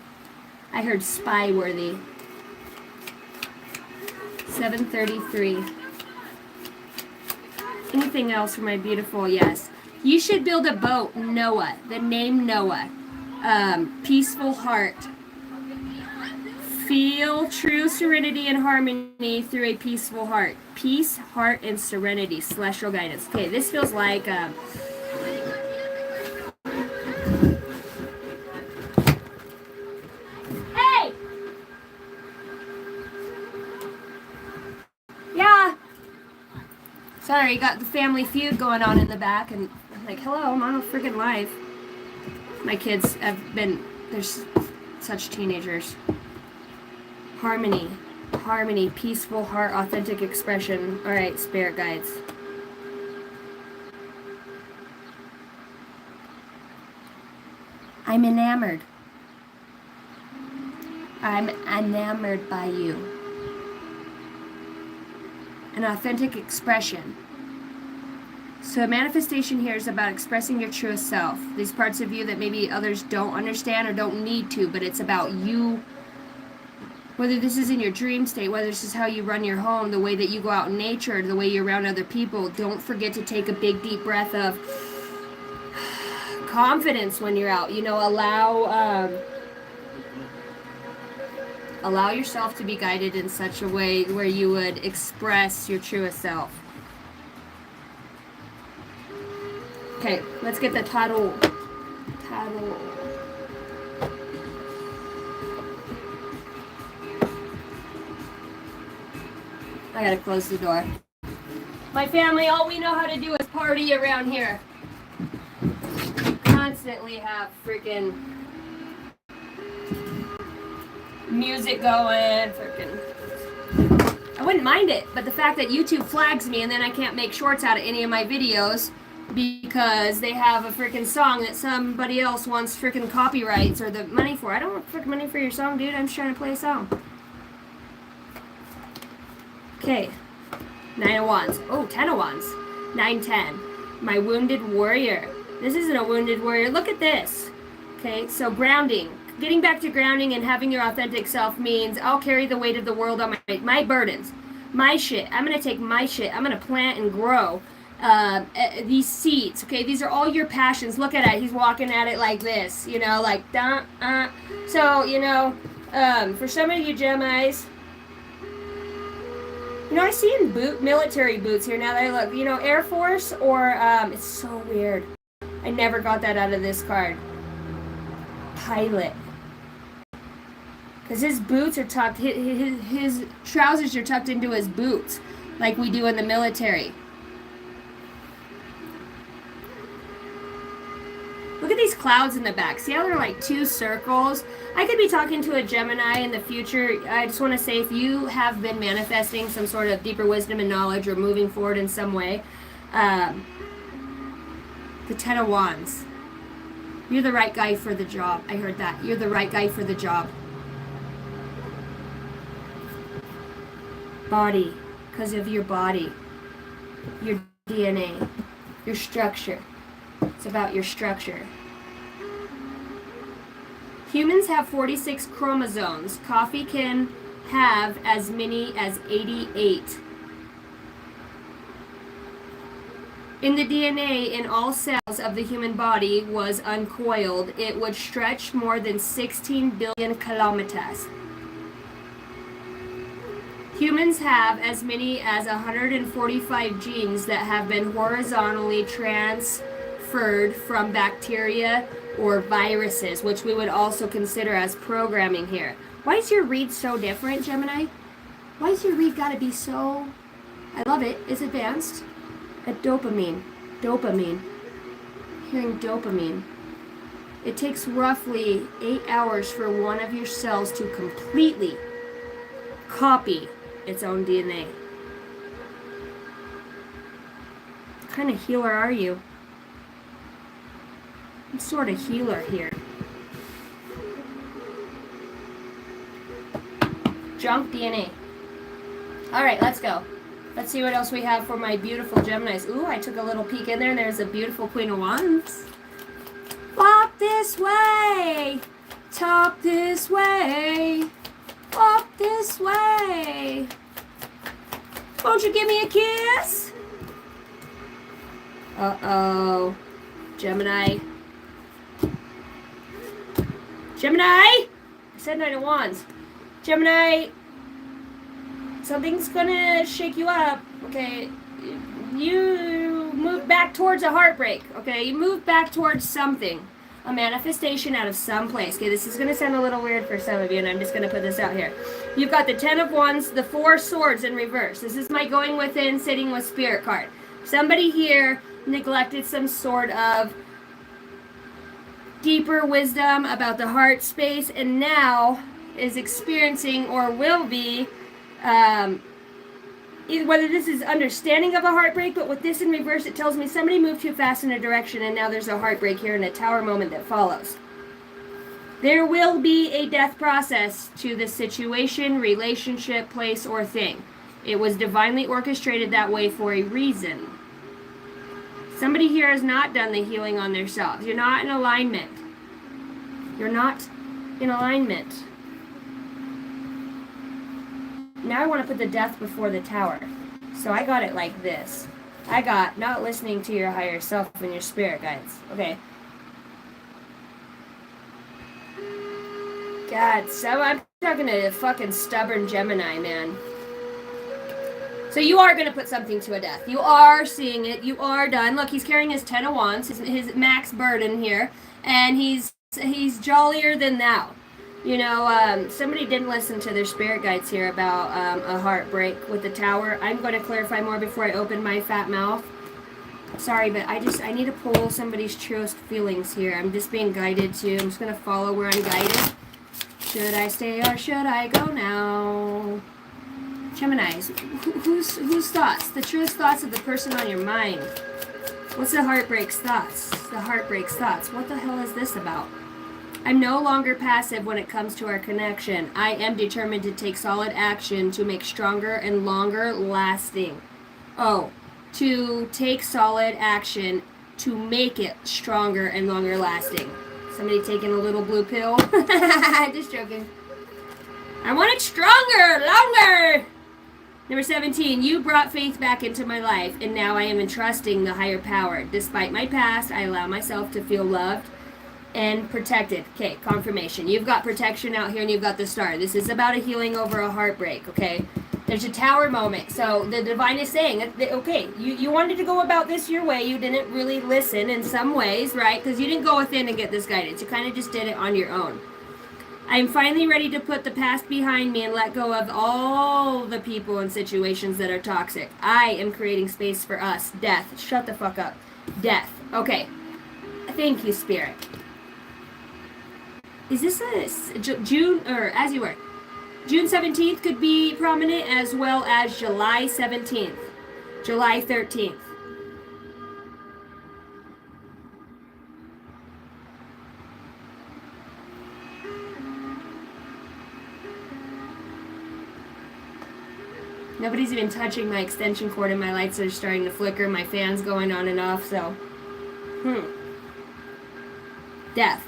heard spy worthy. 7:33. Anything else for my beautiful? Yes. You should build a boat, Noah. The name Noah. Peaceful heart. Feel true serenity and harmony through a peaceful heart. Peace, heart, and serenity. Celestial guidance. Okay, this feels like hey! Yeah. Sorry, got the Family Feud going on in the back, and I'm like, hello, I'm on a freaking live. My kids have been, they're such teenagers. Harmony, peaceful heart, authentic expression. All right, spirit guides. I'm enamored. I'm enamored by you. An authentic expression. So manifestation here is about expressing your truest self. These parts of you that maybe others don't understand or don't need to, but it's about you. Whether this is in your dream state, whether this is how you run your home, the way that you go out in nature, the way you're around other people, don't forget to take a big deep breath of confidence when you're out. You know, allow yourself to be guided in such a way where you would express your truest self. Okay, let's get the title. I gotta close the door. My family, all we know how to do is party around here. Constantly have freaking music going, freaking. I wouldn't mind it, but the fact that YouTube flags me and then I can't make shorts out of any of my videos because they have a freaking song that somebody else wants freaking copyrights or the money for. I don't want freaking money for your song, dude. I'm just trying to play a song. Okay. 9 of Wands. Oh, 10 of Wands. 9-10. My wounded warrior. This isn't a wounded warrior. Look at this. Okay, so grounding. Getting back to grounding and having your authentic self means I'll carry the weight of the world on my burdens. My shit. I'm going to take my shit. I'm going to plant and grow these seeds. Okay, these are all your passions. Look at it. He's walking at it like this. You know, like, So, you know, for some of you Geminis, you know, I see in military boots here now that I look, you know, Air Force or, it's so weird. I never got that out of this card. Pilot. Because his boots are tucked, his trousers are tucked into his boots, like we do in the military. Look at these clouds in the back. See how they're like two circles? I could be talking to a Gemini in the future. I just want to say, if you have been manifesting some sort of deeper wisdom and knowledge or moving forward in some way, the Ten of Wands. You're the right guy for the job. I heard that. You're the right guy for the job. Body. Because of your body. Your DNA. Your structure. It's about your structure. Humans have 46 chromosomes. Coffee can have as many as 88. In the DNA in all cells of the human body was uncoiled, it would stretch more than 16 billion kilometers. Humans have as many as 145 genes that have been horizontally transferred from bacteria or viruses, which we would also consider as programming here. Why is your read so different, Gemini? Why is your read gotta be so... I love it. It's advanced. A dopamine. Dopamine. Hearing dopamine. It takes roughly 8 hours for one of your cells to completely copy its own DNA. What kind of healer are you? I'm sort of healer here. Junk DNA. Alright, let's go. Let's see what else we have for my beautiful Geminis. Ooh, I took a little peek in there and there's a beautiful Queen of Wands. Walk this way. Talk this way. Walk this way. Won't you give me a kiss? Uh-oh. Gemini. Gemini! I said Knight of Wands. Gemini, something's gonna shake you up, okay? You move back towards a heartbreak, okay? You move back towards something. A manifestation out of some place. Okay, this is gonna sound a little weird for some of you, and I'm just gonna put this out here. You've got the Ten of Wands, the Four Swords in reverse. This is my going within, sitting with spirit card. Somebody here neglected some sort of deeper wisdom about the heart space, and now is experiencing or will be whether this is understanding of a heartbreak, but with this in reverse, it tells me somebody moved too fast in a direction and now there's a heartbreak here and a tower moment that follows. There will be a death process to this situation, relationship, place, or thing. It was divinely orchestrated that way for a reason. Somebody here has not done the healing on themselves. You're not in alignment. You're not in alignment. Now I want to put the death before the tower. So I got it like this. I got not listening to your higher self and your spirit guides. Okay. God, so I'm talking to a fucking stubborn Gemini, man. So you are going to put something to a death. You are seeing it. You are done. Look, he's carrying his Ten of Wands, his max burden here. And he's jollier than thou. You know, somebody didn't listen to their spirit guides here about a heartbreak with the tower. I'm going to clarify more before I open my fat mouth. Sorry, but I need to pull somebody's truest feelings here. I'm just being guided to. I'm just going to follow where I'm guided. Should I stay or should I go now? Geminis, whose thoughts? The truest thoughts of the person on your mind. What's the heartbreak's thoughts? The heartbreak's thoughts. What the hell is this about? I'm no longer passive when it comes to our connection. I am determined to take solid action to make stronger and longer lasting. Oh, to take solid action to make it stronger and longer lasting. Somebody taking a little blue pill? Just joking. I want it stronger, longer. Number 17, you brought faith back into my life, and now I am entrusting the higher power. Despite my past, I allow myself to feel loved and protected. Okay, confirmation. You've got protection out here and you've got the star. This is about a healing over a heartbreak, okay? There's a tower moment. So the divine is saying, okay, you wanted to go about this your way. You didn't really listen in some ways, right? Because you didn't go within and get this guidance. You kind of just did it on your own. I'm finally ready to put the past behind me and let go of all the people and situations that are toxic. I am creating space for us. Death. Shut the fuck up. Death. Okay. Thank you, Spirit. Is this a June, or as you were? June 17th could be prominent, as well as July 17th, July 13th. Nobody's even touching my extension cord, and my lights are starting to flicker. My fan's going on and off, so. Death.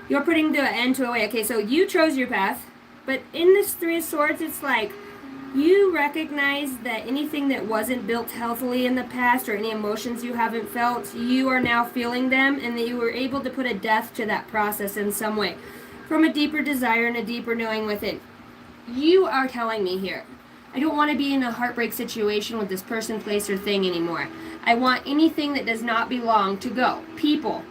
You're putting the end to a way. Okay, so you chose your path, but in this Three of Swords, it's like you recognize that anything that wasn't built healthily in the past, or any emotions you haven't felt, you are now feeling them, and that you were able to put a death to that process in some way, from a deeper desire and a deeper knowing within. You are telling me here, I don't want to be in a heartbreak situation with this person, place, or thing anymore. I want anything that does not belong to go. People,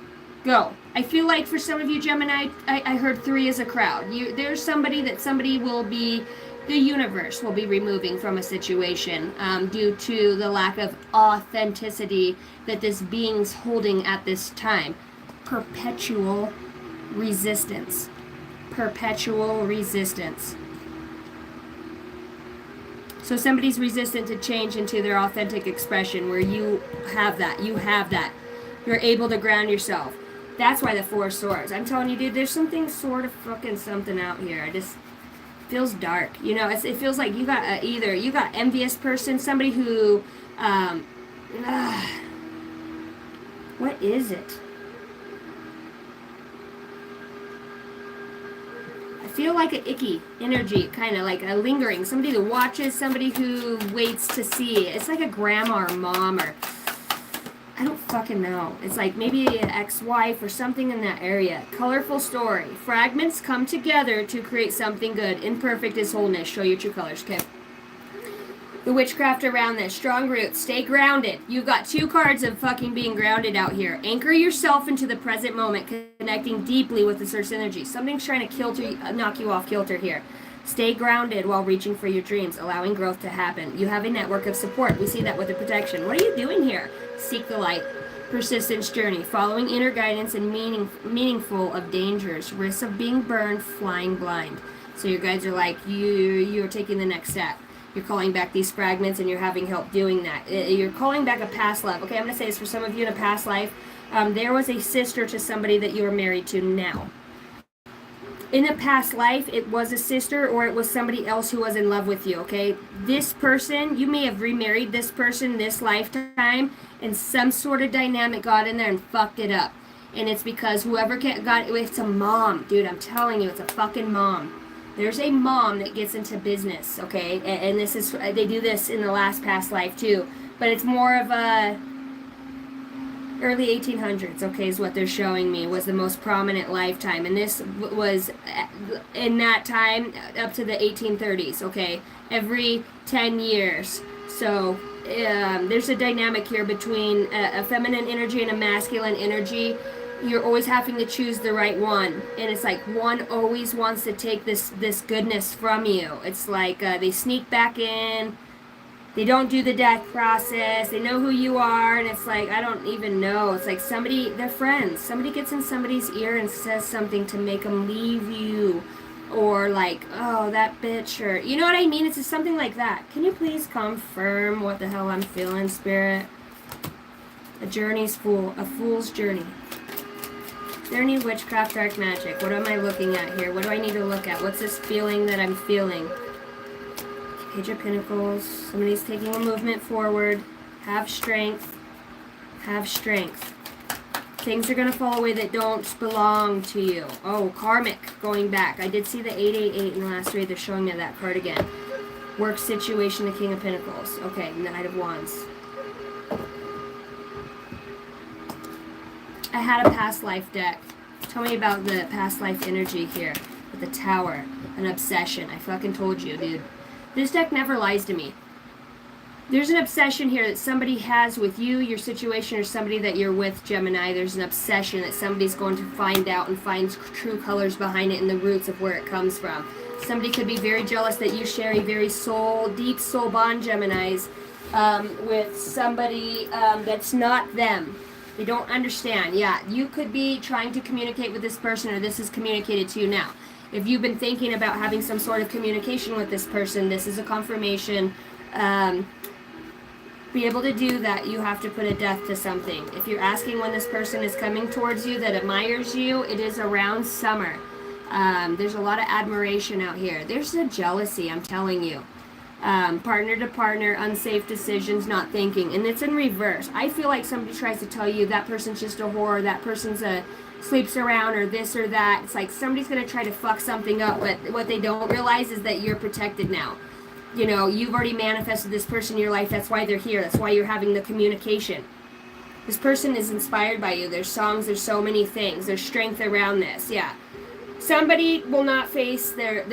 go. I feel like for some of you, Gemini, I heard 3 as a crowd. There's somebody that somebody will be, the universe will be removing from a situation due to the lack of authenticity that this being's holding at this time. Perpetual resistance. Perpetual resistance. So somebody's resistant to change into their authentic expression, where you have that. You have that. You're able to ground yourself. That's why the 4 of Swords. I'm telling you, dude, there's something sort of fucking something out here. I just feels dark. You know, it feels like you got either you got envious person, somebody who, what is it? I feel like an icky energy, kind of like a lingering. Somebody that watches, somebody who waits to see. It's like a grandma or mom, or I don't fucking know. It's like maybe an ex-wife or something in that area. Colorful story. Fragments come together to create something good. Imperfect is wholeness. Show your true colors, okay? The witchcraft around this. Strong roots. Stay grounded. You've got 2 cards of fucking being grounded out here. Anchor yourself into the present moment, connecting deeply with the source energy. Something's trying to knock you off kilter here. Stay grounded while reaching for your dreams, allowing growth to happen. You have a network of support. We see that with the protection. What are you doing here? Seek the light. Persistence journey. Following inner guidance and meaningful of dangers. Risks of being burned, flying blind. So your guides are like, you're taking the next step. You're calling back these fragments, and you're having help doing that. You're calling back a past love. Okay, I'm going to say this for some of you in a past life. There was a sister to somebody that you are married to now. In a past life, it was a sister, or it was somebody else who was in love with you, okay? This person, you may have remarried this person this lifetime, and some sort of dynamic got in there and fucked it up. And it's because whoever got it, it's a mom. Dude, I'm telling you, it's a fucking mom. There's a mom that gets into business, okay? And this is, they do this in the last past life too. But it's more of a early 1800s, okay, is what they're showing me, was the most prominent lifetime. And this was, in that time, up to the 1830s, okay? Every 10 years. So there's a dynamic here between a feminine energy and a masculine energy. You're always having to choose the right one, and it's like one always wants to take this goodness from you. It's like they sneak back in, they don't do the death process, they know who you are, and it's like, I don't even know. It's like somebody, they're friends, somebody gets in somebody's ear and says something to make them leave you, or like, oh, that bitch, or you know what I mean? It's just something like that. Can you please confirm what the hell I'm feeling, Spirit? A fool's journey. Is there any witchcraft, dark magic? What am I looking at here? What do I need to look at? What's this feeling that I'm feeling? Page of Pentacles. Somebody's taking a movement forward. Have strength. Have strength. Things are going to fall away that don't belong to you. Oh, karmic going back. I did see the 888 in the last read. They're showing me that card again. Work situation, the King of Pentacles. Okay, Knight of Wands. I had a past life deck. Tell me about the past life energy here. With the Tower. An obsession. I fucking told you, dude. This deck never lies to me. There's an obsession here that somebody has with you, your situation, or somebody that you're with, Gemini. There's an obsession that somebody's going to find out and find true colors behind it and the roots of where it comes from. Somebody could be very jealous that you share a very deep soul bond, Geminis, with somebody that's not them. They don't understand. Yeah, you could be trying to communicate with this person, or this is communicated to you now. If you've been thinking about having some sort of communication with this person, this is a confirmation. Be able to do that, you have to put a death to something. If you're asking when this person is coming towards you that admires you, it is around summer. There's a lot of admiration out here. There's a jealousy, I'm telling you. Partner to partner, unsafe decisions, not thinking. And it's in reverse. I feel like somebody tries to tell you that person's just a whore, that person's sleeps around, or this or that. It's like somebody's going to try to fuck something up, but what they don't realize is that you're protected now. You know, you've already manifested this person in your life. That's why they're here. That's why you're having the communication. This person is inspired by you. There's songs, there's so many things. There's strength around this. Yeah. Somebody will not face they're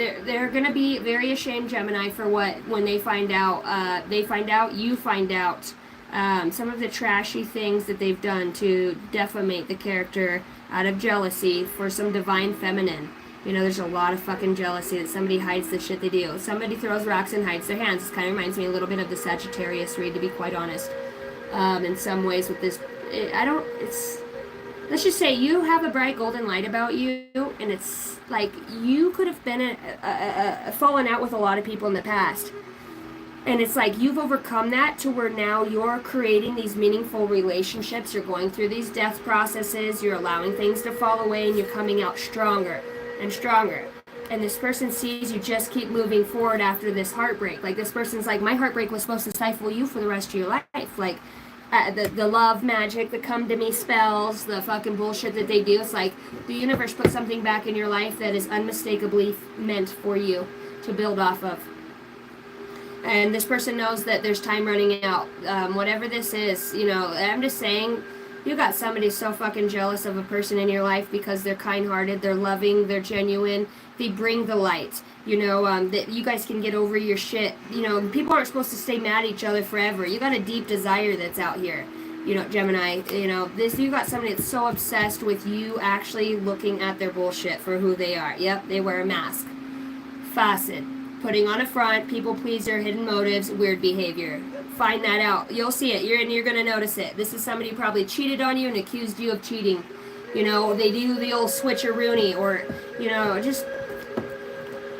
going to be very ashamed, Gemini, for when they find out, you find out some of the trashy things that they've done to defamate the character out of jealousy for some divine feminine. You know, there's a lot of fucking jealousy that somebody hides the shit they do. Somebody throws rocks and hides their hands. This kind of reminds me a little bit of the Sagittarius read, to be quite honest. In some ways with this, let's just say you have a bright golden light about you, and it's like you could have been fallen out with a lot of people in the past. And it's like you've overcome that to where now you're creating these meaningful relationships. You're going through these death processes. You're allowing things to fall away, and you're coming out stronger and stronger. And this person sees you just keep moving forward after this heartbreak. Like this person's like, my heartbreak was supposed to stifle you for the rest of your life. Like the love magic, the come to me spells, the fucking bullshit that they do. It's like the universe put something back in your life that is unmistakably meant for you to build off of. And this person knows that there's time running out. Whatever this is, you know, I'm just saying, you got somebody so fucking jealous of a person in your life because they're kind-hearted, they're loving, they're genuine, they bring the light. You know, that you guys can get over your shit. You know, people aren't supposed to stay mad at each other forever. You got a deep desire that's out here. You know, Gemini, you know, you got somebody that's so obsessed with you actually looking at their bullshit for who they are. Yep, they wear a mask. Facet. Putting on a front, people pleaser, hidden motives, weird behavior. Find that out. You'll see it. You're going to notice it. This is somebody who probably cheated on you and accused you of cheating. You know, they do the old switcheroony, or, you know, just,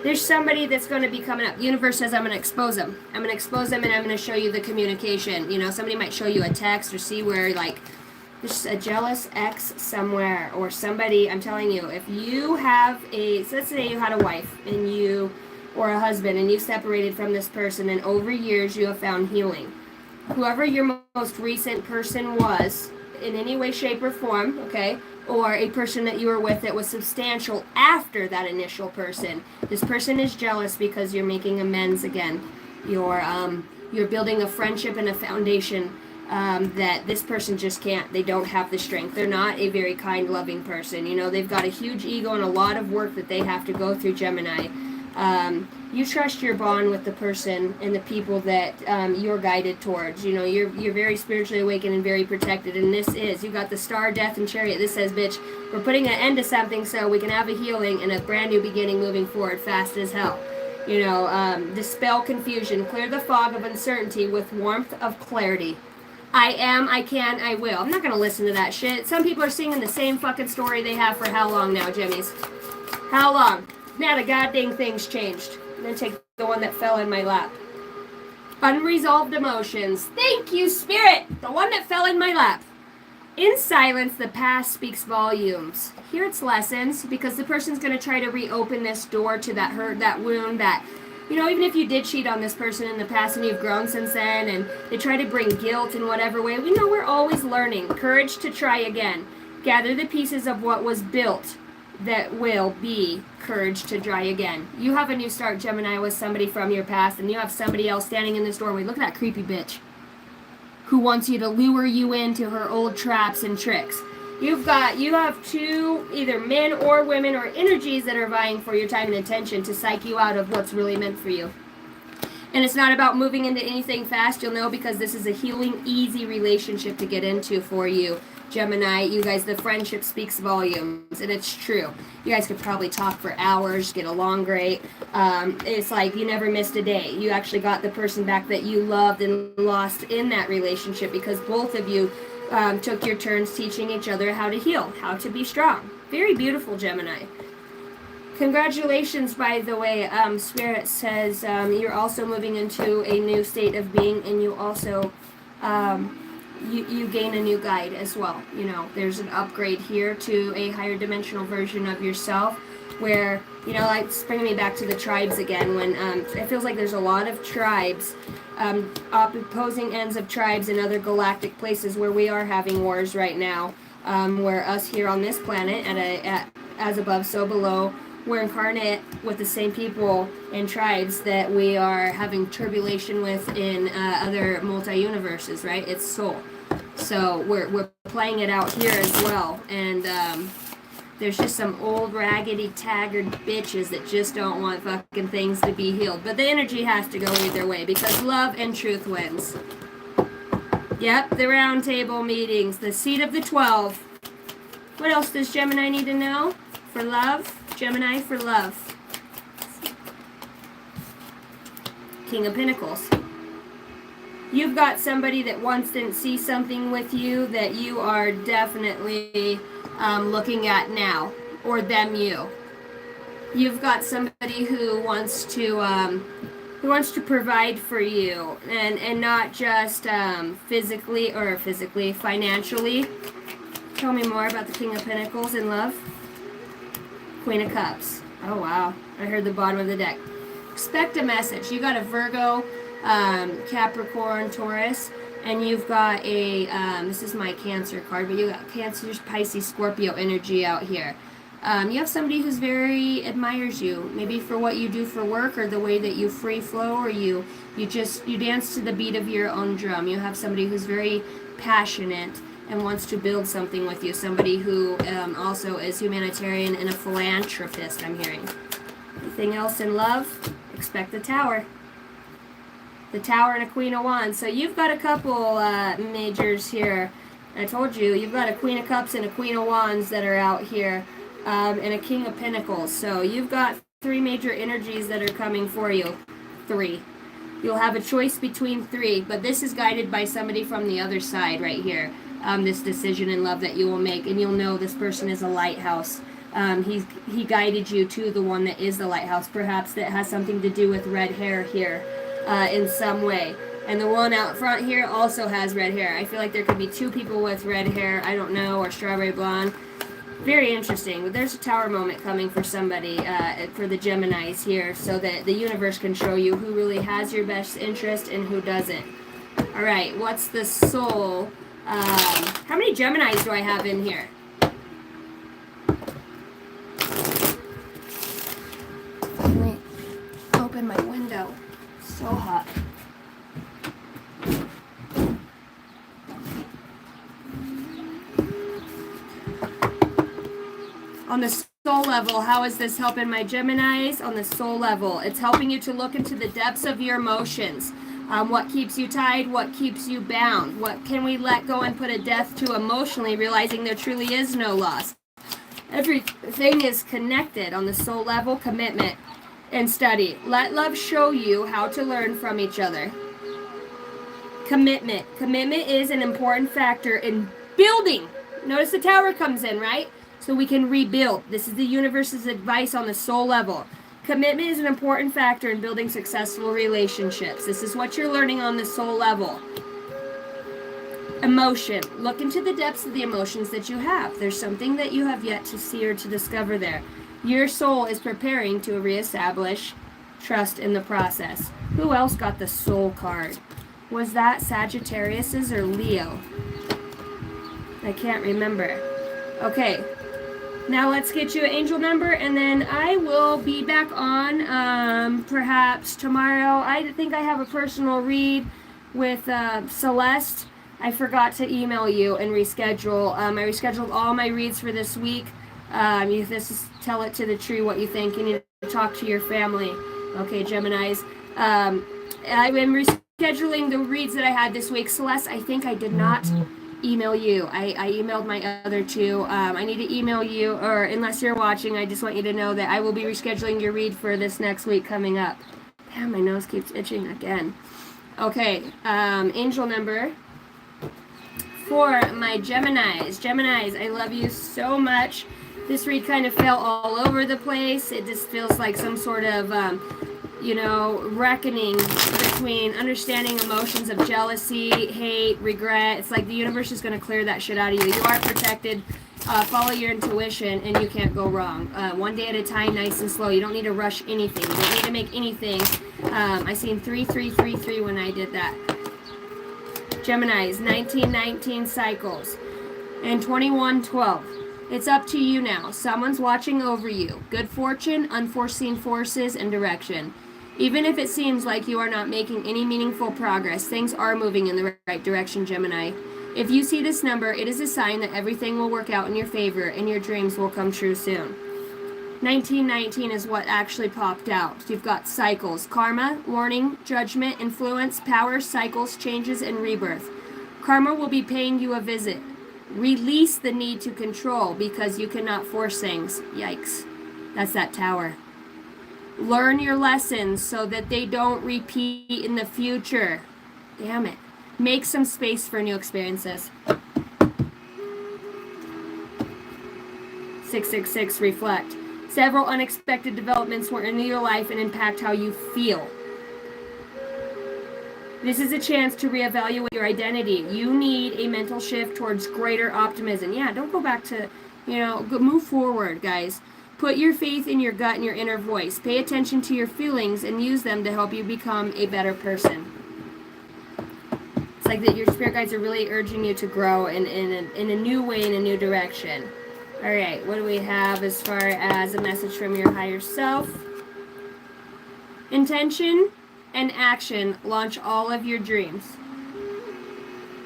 there's somebody that's going to be coming up. Universe says I'm going to expose them. I'm going to expose them, and I'm going to show you the communication. You know, somebody might show you a text or see where, like, there's a jealous ex somewhere, or somebody, I'm telling you, if you have so let's say you had a wife and you, or a husband, and you separated from this person, and over years you have found healing. Whoever your most recent person was, in any way, shape, or form, okay, or a person that you were with that was substantial after that initial person, this person is jealous because you're making amends again. You're building a friendship and a foundation that this person just can't. They don't have the strength. They're not a very kind, loving person. You know, they've got a huge ego and a lot of work that they have to go through, Gemini. You trust your bond with the person and the people that you're guided towards. You know, you're very spiritually awakened and very protected. And this is, you got the star, death, and chariot. This says, bitch, we're putting an end to something so we can have a healing and a brand new beginning moving forward fast as hell. You know, dispel confusion, clear the fog of uncertainty with warmth of clarity. I am, I can, I will. I'm not going to listen to that shit. Some people are singing the same fucking story they have for how long now, Jimmys? How long? Now the goddamn thing's changed. And then take the one that fell in my lap. Unresolved emotions. Thank you, Spirit! The one that fell in my lap. In silence, the past speaks volumes. Here it's lessons, because the person's going to try to reopen this door to that hurt, that wound, that, you know, even if you did cheat on this person in the past and you've grown since then, and they try to bring guilt in whatever way, we know we're always learning. Courage to try again. Gather the pieces of what was built that will be courage to try again. You have a new start, Gemini, with somebody from your past, and you have somebody else standing in this doorway. Look at that creepy bitch who wants you to lure you into her old traps and tricks. You have two, either men or women or energies that are vying for your time and attention to psych you out of what's really meant for you. And it's not about moving into anything fast, you'll know, because this is a healing, easy relationship to get into for you. Gemini, you guys, the friendship speaks volumes, and it's true. You guys could probably talk for hours, get along great. It's like you never missed a day. You actually got the person back that you loved and lost in that relationship, because both of you took your turns teaching each other how to heal, how to be strong. Very beautiful, Gemini. Congratulations, by the way. Spirit says you're also moving into a new state of being, and you also you gain a new guide as well. You know, there's an upgrade here to a higher dimensional version of yourself, where, you know, like, it's bringing me back to the tribes again, when it feels like there's a lot of tribes, opposing ends of tribes in other galactic places where we are having wars right now, where us here on this planet, at as above, so below, we're incarnate with the same people and tribes that we are having tribulation with in other multi-universes, right? It's soul. So we're playing it out here as well, and there's just some old raggedy taggart bitches that just don't want fucking things to be healed. But the energy has to go either way, because love and truth wins. Yep, the round table meetings, the seat of the 12. What else does Gemini need to know? For love? Gemini for love. King of Pentacles. You've got somebody that once didn't see something with you that you are definitely looking at now, or them you. You've got somebody who wants to provide for you, and not just physically, financially. Tell me more about the King of Pentacles in love. Queen of Cups. Oh wow, I heard the bottom of the deck. Expect a message. You got a Virgo, Capricorn, Taurus, and you've got a, this is my Cancer card, but you got Cancer, Pisces, Scorpio energy out here. You have somebody who's very admires you, maybe for what you do for work, or the way that you free flow, or you dance to the beat of your own drum. You have somebody who's very passionate and wants to build something with you. Somebody who also is humanitarian and a philanthropist, I'm hearing. Anything else in love? Expect the Tower. The Tower and a Queen of Wands. So you've got a couple majors here. I told you, you've got a Queen of Cups and a Queen of Wands that are out here, and a King of Pentacles. So you've got 3 major energies that are coming for you. 3. You'll have a choice between 3, but this is guided by somebody from the other side right here. This decision in love that you will make, and you'll know this person is a lighthouse. He guided you to the one that is the lighthouse, perhaps that has something to do with red hair here in some way. And the one out front here also has red hair. I feel like there could be 2 people with red hair, I don't know, or strawberry blonde. Very interesting. But there's a Tower moment coming for somebody, for the Geminis here, so that the universe can show you who really has your best interest and who doesn't. All right, what's the soul? How many Geminis do I have in here? Let me open my window. So hot. On the soul level, how is this helping my Geminis? On the soul level, it's helping you to look into the depths of your emotions. What keeps you tied? What keeps you bound? What can we let go and put a death to emotionally, realizing there truly is no loss? Everything is connected on the soul level. Commitment and study. Let love show you how to learn from each other. Commitment. Commitment is an important factor in building. Notice the Tower comes in, right? So we can rebuild. This is the universe's advice on the soul level. Commitment is an important factor in building successful relationships. This is what you're learning on the soul level. Emotion. Look into the depths of the emotions that you have. There's something that you have yet to see or to discover there. Your soul is preparing to reestablish trust in the process. Who else got the Soul card? Was that Sagittarius's or Leo? I can't remember. Okay. Now let's get you an angel number, and then I will be back on perhaps tomorrow. I think I have a personal read with Celeste. I forgot to email you and reschedule. I rescheduled all my reads for this week. This is tell it to the tree what you think. You need to talk to your family. Okay, Geminis. I've been rescheduling the reads that I had this week. Celeste, I think I did not email you. I emailed my other 2. I need to email you, or unless you're watching, I just want you to know that I will be rescheduling your read for this next week coming up. Damn, my nose keeps itching again. Okay, angel number for my Geminis. Geminis, I love you so much. This read kind of fell all over the place. It just feels like some sort of, reckoning between understanding emotions of jealousy, hate, regret. It's like the universe is going to clear that shit out of you. You are protected. Follow your intuition, and you can't go wrong. One day at a time, nice and slow. You don't need to rush anything. You don't need to make anything. I seen 3333 when I did that. Geminis, 1919 cycles, and 2112. It's up to you now. Someone's watching over you. Good fortune, unforeseen forces, and direction. Even if it seems like you are not making any meaningful progress, things are moving in the right direction, Gemini. If you see this number, it is a sign that everything will work out in your favor and your dreams will come true soon. 1919 is what actually popped out. You've got cycles, karma, warning, judgment, influence, power, cycles, changes, and rebirth. Karma will be paying you a visit. Release the need to control because you cannot force things. Yikes. That's that tower. Learn your lessons so that they don't repeat in the future. Damn it. Make some space for new experiences. 666, reflect. Several unexpected developments will enter your life and impact how you feel. This is a chance to reevaluate your identity. You need a mental shift towards greater optimism. Yeah, don't go back to, move forward, guys. Put your faith in your gut and your inner voice. Pay attention to your feelings and use them to help you become a better person. It's like that your spirit guides are really urging you to grow in a new way, in a new direction. All right, what do we have as far as a message from your higher self? Intention and action launch all of your dreams.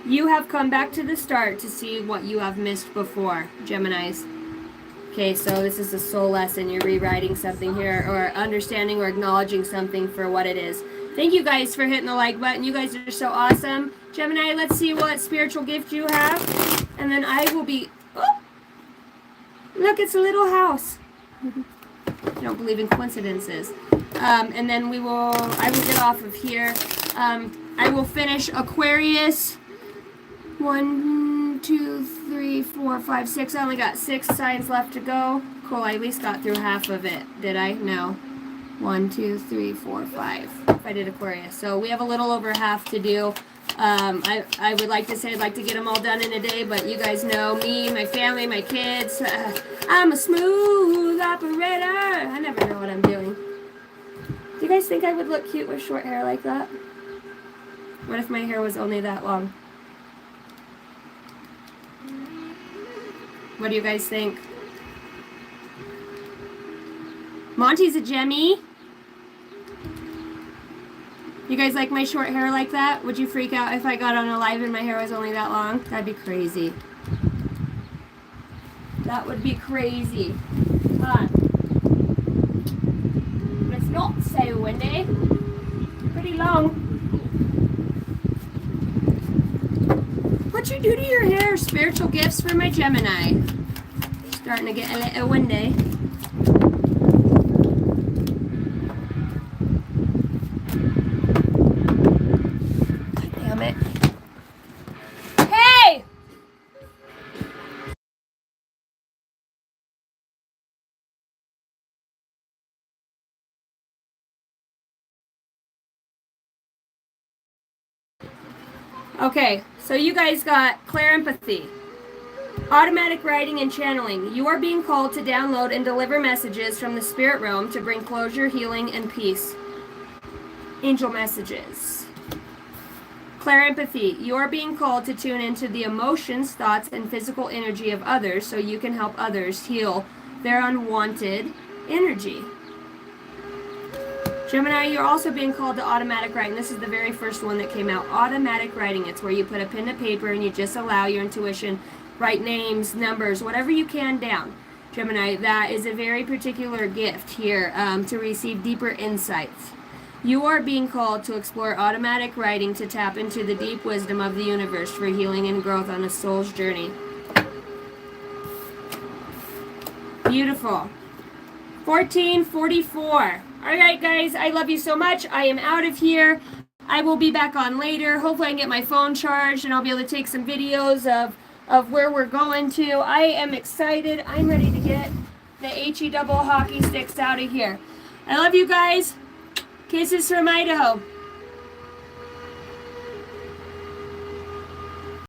You have come back to the start to see what you have missed before, Geminis. Okay, so this is a soul lesson. You're rewriting something here or understanding or acknowledging something for what it is. Thank you guys for hitting the like button. You guys are so awesome. Gemini, let's see what spiritual gift you have. And then I will be... Oh, look, it's a little house. I don't believe in coincidences. And then I will get off of here. I will finish Aquarius. 1, 2, 3, 4, 5, 6. I only got 6 signs left to go. Cool, I at least got through half of it. Did I? No. 1, 2, 3, 4, 5. If I did Aquarius. So we have a little over half to do. I would like to say I'd like to get them all done in a day, but you guys know me, my family, my kids. I'm a smooth operator. I never know what I'm doing. Do you guys think I would look cute with short hair like that? What if my hair was only that long? What do you guys think? Monty's a Gemmy. You guys like my short hair like that? Would you freak out if I got on a live and my hair was only that long? That'd be crazy. That would be crazy. But it's not so windy. Pretty long. What you do to your hair? Spiritual gifts for my Gemini. Starting to get a little windy. Damn it. Hey! Okay, so you guys got clear empathy, automatic writing and channeling. You are being called to download and deliver messages from the spirit realm to bring closure, healing, and peace. Angel messages. Clear empathy. You are being called to tune into the emotions, thoughts, and physical energy of others so you can help others heal their unwanted energy. Gemini, you're also being called to automatic writing. This is the very first one that came out. Automatic writing. It's where you put a pen to paper and you just allow your intuition, write names, numbers, whatever you can down. Gemini, that is a very particular gift here to receive deeper insights. You are being called to explore automatic writing to tap into the deep wisdom of the universe for healing and growth on a soul's journey. Beautiful. 1444. All right, guys, I love you so much. I am out of here. I will be back on later. Hopefully I can get my phone charged and I'll be able to take some videos of where we're going to. I am excited. I'm ready to get the HE double hockey sticks out of here. I love you guys. Kisses from Idaho.